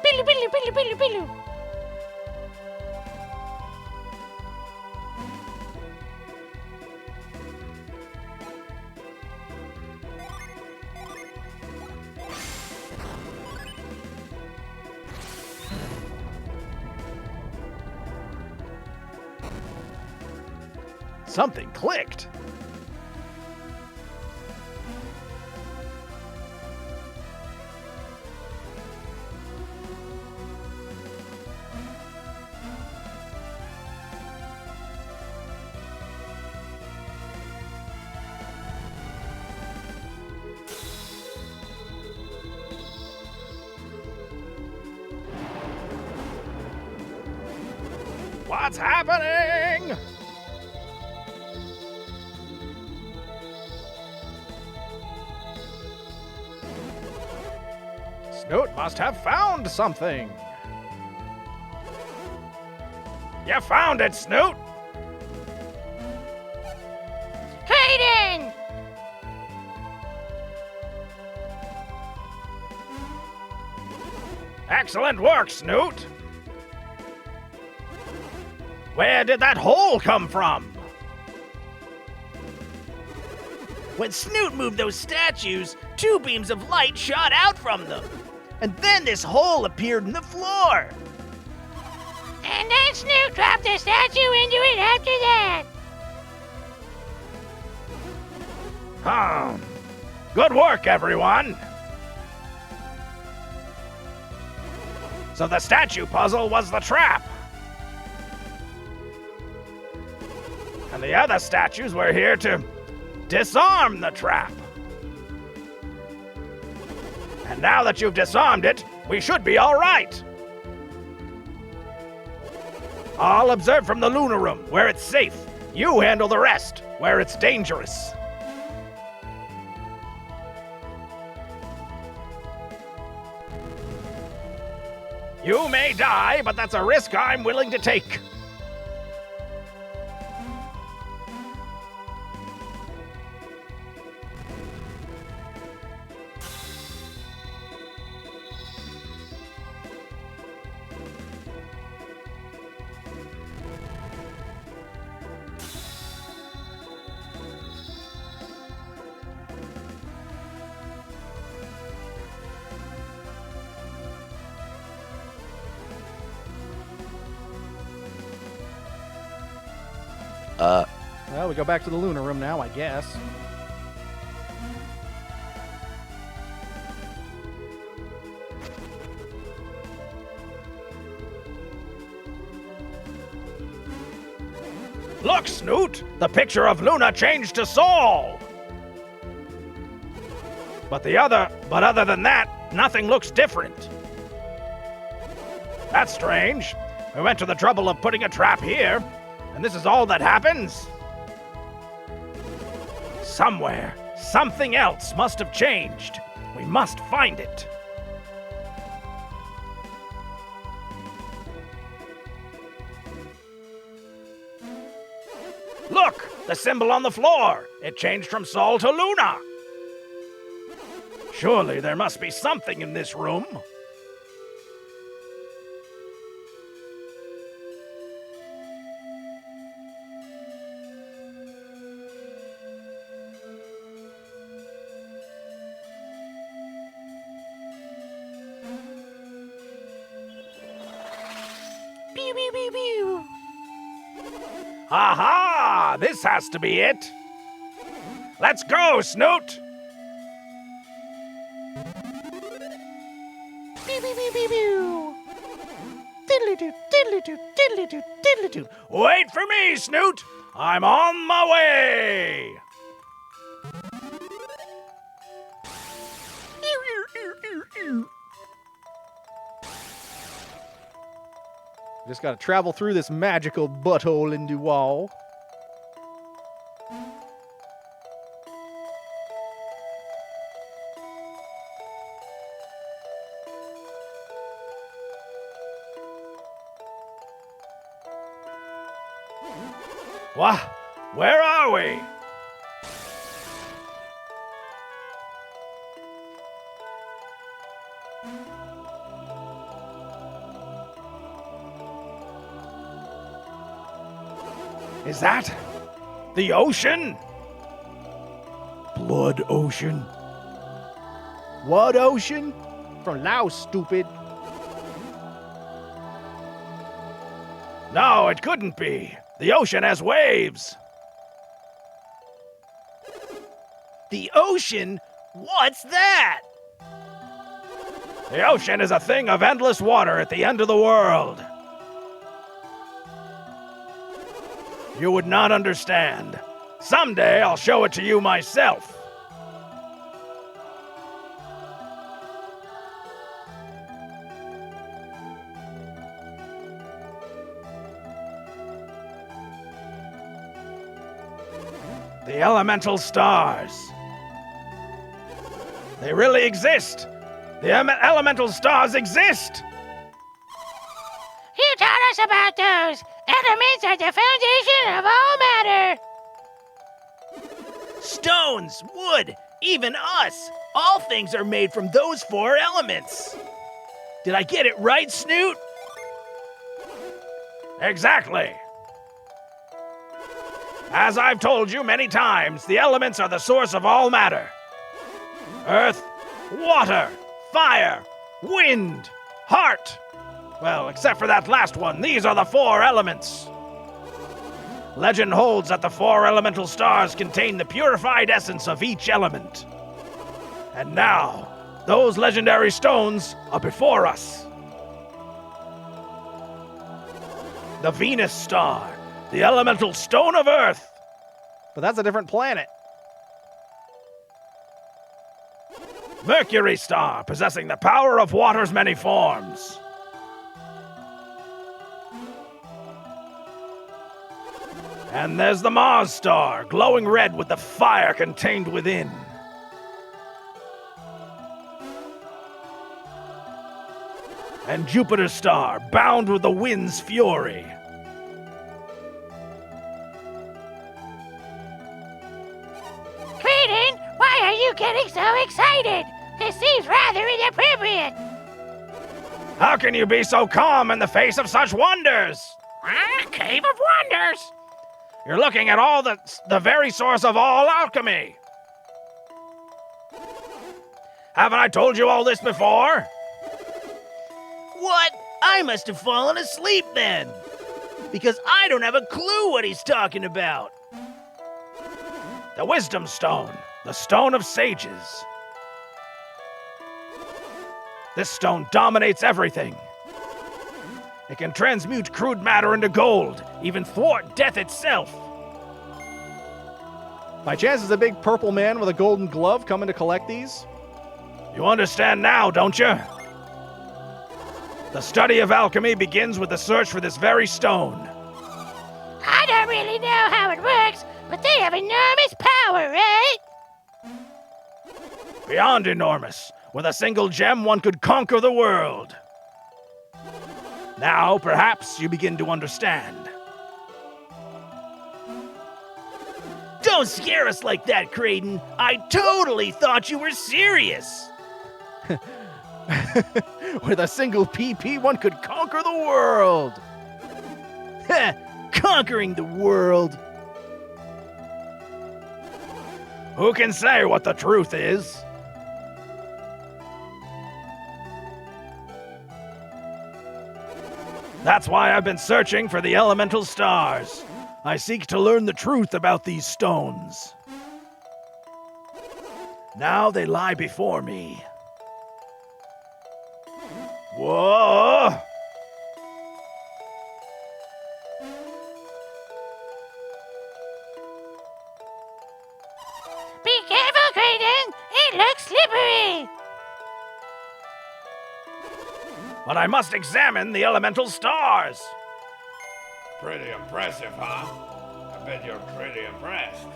Billy, Billy, Billy, Billy, Billy. Something clicked. What's happening? Snoot must have found something. You found it, Snoot! Hayden! Excellent work, Snoot! Where did that hole come from? When Snoot moved those statues, 2 beams of light shot out from them. And then this hole appeared in the floor. And then Snoot dropped the statue into it after that. Good work, everyone! So the statue puzzle was the trap. And the other statues were here to disarm the trap. And now that you've disarmed it, we should be all right. I'll observe from the Lunar Room, where it's safe. You handle the rest, where it's dangerous. You may die, but that's a risk I'm willing to take. Well, we go back to the Lunar Room now, I guess. Look, Snoot! The picture of Luna changed to Saul! But other than that, nothing looks different. That's strange. We went to the trouble of putting a trap here, and this is all that happens? Somewhere, something else must have changed. We must find it. Look! The symbol on the floor! It changed from Saul to Luna! Surely there must be something in this room. Pew, pew, pew, pew. Aha! This has to be it! Let's go, Snoot! Diddly-doo, diddly-doo, diddly-doo, diddly-doo. Wait for me, Snoot! I'm on my way! Just gotta travel through this magical butthole in the wall. What? Where are we? Is that the ocean? Blood ocean. What ocean? From Laos, stupid. No, it couldn't be. The ocean has waves. The ocean? What's that? The ocean is a thing of endless water at the end of the world. You would not understand. Someday I'll show it to you myself. The elemental stars. They really exist. The elemental stars exist. You taught us about those. Elements are the foundation of all matter. Stones, wood, even us. All things are made from those 4 elements. Did I get it right, Snoot? Exactly. As I've told you many times, the elements are the source of all matter. Earth, water, fire, wind, heart. Well, except for that last one, these are the 4 elements. Legend holds that the 4 elemental stars contain the purified essence of each element. And now, those legendary stones are before us. The Venus star, the elemental stone of Earth. But that's a different planet. Mercury star, possessing the power of water's many forms. And there's the Mars star, glowing red with the fire contained within. And Jupiter star, bound with the wind's fury. Creighton, why are you getting so excited? This seems rather inappropriate. How can you be so calm in the face of such wonders? Cave of Wonders. You're looking at all the very source of all alchemy. Haven't I told you all this before? What? I must have fallen asleep then. Because I don't have a clue what he's talking about. The Wisdom Stone, the Stone of Sages. This stone dominates everything. It can transmute crude matter into gold, even thwart death itself. By chance is a big purple man with a golden glove coming to collect these? You understand now, don't you? The study of alchemy begins with the search for this very stone. I don't really know how it works, but they have enormous power, right? Beyond enormous. With a single gem, one could conquer the world. Now, perhaps you begin to understand. Don't scare us like that, Creighton. I totally thought you were serious. With a single PP, one could conquer the world. Conquering the world. Who can say what the truth is? That's why I've been searching for the elemental stars. I seek to learn the truth about these stones. Now they lie before me. Whoa! Be careful, Kraden! It looks slippery! But I must examine the elemental stars. Pretty impressive, huh? I bet you're pretty impressed.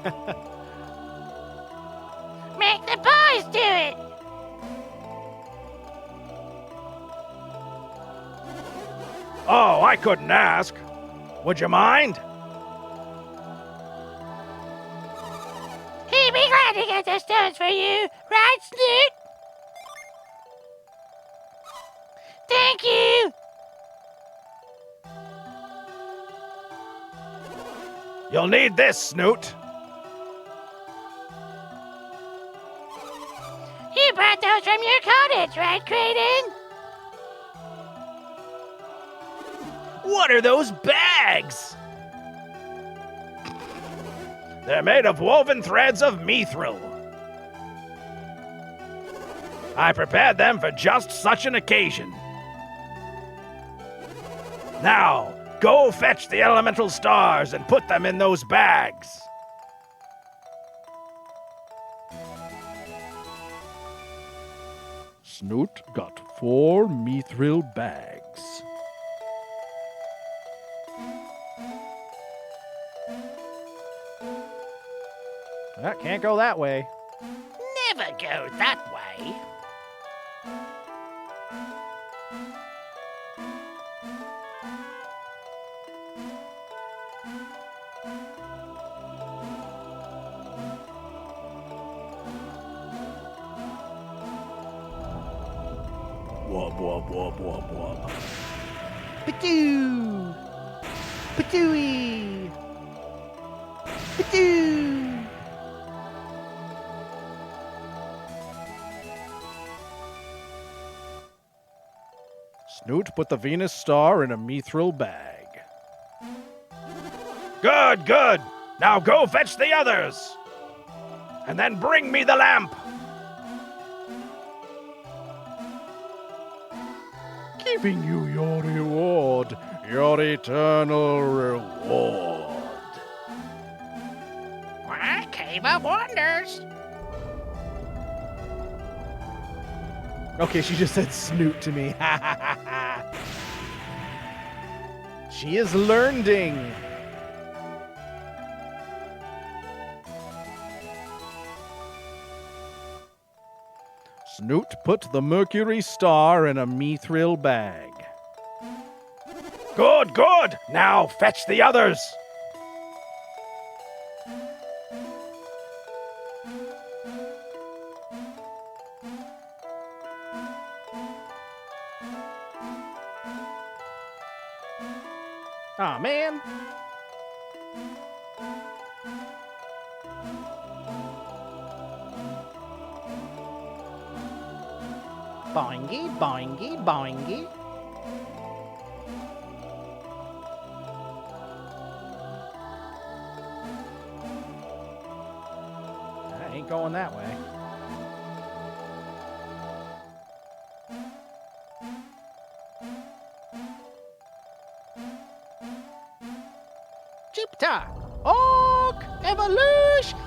Make the boys do it! Oh, I couldn't ask. Would you mind? He'd be glad to get the stones for you, right, Snoot? Thank you! You'll need this, Snoot. You brought those from your cottage, right, Kraden? What are those bags? They're made of woven threads of mithril. I prepared them for just such an occasion. Now, go fetch the elemental stars and put them in those bags. Snoot got 4 mithril bags. That can't go that way. Never go that way. Wub, wub, wub, wub, wub. Patoo! Patooey! Patoo! Snoot put the Venus star in a mithril bag. Good, good. Now go fetch the others. And then bring me the lamp. Giving you your reward, your eternal reward. Why, Cave of Wonders. Okay, she just said Snoot to me. She is learning. Snoot put the Mercury star in a mithril bag. Good, good. Now fetch the others. Aw, man. Boingy, boingy, boingy. I ain't going that way. Jupiter! Orc evolution!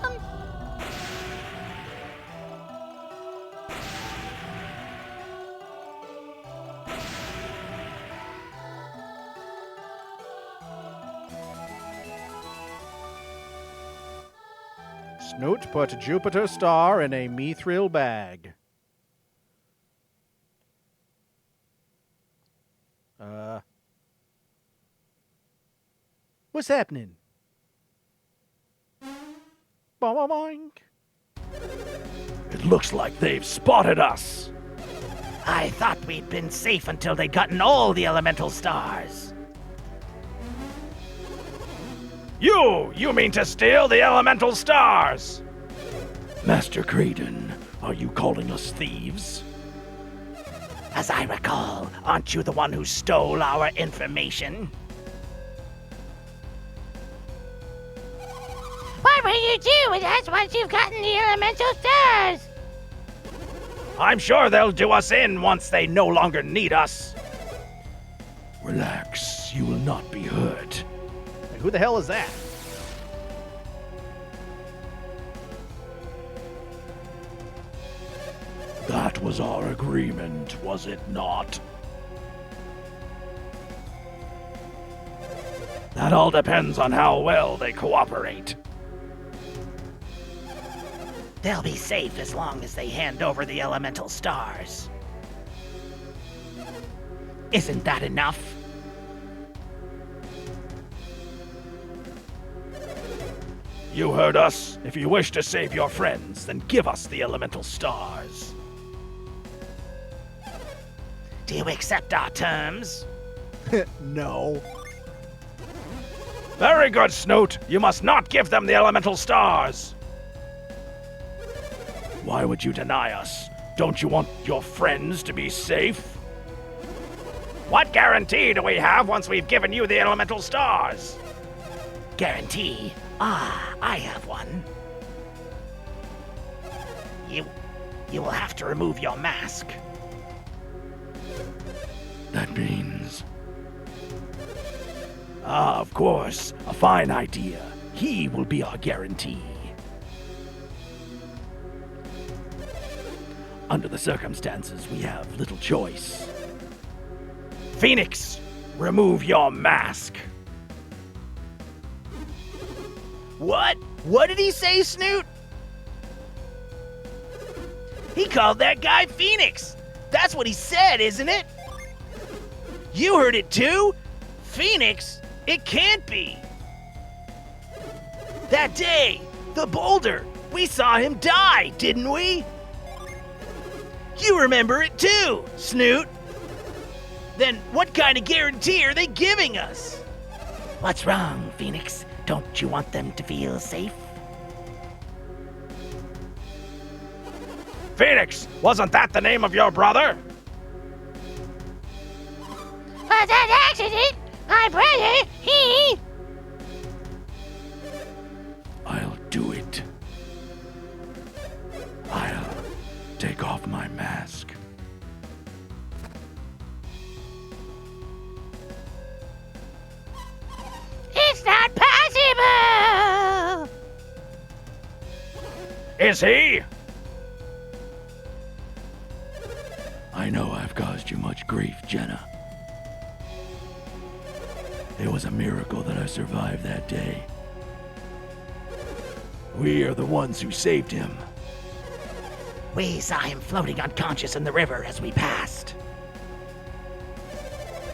Snoot put Jupiter star in a mithril bag. What's happening? Boing. It looks like they've spotted us. I thought we'd been safe until they'd gotten all the elemental stars. You mean to steal the elemental stars? Master Kraden, are you calling us thieves? As I recall, aren't you the one who stole our information? What will you do with us once you've gotten the elemental stars? I'm sure they'll do us in once they no longer need us. Relax, you will not be hurt. Wait, who the hell is that? That was our agreement, was it not? That all depends on how well they cooperate. They'll be safe as long as they hand over the elemental stars. Isn't that enough? You heard us. If you wish to save your friends, then give us the elemental stars. Do you accept our terms? No. Very good, Snoot. You must not give them the elemental stars. Why would you deny us? Don't you want your friends to be safe? What guarantee do we have once we've given you the elemental stars? Guarantee? Ah, I have one. You will have to remove your mask. That means... Ah, of course. A fine idea. He will be our guarantee. Under the circumstances, we have little choice. Phoenix, remove your mask. What? What did he say, Snoot? He called that guy Phoenix. That's what he said, isn't it? You heard it too? Phoenix? It can't be. That day, the boulder, we saw him die, didn't we? You remember it too, Snoot. Then what kind of guarantee are they giving us? What's wrong, Phoenix? Don't you want them to feel safe? Phoenix, wasn't that the name of your brother? Was that accident? My brother, he... I'll do it. I'll take off my mask. It's not possible! Is he? I know I've caused you much grief, Jenna. It was a miracle that I survived that day. We are the ones who saved him. We saw him floating unconscious in the river as we passed.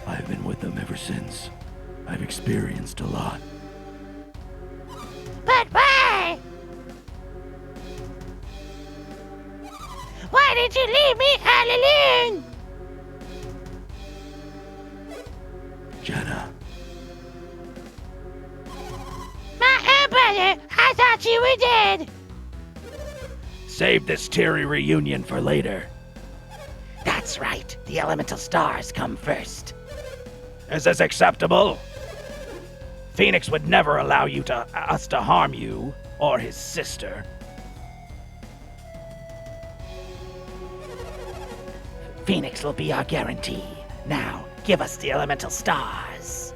I've been with them ever since. I've experienced a lot. But why? Why did you leave me all alone? Jenna, My own brother, I thought you were dead. Save this teary reunion for later. That's right. The elemental stars come first. Is this acceptable? Phoenix would never allow us to harm you or his sister. Phoenix will be our guarantee. Now, give us the elemental stars.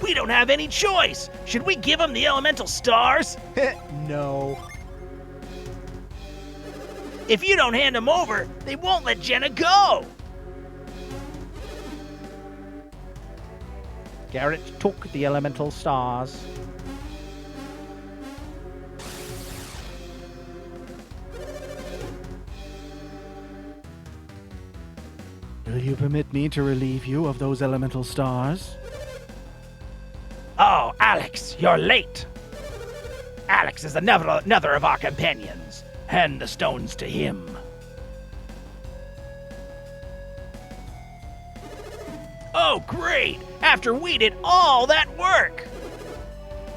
We don't have any choice. Should we give him the elemental stars? No. If you don't hand them over, they won't let Jenna go. Garrett took the elemental stars. Will you permit me to relieve you of those elemental stars? Oh, Alex, you're late. Alex is another of our companions. Hand the stones to him. Oh, great! After we did all that work!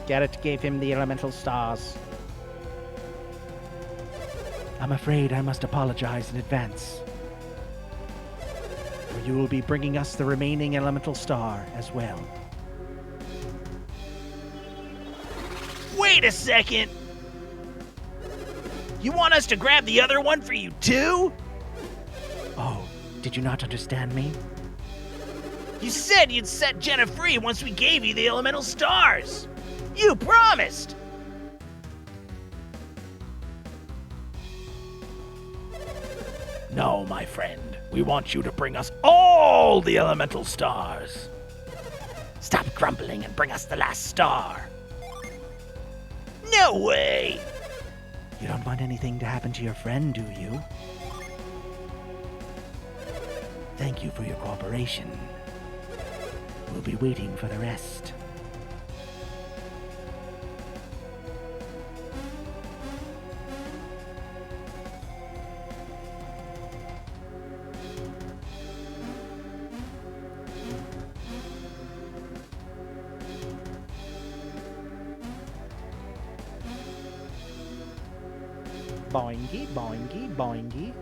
Garrett gave him the elemental stars. I'm afraid I must apologize in advance. For you will be bringing us the remaining elemental star as well. Wait a second! You want us to grab the other one for you too? Oh, did you not understand me? You said you'd set Jenna free once we gave you the elemental stars. You promised. No, my friend. We want you to bring us all the elemental stars. Stop grumbling and bring us the last star. No way! You don't want anything to happen to your friend, do you? Thank you for your cooperation. We'll be waiting for the rest. Boingy, boingy, boingy.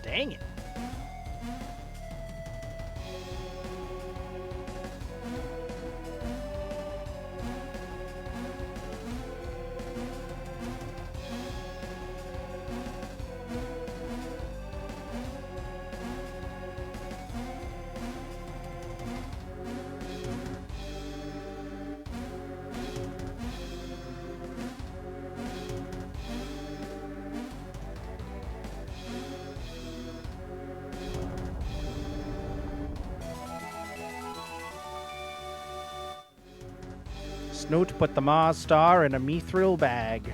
Dang it. Snoot put the Mars star in a mithril bag.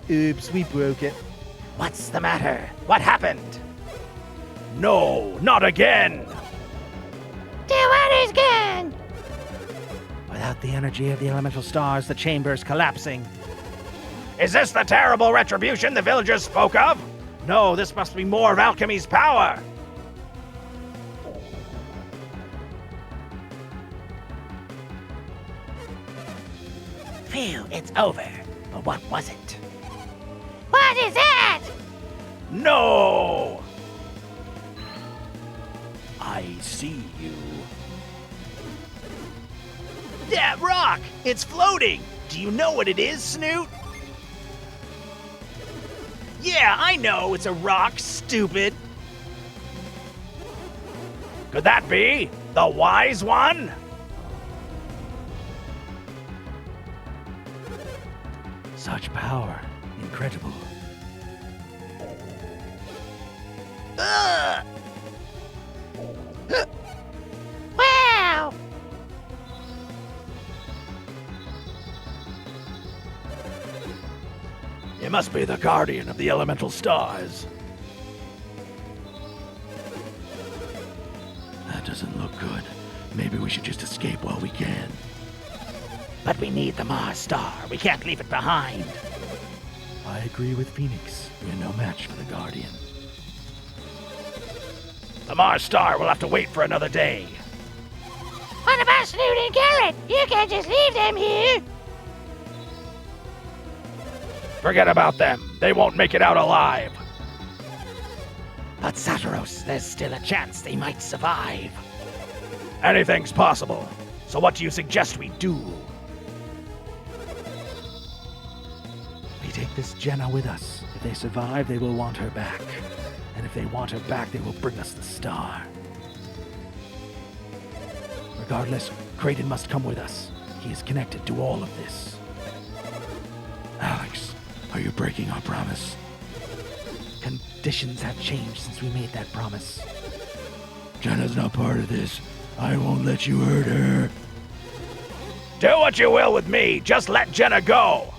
Oops, we broke it. What's the matter? What happened? No, not again! The water's gone! Without the energy of the elemental stars, the chamber's collapsing. Is this the terrible retribution the villagers spoke of? No, this must be more of alchemy's power. Phew, it's over. But what was it? What is that? No! I see you. That rock! It's floating! Do you know what it is, Snoot? Yeah, I know it's a rock, stupid. Could that be the wise one? Such power. Incredible. Wow! It must be the guardian of the elemental stars. That doesn't look good. Maybe we should just escape while we can. But we need the Mars star. We can't leave it behind. I agree with Phoenix. We're no match for the guardian. The Mars star will have to wait for another day. What about Snoot and Carrot? You can't just leave them here! Forget about them. They won't make it out alive. But Saturos, there's still a chance they might survive. Anything's possible. So what do you suggest we do? We take this Jenna with us. If they survive, they will want her back. And if they want her back, they will bring us the star. Regardless, Kraden must come with us. He is connected to all of this. Alex, are you breaking our promise? Conditions have changed since we made that promise. Jenna's not part of this. I won't let you hurt her. Do what you will with me. Just let Jenna go.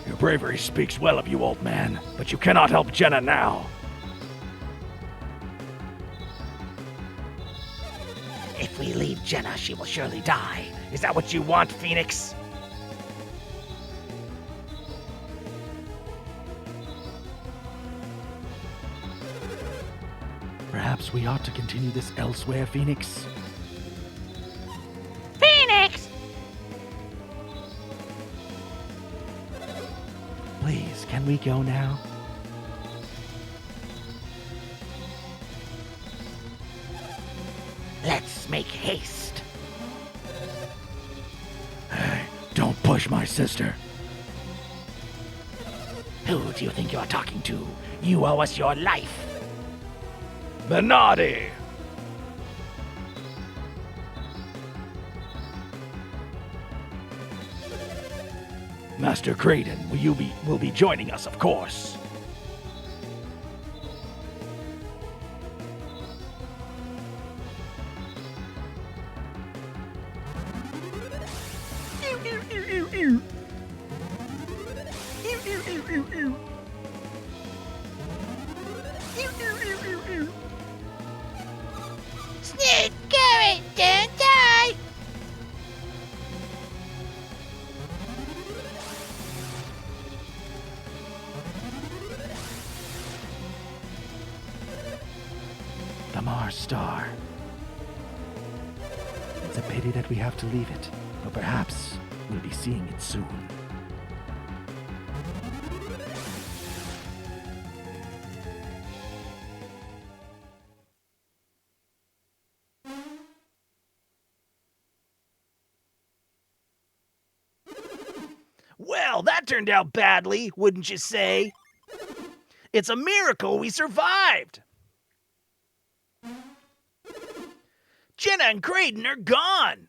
Your bravery speaks well of you, old man, but you cannot help Jenna now. If we leave Jenna, she will surely die. Is that what you want, Phoenix? Perhaps we ought to continue this elsewhere, Phoenix. Phoenix! Please, can we go now? Let's make haste. Hey, don't push my sister. Who do you think you're talking to? You owe us your life. Menotti! Master Creighton, will be joining us, of course. Snoot, Garrett, don't die! The Mars star. It's a pity that we have to leave it, but perhaps we'll be seeing it soon. Well, that turned out badly, wouldn't you say? It's a miracle we survived. Jenna and Creighton are gone.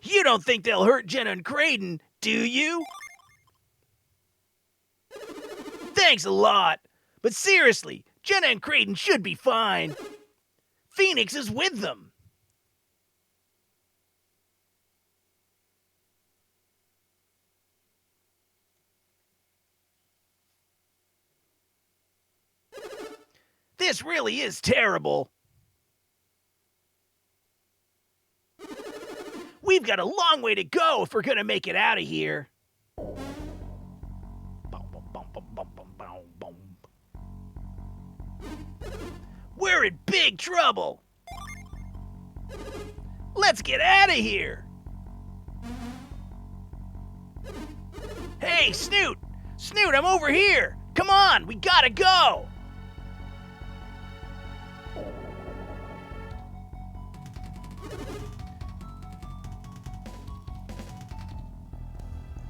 You don't think they'll hurt Jenna and Creighton, do you? Thanks a lot. But seriously, Jenna and Creighton should be fine. Phoenix is with them. This really is terrible. We've got a long way to go if we're gonna make it out of here. We're in big trouble. Let's get out of here. Hey, Snoot! Snoot, I'm over here. Come on, we gotta go.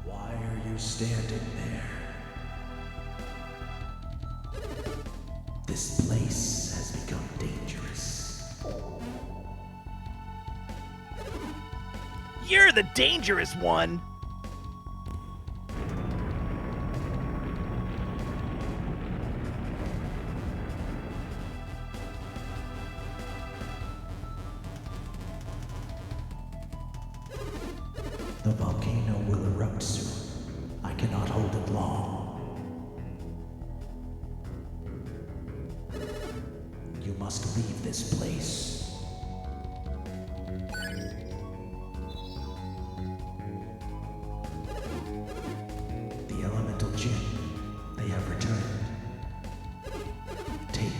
Why are you standing there? This place has become dangerous. You're the dangerous one. The volcano will erupt soon. I cannot hold it long. You must leave this place. The elemental Jinn, they have returned. Take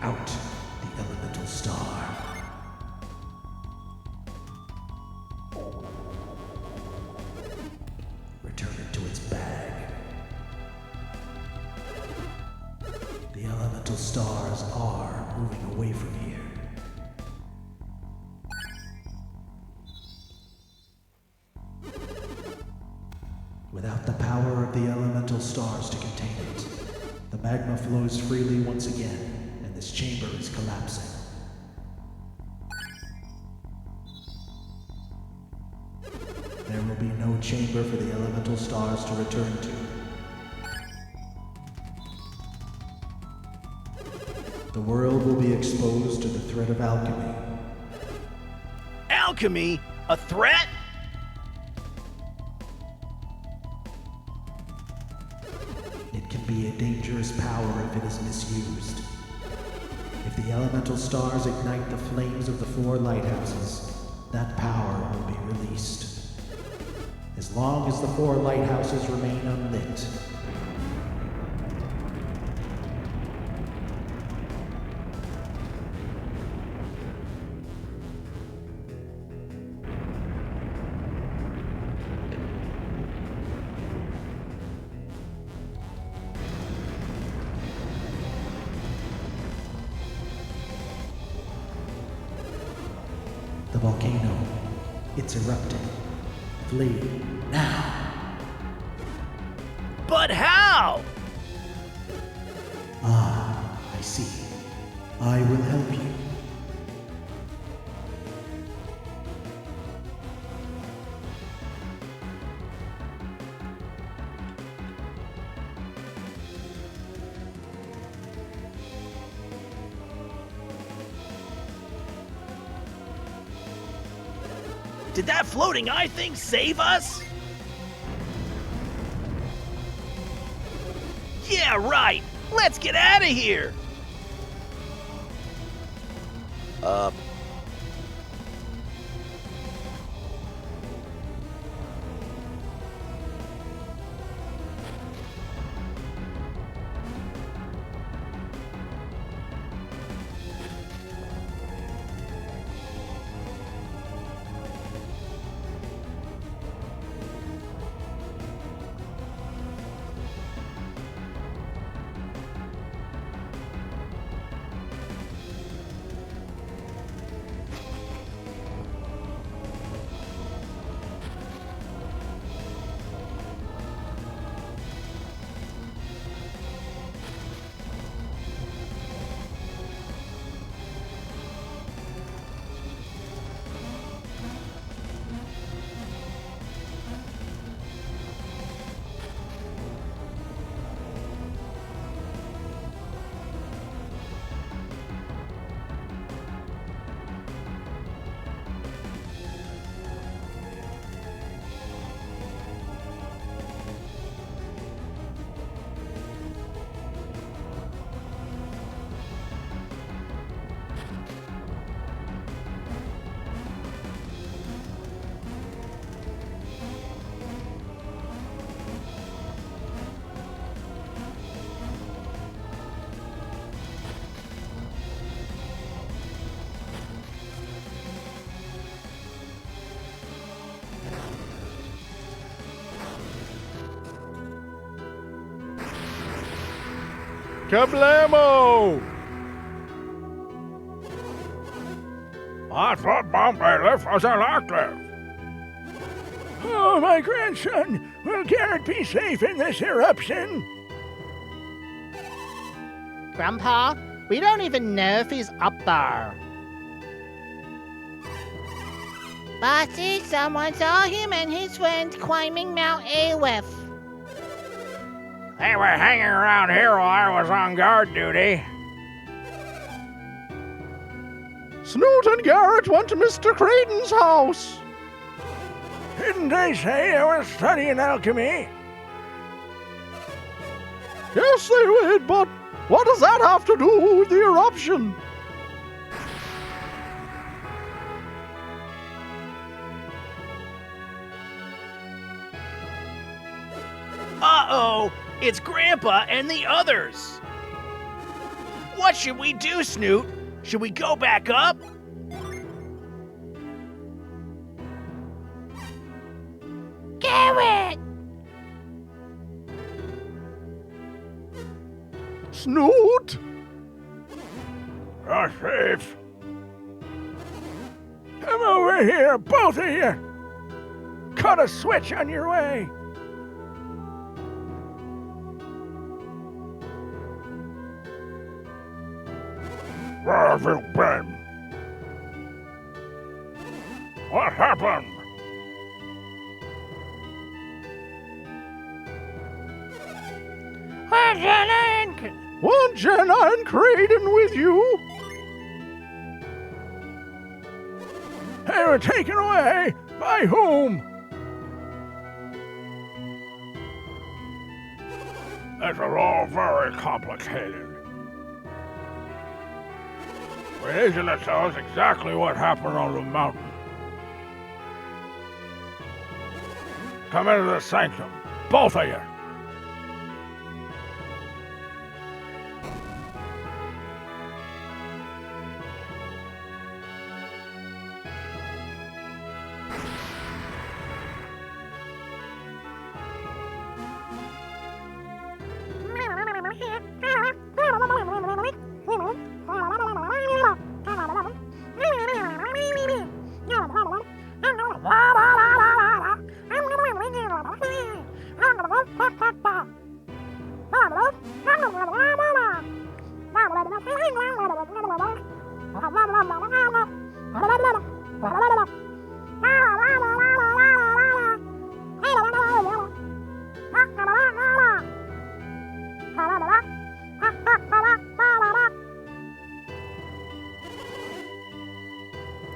out the elemental star. Return it to its bag. The elemental stars are moving away from here. Without the power of the elemental stars to contain it, the magma flows freely once again, and this chamber is collapsing. There will be no chamber for the elemental stars to return to. The world will be exposed to the threat of alchemy. Alchemy? A threat? It can be a dangerous power if it is misused. If the elemental stars ignite the flames of the 4 lighthouses, that power will be released. As long as the 4 lighthouses remain unlit, The volcano. It's erupting. Flee. Now! But how? Ah, I see. I will help you. Did that floating eye thing save us? Yeah, right. Let's get out of here. Kablamo! I thought Bombay Lift was inactive. Oh, my grandson, will Garrett be safe in this eruption? Grandpa, we don't even know if he's up there. Bossy, someone saw him and his friends climbing Mount Awif. They were hanging around here while I was on guard duty. Snoot and Garrett went to Mr. Creighton's house. Didn't they say they were studying alchemy? Yes, they did, but what does that have to do with the eruption? Uh-oh, it's Grandpa and the others. What should we do, Snoot? Should we go back up? Garrett! Snoot? You're safe. Come over here, both of you. Cut a switch on your way. Where have you been? What happened? Want Jenna and Creighton with you? They were taken away. By whom? This is all very complicated. We need you to tell us exactly what happened on the mountain. Come into the sanctum, both of you.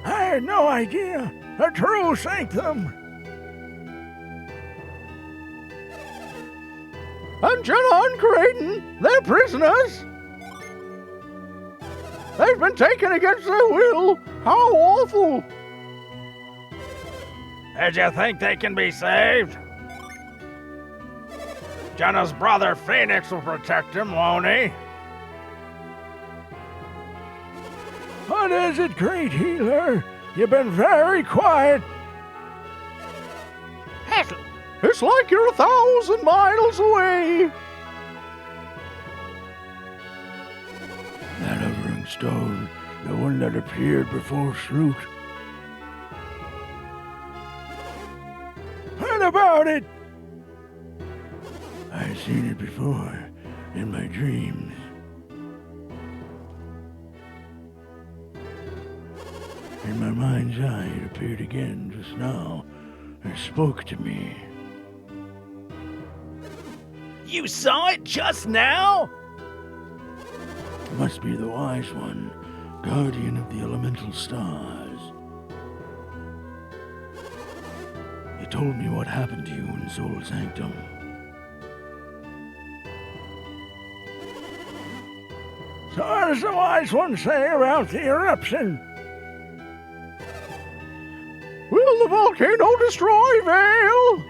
I had no idea. A true sanctum. And Jenna and Creighton, they're prisoners. They've been taken against their will. How awful. Did you think they can be saved? Jenna's brother Phoenix will protect him, won't he? What is it, great healer? You've been very quiet. It's like you're 1,000 miles away. That hovering stone, the one that appeared before Snoot. What about it? I've seen it before, in my dreams. In my mind's eye, it appeared again just now and spoke to me. You saw it just now? It must be the Wise One, guardian of the elemental stars. He told me what happened to you in Soul Sanctum. So what does the Wise One say about the eruption? Will the volcano destroy Vale?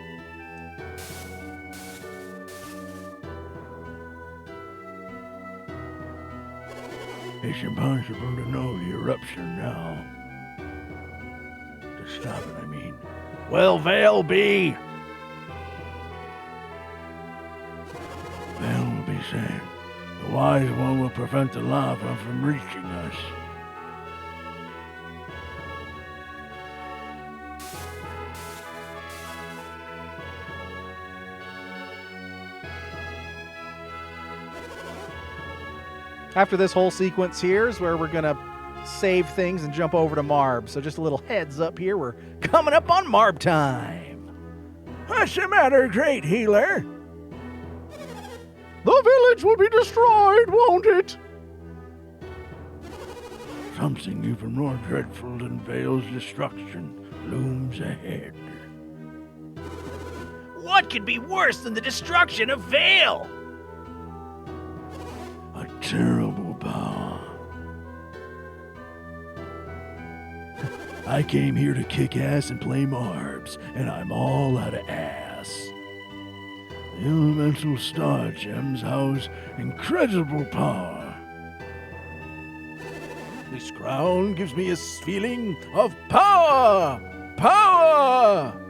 It's impossible to know the eruption now. To stop it, I mean. Will Vale be? Vale will be saved. The Wise One will prevent the lava from reaching us. After this whole sequence here is where we're going to save things and jump over to Marb. So just a little heads up here. We're coming up on Marb time. What's the matter, great healer? The village will be destroyed, won't it? Something even more dreadful than Vale's destruction looms ahead. What could be worse than the destruction of Vale? A terrible power. I came here to kick ass and play Marbs, and I'm all out of ass. The elemental star gems house incredible power. This crown gives me a feeling of power! Power!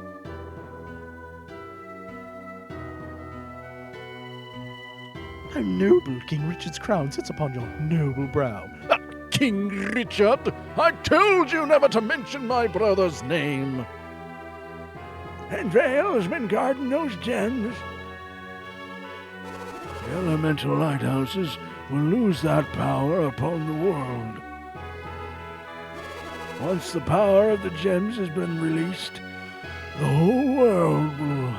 How noble King Richard's crown sits upon your noble brow. King Richard, I told you never to mention my brother's name. And Vale has been guarding those gems. The elemental lighthouses will lose that power upon the world. Once the power of the gems has been released, the whole world will...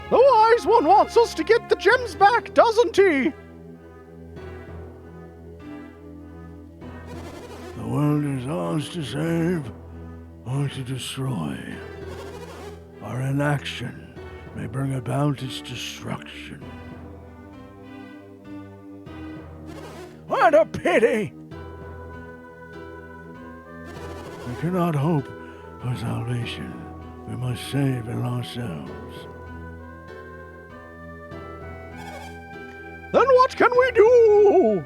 The Wise One wants us to get the gems back, doesn't he? The world is ours to save or to destroy. Our inaction may bring about its destruction. What a pity! We cannot hope for salvation. We must save it ourselves. Then what can we do?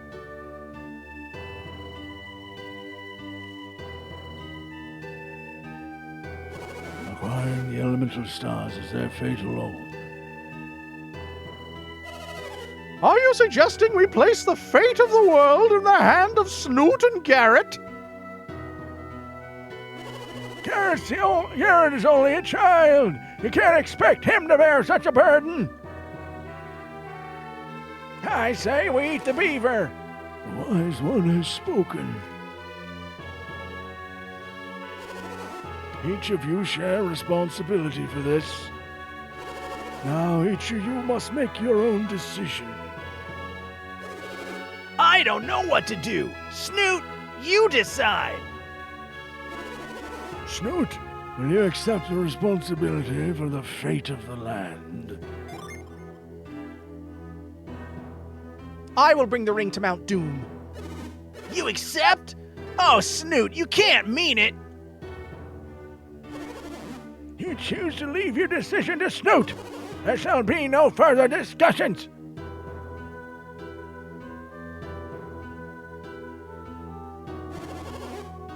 Acquiring the elemental stars is their fatal oath. Are you suggesting we place the fate of the world in the hand of Snoot and Garrett? Garrett is only a child. You can't expect him to bear such a burden. I say we eat the beaver. The Wise One has spoken. Each of you share responsibility for this. Now each of you must make your own decision. I don't know what to do. Snoot, you decide. Snoot, will you accept the responsibility for the fate of the land? I will bring the ring to Mount Doom. You accept? Oh, Snoot, you can't mean it. You choose to leave your decision to Snoot. There shall be no further discussions.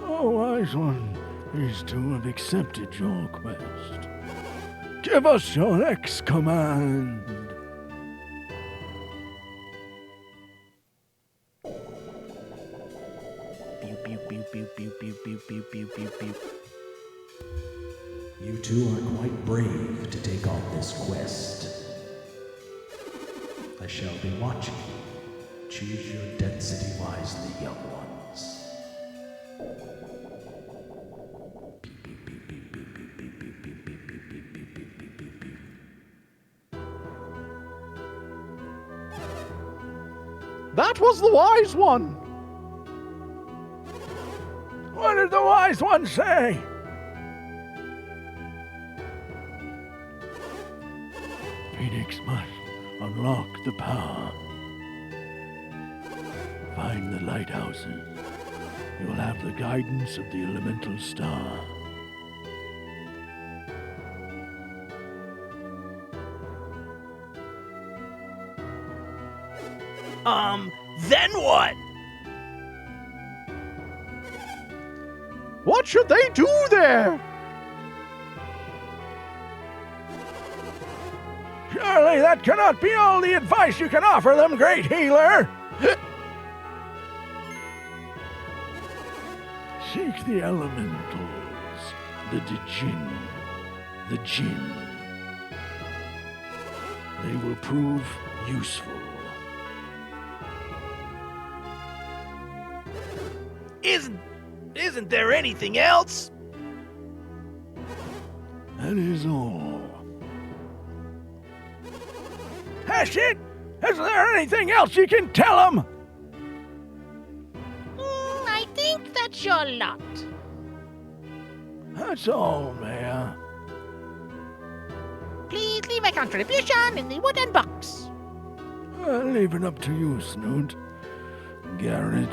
Oh, Wise One, these two have accepted your quest. Give us your next command. You two are quite brave to take on this quest. I shall be watching you. Choose your density wisely, young ones. That was the Wise One. What did the Wise One say? Phoenix must unlock the power. Find the lighthouses. You will have the guidance of the elemental star. Then what? What should they do there? Surely that cannot be all the advice you can offer them, great healer. Seek the elementals, the Jinn. They will prove useful. Isn't there anything else? That is all. Hashit, is there anything else you can tell them? I think that's your lot. That's all, Mayor. Please leave a contribution in the wooden box. I'll leave it up to you, Snoot. Garrett.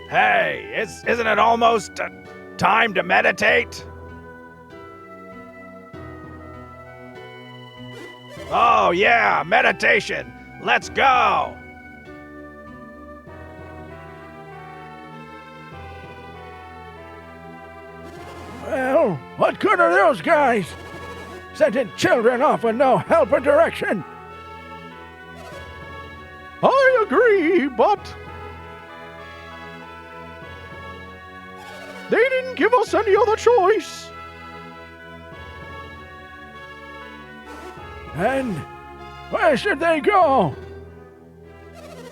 Hey, isn't it almost time to meditate? Oh yeah, meditation. Let's go. Well, what good are those guys? Sending children off with no help or direction. I agree, but they didn't give us any other choice. And where should they go?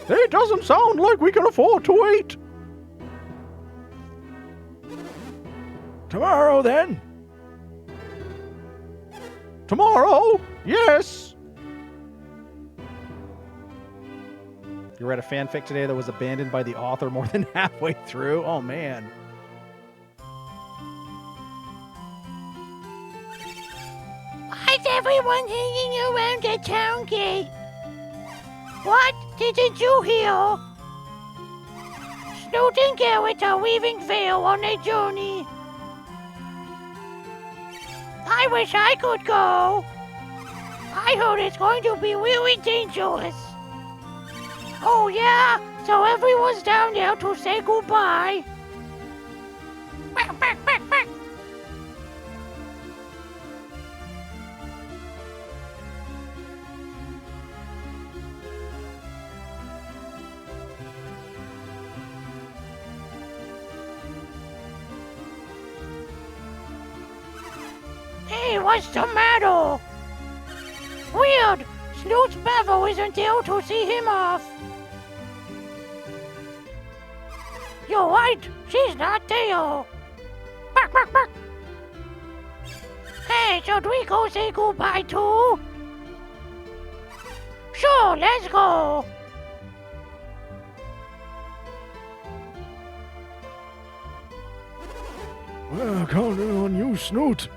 It doesn't sound like we can afford to wait. Tomorrow, then? Tomorrow? Yes. You read a fanfic today that was abandoned by the author more than halfway through? Oh, man. Why's everyone hanging around the town gate? What didn't you hear? Snoot and Garrett are weaving veil on a journey. I wish I could go. I heard it's going to be really dangerous. Oh yeah? So everyone's down there to say goodbye. Quack, quack, quack, quack. what's the matter? Weird. Snoot's bevel isn't there to see him off. You're right, she's not there. Bark, bark, bark. Hey, should we go say goodbye too? Sure, let's go. Well, counting on you, Snoot.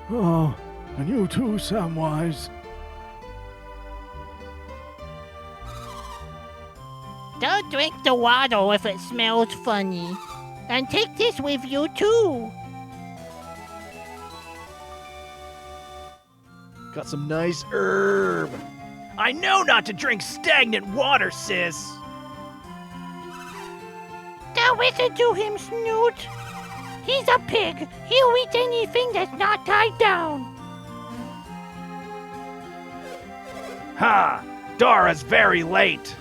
Oh, and you too, Samwise. Don't drink the water if it smells funny. And take this with you too. Got some nice herb. I know not to drink stagnant water, sis. Don't listen to him, Snoot. He's a pig. He'll eat anything that's not tied down. Ha! Dora's very late.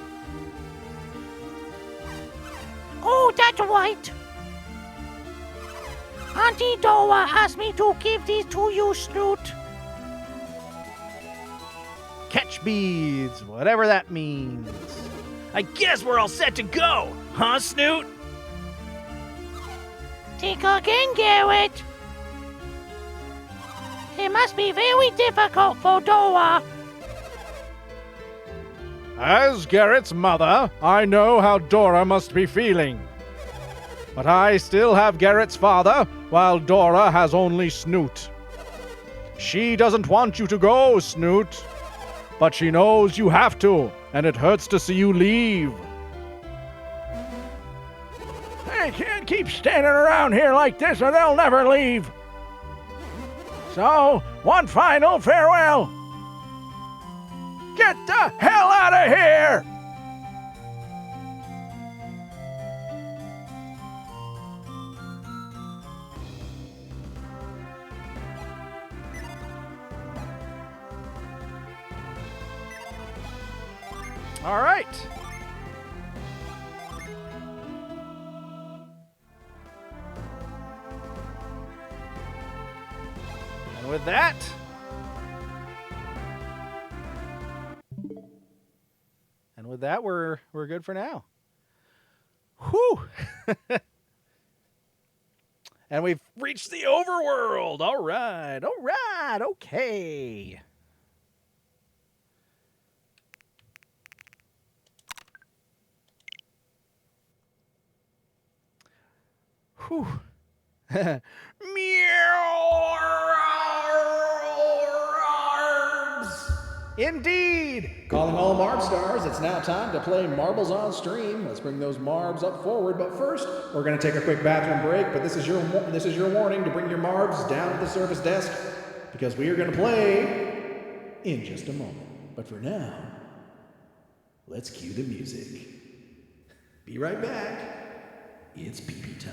Oh, that's right. Auntie Dora asked me to give these to you, Snoot. Catch beads, whatever that means. I guess we're all set to go, huh, Snoot? Think again, Garrett. It must be very difficult for Dora. As Garrett's mother, I know how Dora must be feeling. But I still have Garrett's father, while Dora has only Snoot. She doesn't want you to go, Snoot. But she knows you have to, and it hurts to see you leave. They can't keep standing around here like this or they'll never leave. So, one final farewell. Get the hell out of here! All right. And with that, we're good for now. Whew. And we've reached the overworld. All right. Okay. Whew. Indeed! Calling all Marb stars, it's now time to play Marbles on Stream. Let's bring those Marbs up forward, but first, we're going to take a quick bathroom break, but this is your warning to bring your Marbs down to the service desk, because we are going to play in just a moment. But for now, let's cue the music. Be right back. It's pee-pee time.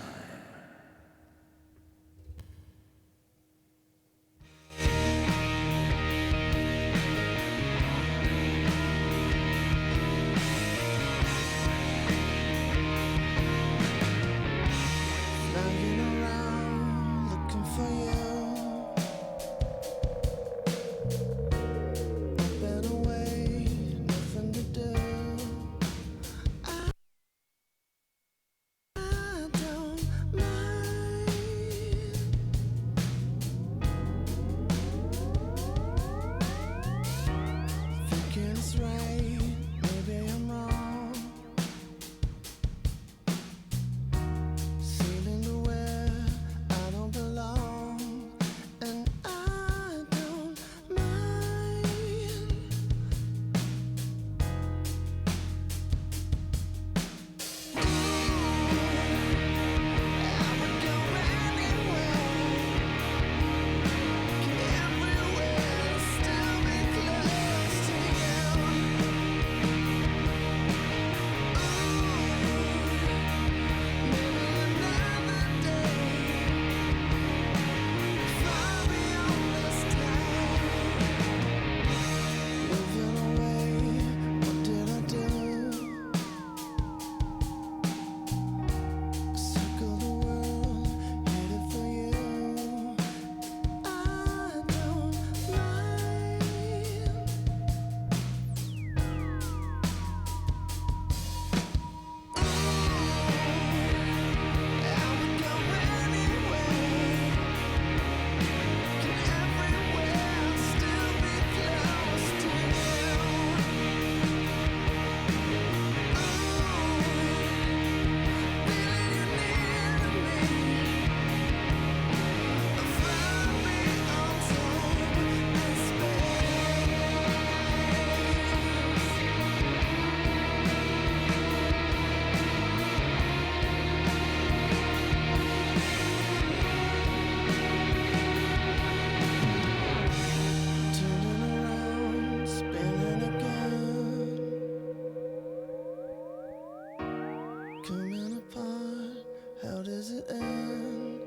coming apart. How does it end?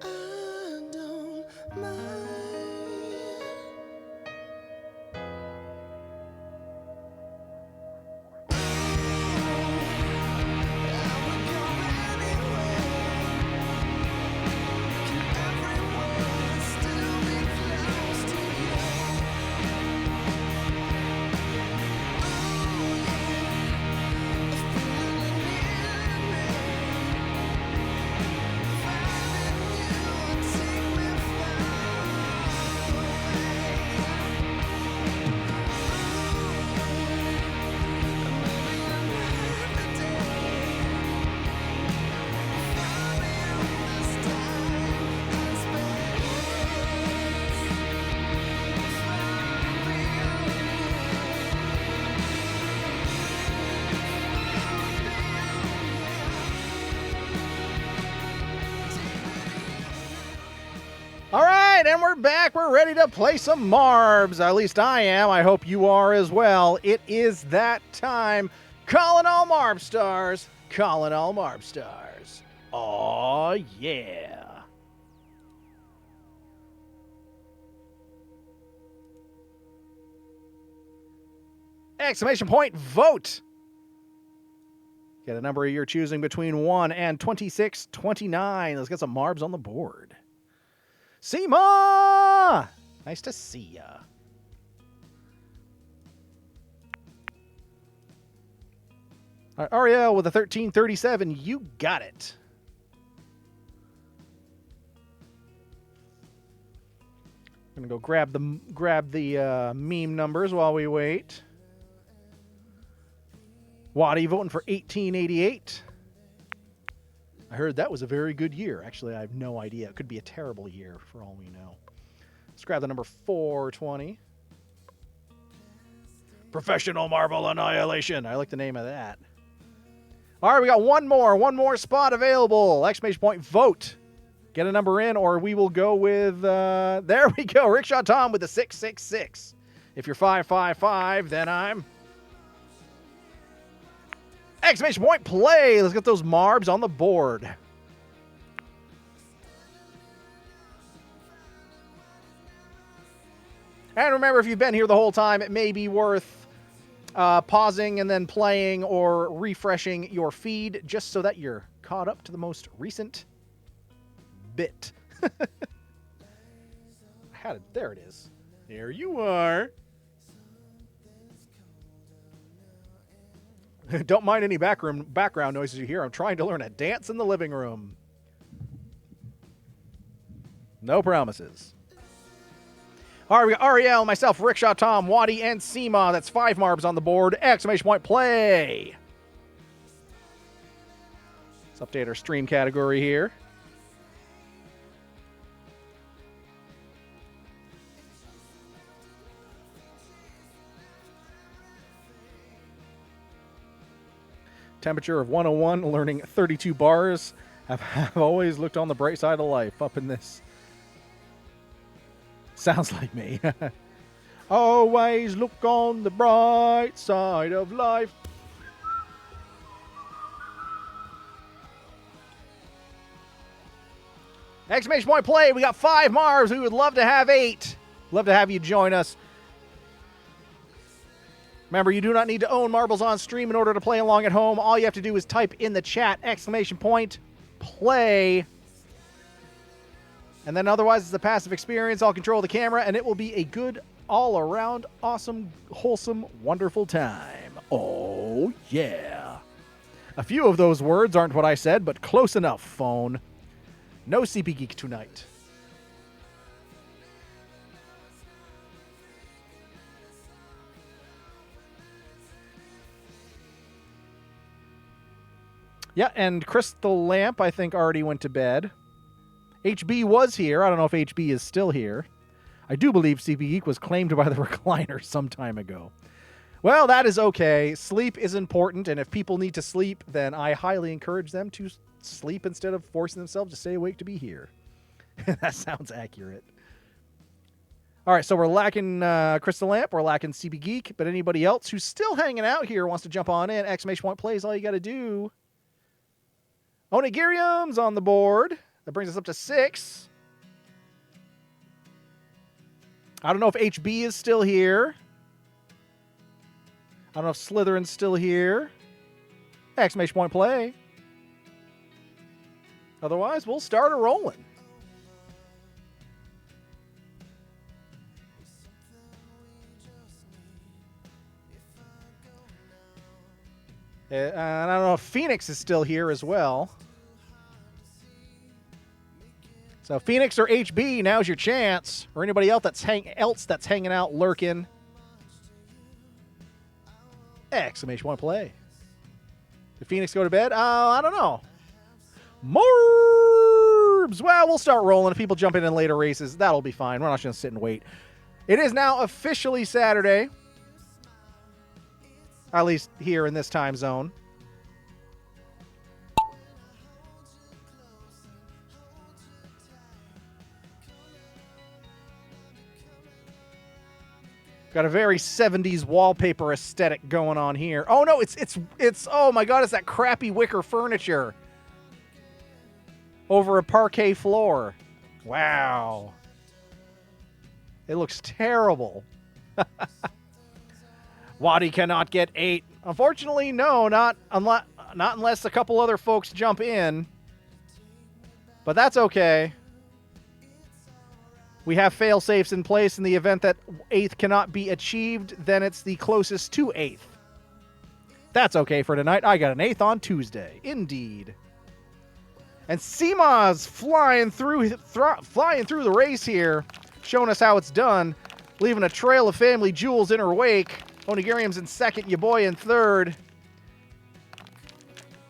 I don't mind. All right, and we're back. We're ready to play some Marbs. At least I am. I hope you are as well. It is that time. Calling all Marb stars. Calling all Marb stars. Aw, yeah. Exclamation point, vote. Get a number you're choosing between 1 and 2629. Let's get some Marbs on the board. Seema! Nice to see ya. All right, Ariel with a 1337. You got it. I'm gonna go grab the meme numbers while we wait. Waddy voting for 1888. I heard that was a very good year. Actually, I have no idea. It could be a terrible year for all we know. Let's grab the number 420. Professional Marble Annihilation. I like the name of that. All right, we got one more spot available. Exclamation point, vote. Get a number in, or we will go with, there we go, Rickshaw Tom with the 666. If you're 555, then I'm... Exclamation point, play. Let's get those Marbs on the board. And remember, if you've been here the whole time, it may be worth pausing and then playing or refreshing your feed just so that you're caught up to the most recent bit. I had it. There it is. There you are. Don't mind any background noises you hear. I'm trying to learn a dance in the living room. No promises. All right, we got Ariel, myself, Rickshaw Tom, Waddy, and Seema. That's 5 Marbs on the board. Exclamation point, play. Let's update our stream category here. Temperature of 101, learning 32 bars. Have always looked on the bright side of life up in this. Sounds like me. Always look on the bright side of life. Exclamation point, play. We got 5 Marbs. We would love to have 8. Love to have you join us. Remember, you do not need to own Marbles on stream in order to play along at home. All you have to do is type in the chat, exclamation point, play. And then otherwise, it's a passive experience. I'll control the camera, and it will be a good, all-around, awesome, wholesome, wonderful time. Oh, yeah. A few of those words aren't what I said, but close enough, phone. No CP Geek tonight. Yeah, and Crystal Lamp, I think, already went to bed. HB was here. I don't know if HB is still here. I do believe CP Geek was claimed by the recliner some time ago. Well, that is okay. Sleep is important, and if people need to sleep, then I highly encourage them to sleep instead of forcing themselves to stay awake to be here. That sounds accurate. All right, so we're lacking Crystal Lamp, we're lacking CP Geek, but anybody else who's still hanging out here wants to jump on in, exclamation point plays, all you got to do Onigirium's on the board. That brings us up to 6. I don't know if HB is still here. I don't know if Slytherin's still here. Exclamation point play. Otherwise, we'll start a rolling. And I don't know if Phoenix is still here as well. So Phoenix or HB, now's your chance. Or anybody else that's hanging out, lurking. Exclamation point play. Did Phoenix go to bed? I don't know. Morbs! Well, we'll start rolling. If people jump in later races, that'll be fine. We're not just going to sit and wait. It is now officially Saturday. At least here in this time zone. Got a very 70s wallpaper aesthetic going on here. Oh no, it's oh my god, it's that crappy wicker furniture over a parquet floor. Wow. It looks terrible. Waddy cannot get 8. Unfortunately, no, not unless a couple other folks jump in. But that's okay. We have fail-safes in place in the event that 8th cannot be achieved, then it's the closest to 8th. That's okay for tonight. I got an 8th on Tuesday. Indeed. And Seema's flying through the race here, showing us how it's done, leaving a trail of family jewels in her wake. Onigirium's in second, your boy in third.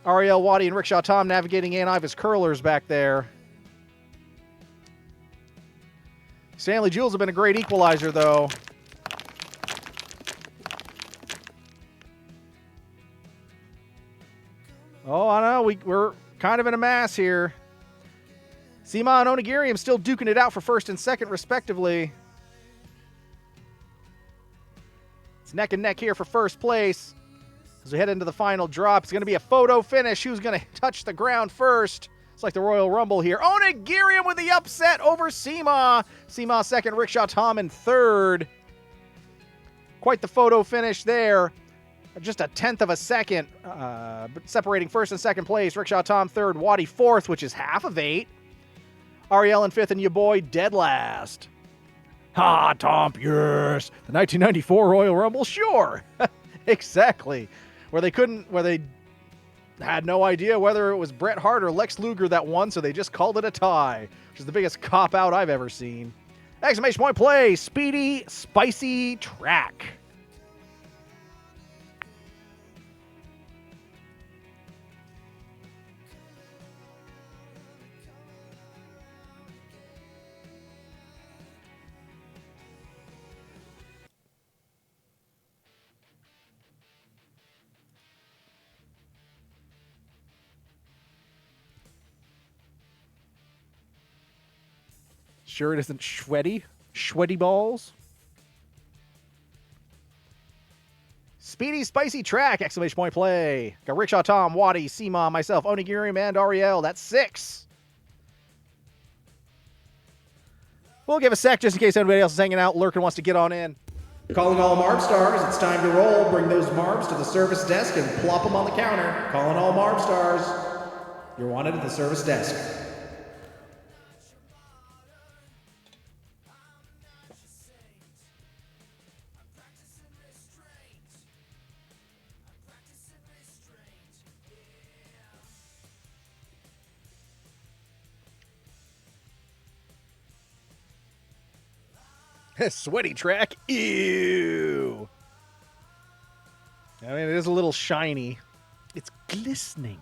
Ariel, Waddy, and Rickshaw Tom navigating in. Iva's curlers back there. Stanley Jules have been a great equalizer, though. Oh, I know. We're kind of in a mass here. Seema and Onigirium still duking it out for first and second, respectively. It's neck and neck here for first place. As we head into the final drop, it's going to be a photo finish. Who's going to touch the ground first? It's like the Royal Rumble here. Onigirium with the upset over Seema. Seema second, Rickshaw Tom in third. Quite the photo finish there. Just a 1/10 of a second separating first and second place. Rickshaw Tom third, Waddy fourth, which is half of 8. Ariel in fifth, and your boy dead last. Ha, Tom Pierce. The 1994 Royal Rumble? Sure. Exactly. Where they had no idea whether it was Bret Hart or Lex Luger that won, so they just called it a tie, which is the biggest cop-out I've ever seen. Exclamation point play, speedy, spicy track. Sure it isn't sweaty? Sweaty balls? Speedy, spicy track! Exclamation point play. Got Rickshaw Tom, Waddy, Seema, myself, Onigirium, and Ariel. That's 6. We'll give a sec just in case anybody else is hanging out, lurking, wants to get on in. Calling all Marb Stars. It's time to roll. Bring those Marbs to the service desk and plop them on the counter. Calling all Marb Stars. You're wanted at the service desk. Sweaty track. Ew. I mean, it is a little shiny. It's glistening.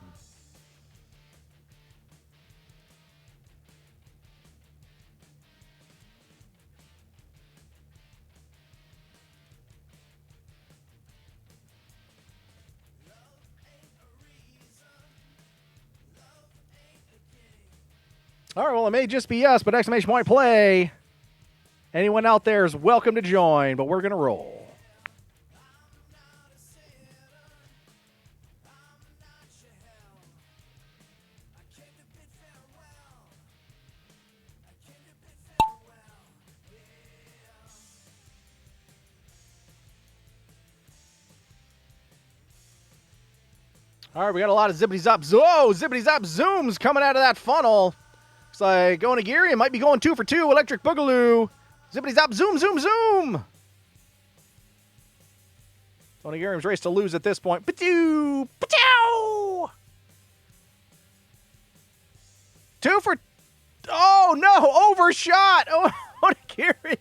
All right, well, it may just be us, but exclamation point play. Anyone out there is welcome to join, but we're going to roll. All right, we got a lot of zippity-zop, zippity-zop zooms coming out of that funnel. Looks like Onigiri might be going 2 for 2. Electric Boogaloo. Zippity-zop, zoom, zoom, zoom. Onigiri's race to lose at this point. Patoo! Patoo! 2 for... Oh, no! Overshot! Oh, Onigiri.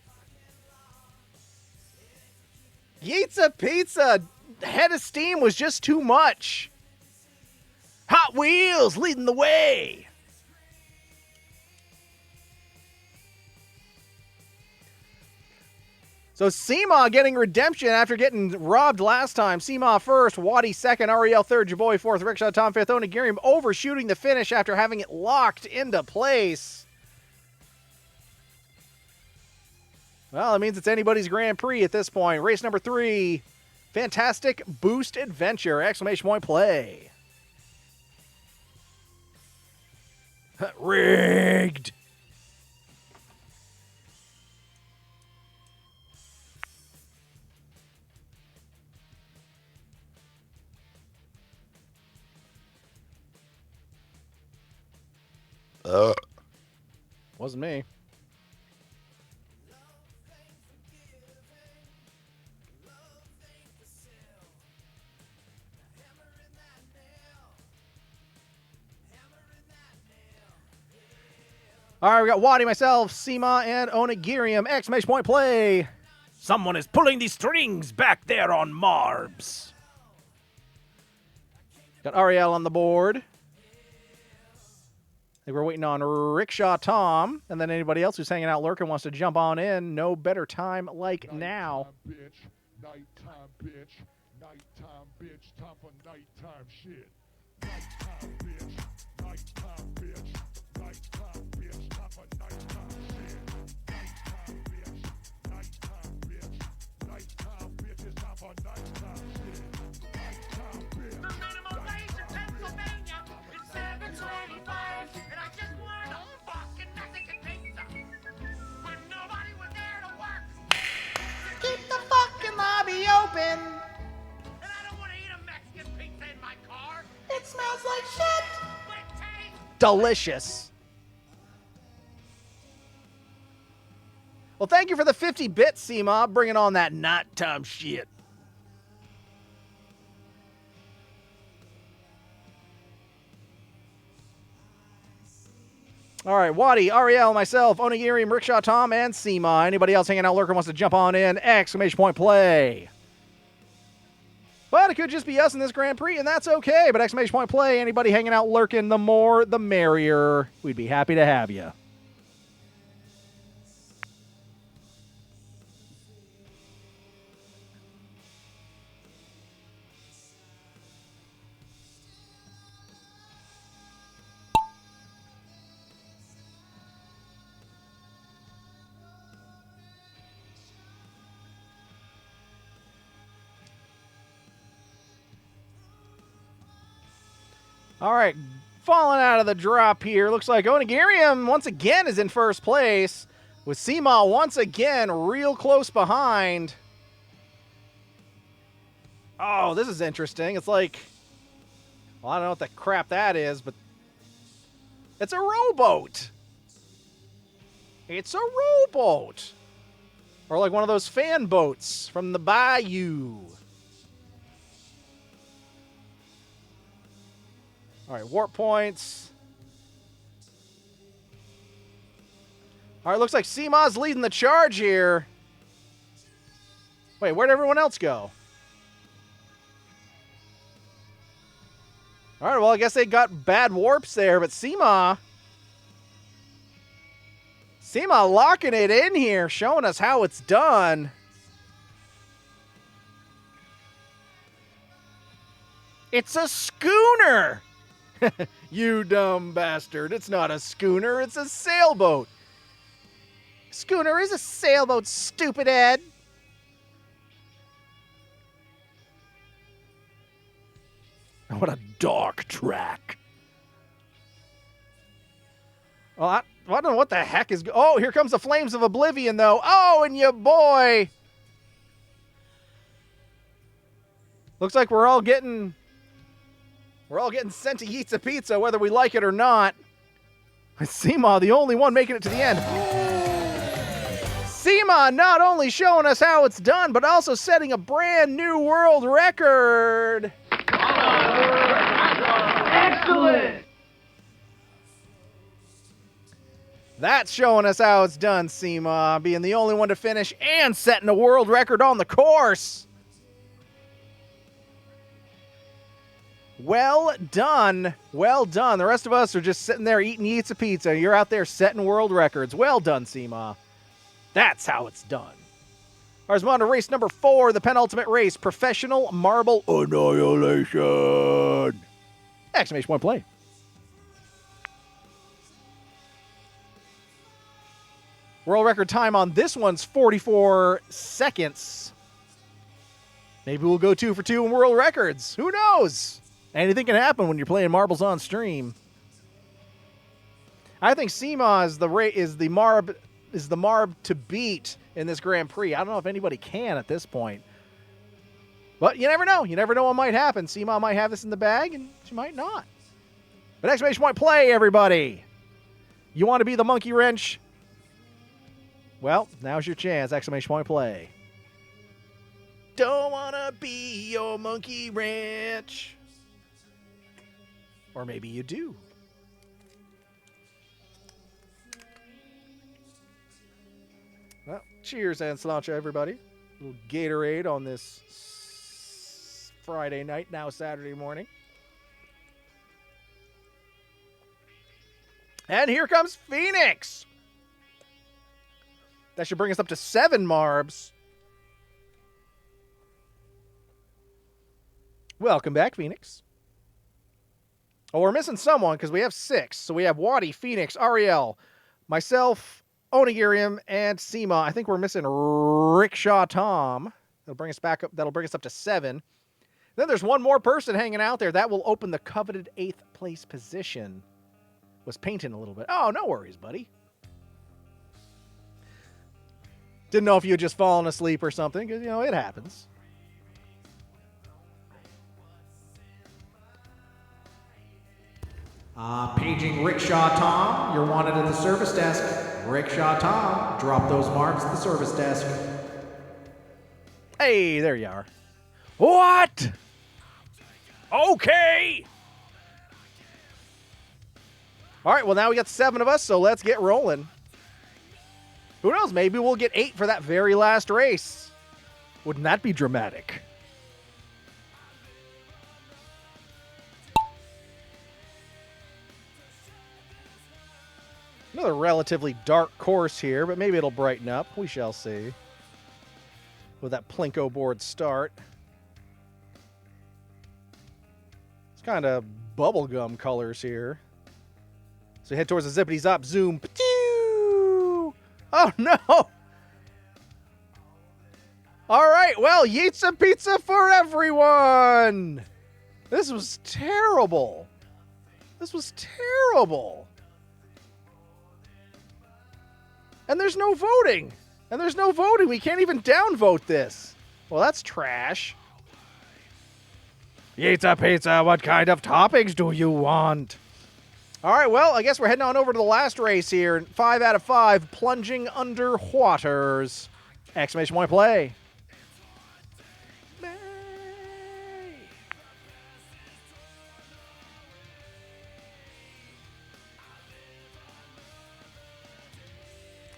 Pizza Pizza. Head of steam was just too much. Hot Wheels leading the way. So Seema getting redemption after getting robbed last time. Seema first, Waddy second, Ariel third, Jaboy fourth, Rickshaw Tom fifth, Onigiri overshooting the finish after having it locked into place. Well, it means it's anybody's Grand Prix at this point. Race number 3, Fantastic Boost Adventure, exclamation point play. Rigged. Wasn't me. All right, we got Waddy, myself, Seema, and Onigirium. Exclamation point play. Someone is pulling the strings back there on Marbs. Got Ariel on the board. I think we're waiting on Rickshaw Tom. And then anybody else who's hanging out lurking wants to jump on in. No better time like now. Nighttime, bitch. Nighttime, bitch. Time for nighttime shit. Nighttime, bitch. Nighttime, bitch. Nighttime, bitch. Time for nighttime shit. Nighttime, bitch. Nighttime, bitch. Nighttime, bitch. It's time for nighttime shit. Nighttime, bitch. The minimum wage in Pennsylvania is $7.25, and I just wanted a fucking Mexican pizza. When nobody was there to work. Keep the fucking lobby open. And I don't want to eat a Mexican pizza in my car. It smells like shit. But it tastes Delicious. Well, thank you for the 50 bits, Seema, bringing on that nighttime shit. All right, Waddy, Ariel, myself, Onigiri, Rickshaw Tom, and Seema. Anybody else hanging out lurker wants to jump on in? Exclamation point play. But it could just be us in this Grand Prix, and that's okay. But exclamation point play, anybody hanging out lurking, the more, the merrier. We'd be happy to have you. All right, falling out of the drop here. Looks like Onigirium once again is in first place, with Seema once again real close behind. Oh, this is interesting. It's like, well, I don't know what the crap that is, but it's a rowboat. It's a rowboat. Or like one of those fan boats from the bayou. All right, warp points. All right, looks like Seema's leading the charge here. Wait, where'd everyone else go? All right, well, I guess they got bad warps there, but Seema locking it in here, showing us how it's done. It's a schooner! You dumb bastard. It's not a schooner, it's a sailboat. Schooner is a sailboat, stupid Ed. What a dark track. Well, I don't know what the heck is... Oh, here comes the Flames of Oblivion, though. Oh, and your boy. Looks like we're all getting We're all getting sent to Yeet's Pizza, whether we like it or not. Seema, the only one making it to the end. Seema not only showing us how it's done, but also setting a brand new world record. Excellent! That's showing us how it's done, Seema, being the only one to finish and setting a world record on the course. Well done. Well done. The rest of us are just sitting there eating Yeet's Pizza. You're out there setting world records. Well done, Seema. That's how it's done. All right, on to race number 4, the penultimate race, Professional Marble Annihilation. Exclamation point play. World record time on this one's 44 seconds. Maybe we'll go 2 for 2 in world records. Who knows? Anything can happen when you're playing marbles on stream. I think Seema is the Marb to beat in this Grand Prix. I don't know if anybody can at this point. But you never know. You never know what might happen. Seema might have this in the bag, and she might not. But exclamation point play, everybody. You want to be the monkey wrench? Well, now's your chance. Exclamation point play. Don't want to be your monkey wrench. Or maybe you do. Well, cheers and cilantro, everybody. A little Gatorade on this Friday night, now Saturday morning. And here comes Phoenix. That should bring us up to 7 Marbs. Welcome back, Phoenix. Oh, we're missing someone because we have 6. So we have Wadi, Phoenix, Ariel, myself, Onigirium, and Seema. I think we're missing Rickshaw Tom. That'll bring us back up. That'll bring us up to 7. Then there's one more person hanging out there. That will open the coveted 8th place position. Was painting a little bit. Oh, no worries, buddy. Didn't know if you had just fallen asleep or something, because, you know, it happens. Paging Rickshaw Tom, you're wanted at the service desk. Rickshaw Tom, drop those marks at the service desk. Hey, there you are. What? Okay. All right, well, now we got 7 of us, so let's get rolling. Who knows? Maybe we'll get 8 for that very last race. Wouldn't that be dramatic? Another relatively dark course here, but maybe it'll brighten up. We shall see. With that Plinko board start. It's kind of bubblegum colors here. So head towards the zippity zop zoom. Patoo! Oh no! All right, well, Yeet's Pizza for everyone! This was terrible. This was terrible. And there's no voting. And there's no voting. We can't even downvote this. Well, that's trash. Yeet's Pizza, what kind of toppings do you want? All right, well, I guess we're heading on over to the last race here. 5 out of 5, plunging under waters. Exclamation point play.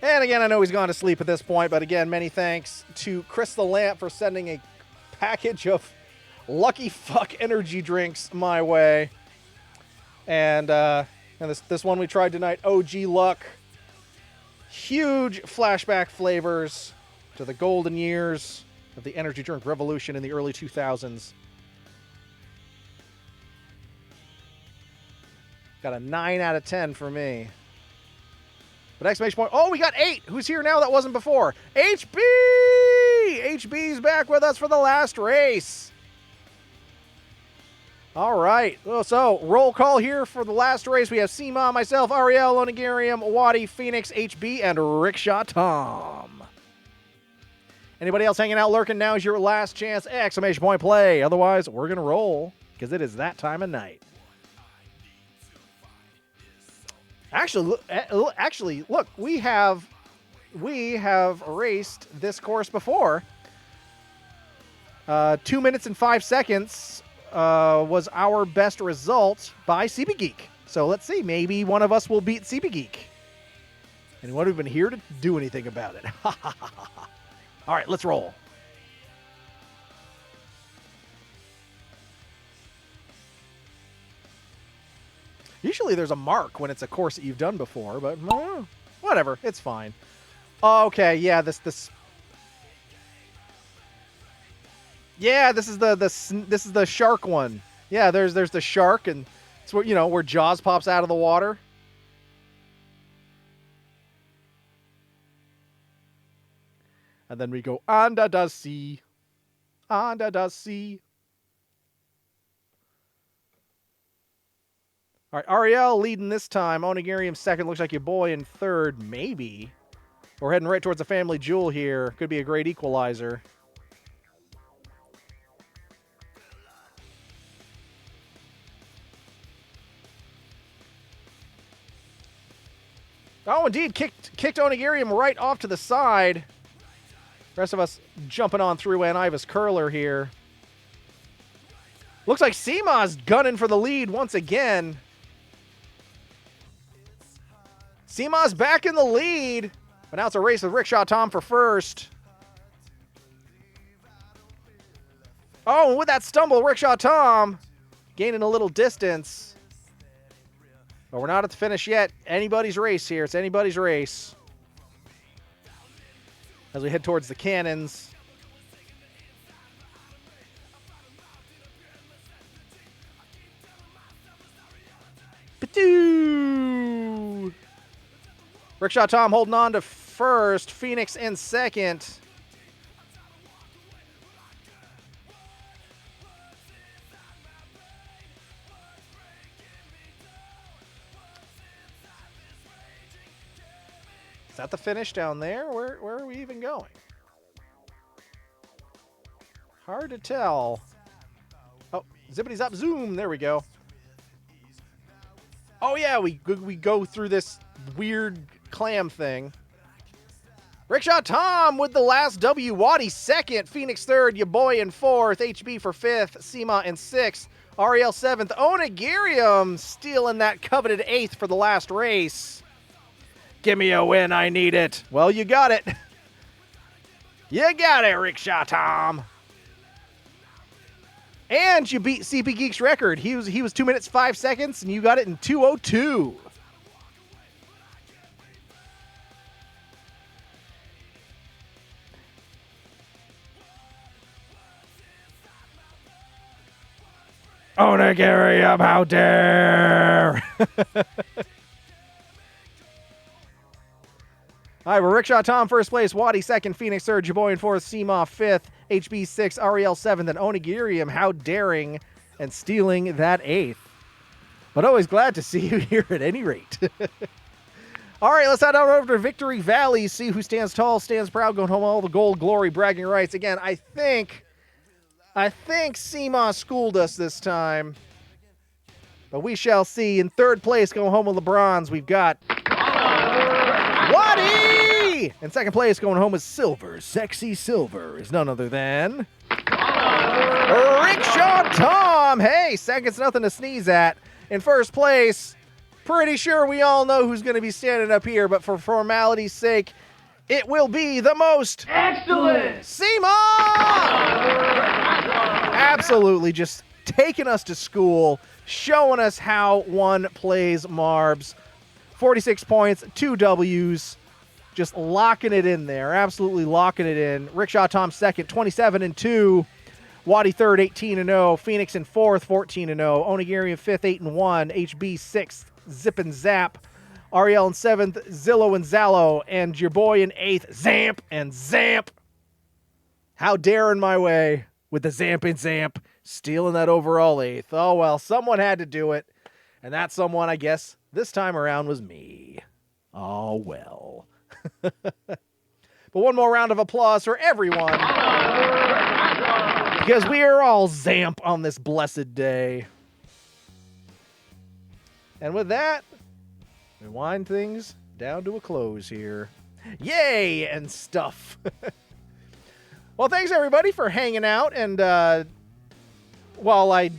And again, I know he's gone to sleep at this point, but again, many thanks to Chris the Lamp for sending a package of Lucky Fuck energy drinks my way. And this one we tried tonight, OG Luck. Huge flashback flavors to the golden years of the energy drink revolution in the early 2000s. Got a 9 out of 10 for me. But exclamation point. Oh, we got 8. Who's here now that wasn't before? HB! HB's back with us for the last race. All right. So, roll call here for the last race. We have Seema, myself, Ariel, Onigirium, Wadi, Phoenix, HB, and Rickshaw Tom. Anybody else hanging out, lurking? Now is your last chance. Exclamation point play. Otherwise, we're going to roll. because it is that time of night. Actually, look, we have raced this course before. 2 minutes and 5 seconds was our best result by CB Geek. So let's see, maybe one of us will beat CB Geek. And what have been here to do anything about it? All right, let's roll. Usually there's a mark when it's a course that you've done before, but whatever, it's fine. Okay, yeah, this. Yeah, this is the shark one. Yeah, there's the shark, and it's where where Jaws pops out of the water. And then we go under the sea, under the sea. All right, Ariel leading this time. Onigirium second. Looks like your boy in third, maybe. We're heading right towards the family jewel here. Could be a great equalizer. Oh, indeed, kicked Onigirium right off to the side. Rest of us jumping on through Aniva's curler here. Looks like Seema's gunning for the lead once again. Seema's back in the lead. But now it's a race with Rickshaw Tom for first. Oh, and with that stumble, Rickshaw Tom gaining a little distance. But we're not at the finish yet. Anybody's race here. It's anybody's race. As we head towards the cannons. Patoo! Rickshaw Tom holding on to first. Phoenix in second. Is that the finish down there? Where are we even going? Hard to tell. Oh, zippity zap zoom. There we go. Oh yeah, we go through this weird clam thing. Rickshaw Tom with the last W. Waddy second. Phoenix third. Your boy in fourth. HB for fifth. Seema in sixth. Ariel seventh. Onigirium stealing that coveted eighth for the last race. Give me a win. I need it. Well, you got it. You got it, Rickshaw Tom. And you beat CP Geek's record. He was 2 minutes 5 seconds, and you got it in 2:02. Onigirium, how dare! All right, we're Rickshaw Tom first place, Waddy second, Phoenix third, your boy in fourth, Seema fifth, HB sixth, Ariel seventh, and Onigirium, how daring, and stealing that eighth. But always glad to see you here at any rate. All right, let's head on over to Victory Valley, see who stands tall, stands proud, going home all the gold, glory, bragging rights. Again, I think Seema schooled us this time. But we shall see. In third place, going home with the bronze, we've got Waddy! In second place, going home with silver. Sexy silver is none other than Rickshaw Tom. Hey, second's nothing to sneeze at. In first place, pretty sure we all know who's going to be standing up here, but for formality's sake, it will be the most excellent Seema! Absolutely, just taking us to school, showing us how one plays Marbs. 46 points, 2 W's, just locking it in there, absolutely locking it in. Rickshaw Tom second, 27-2. Waddy third, 18-0. Phoenix in fourth, 14-0. Onigiri in fifth, 8-1. HB sixth, Zip and Zap. Ariel in seventh, Zillow and Zallo. And your boy in eighth, Zamp and Zamp. How dare in my way with the Zamp and Zamp, stealing that overall eighth. Oh, well, someone had to do it. And that someone, I guess, this time around was me. Oh, well. But one more round of applause for everyone Because we are all zamp on this blessed day. And with that, we wind things down to a close here. Yay! And stuff. Well, thanks everybody for hanging out. And while I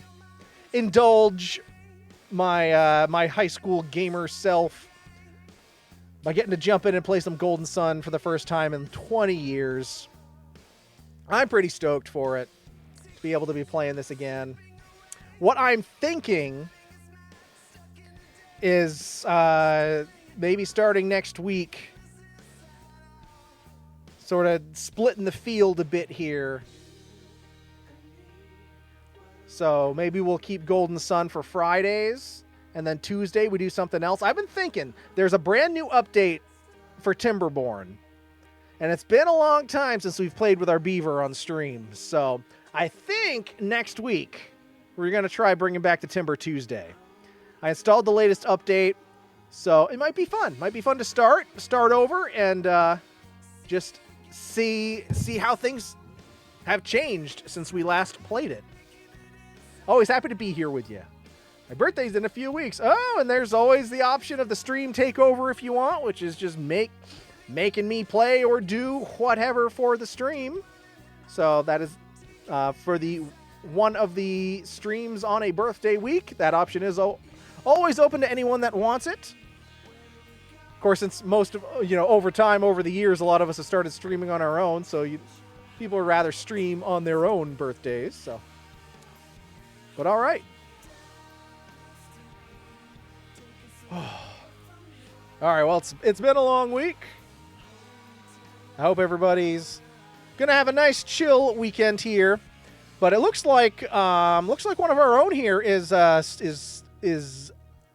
indulge my my high school gamer self by getting to jump in and play some Golden Sun for the first time in 20 years, I'm pretty stoked for it, to be able to be playing this again. What I'm thinking is maybe starting next week, sort of splitting the field a bit here. So maybe we'll keep Golden Sun for Fridays, and then Tuesday we do something else. I've been thinking there's a brand new update for Timberborn, and it's been a long time since we've played with our beaver on stream. So I think next week we're going to try bringing back the Timber Tuesday. I installed the latest update, so it might be fun. Might be fun to start over and just see how things have changed since we last played it. Always happy to be here with you. My birthday's in a few weeks. Oh, and there's always the option of the stream takeover if you want, which is just making me play or do whatever for the stream. So that is for the one of the streams on a birthday week. That option is always open to anyone that wants it. Of course, since most of, over time, over the years, a lot of us have started streaming on our own, so people would rather stream on their own birthdays, so. But all right. All right, well, it's been a long week. I hope everybody's gonna have a nice chill weekend here. But it looks like one of our own here is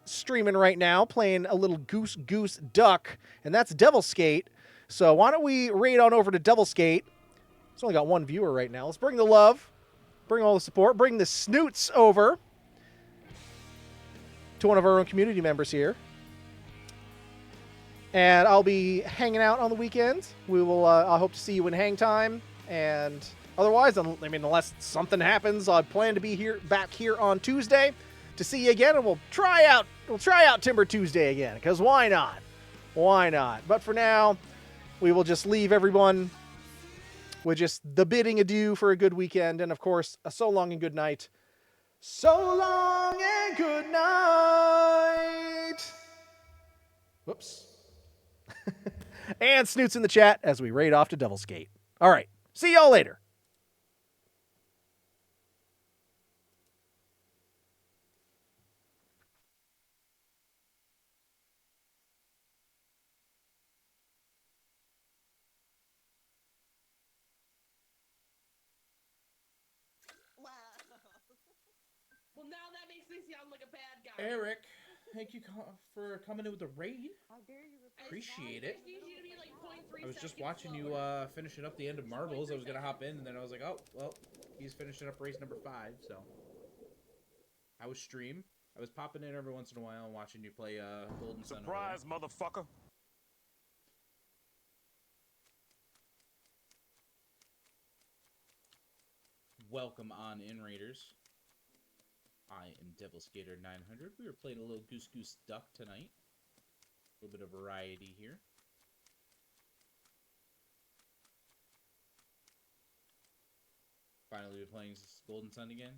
streaming right now, playing a little Goose Duck, and that's Devil Skate. So why don't we raid on over to Devil Skate? It's only got one viewer right now. Let's bring the love. Bring all the support. Bring the snoots over to one of our own community members here. And I'll be hanging out on the weekends. We will. I hope to see you in hang time. And otherwise, unless something happens, I plan to be back here on Tuesday to see you again, and we'll try out Timber Tuesday again. Because why not? Why not? But for now, we will just leave everyone with just the bidding adieu for a good weekend, and of course, a so long and good night. So long and good night. Whoops. And snoots in the chat as we raid off to Devil's Gate. All right. See y'all later. Well, now that makes me sound like a bad guy. Eric, thank you for coming in with a raid. How dare you? Appreciate it. Like I was just watching you finishing up the end of Marbles. I was gonna hop in, and then I was like, oh, well, he's finishing up race number 5, so. I was stream. I was popping in every once in a while and watching you play Golden Sun. Surprise, motherfucker. Welcome on in, Raiders. I am Devil Skater 900. We were playing a little Goose Duck tonight. A little bit of variety here. Finally, we're playing Golden Sun again.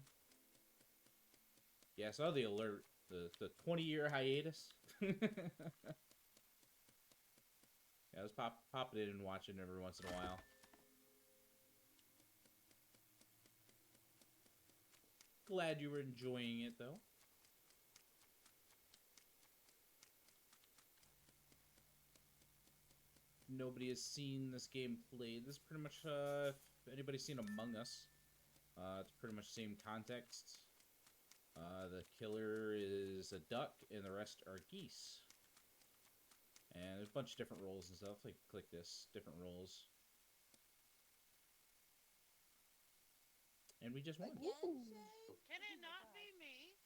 Yeah, I saw the alert. The 20-year hiatus. Yeah, I was popping in and watching every once in a while. Glad you were enjoying it, though. Nobody has seen this game played. This is pretty much, if anybody's seen Among Us, it's pretty much the same context. The killer is a duck, and the rest are geese. And there's a bunch of different roles and stuff. Like, click this, different roles. And we just won. Can it not be me?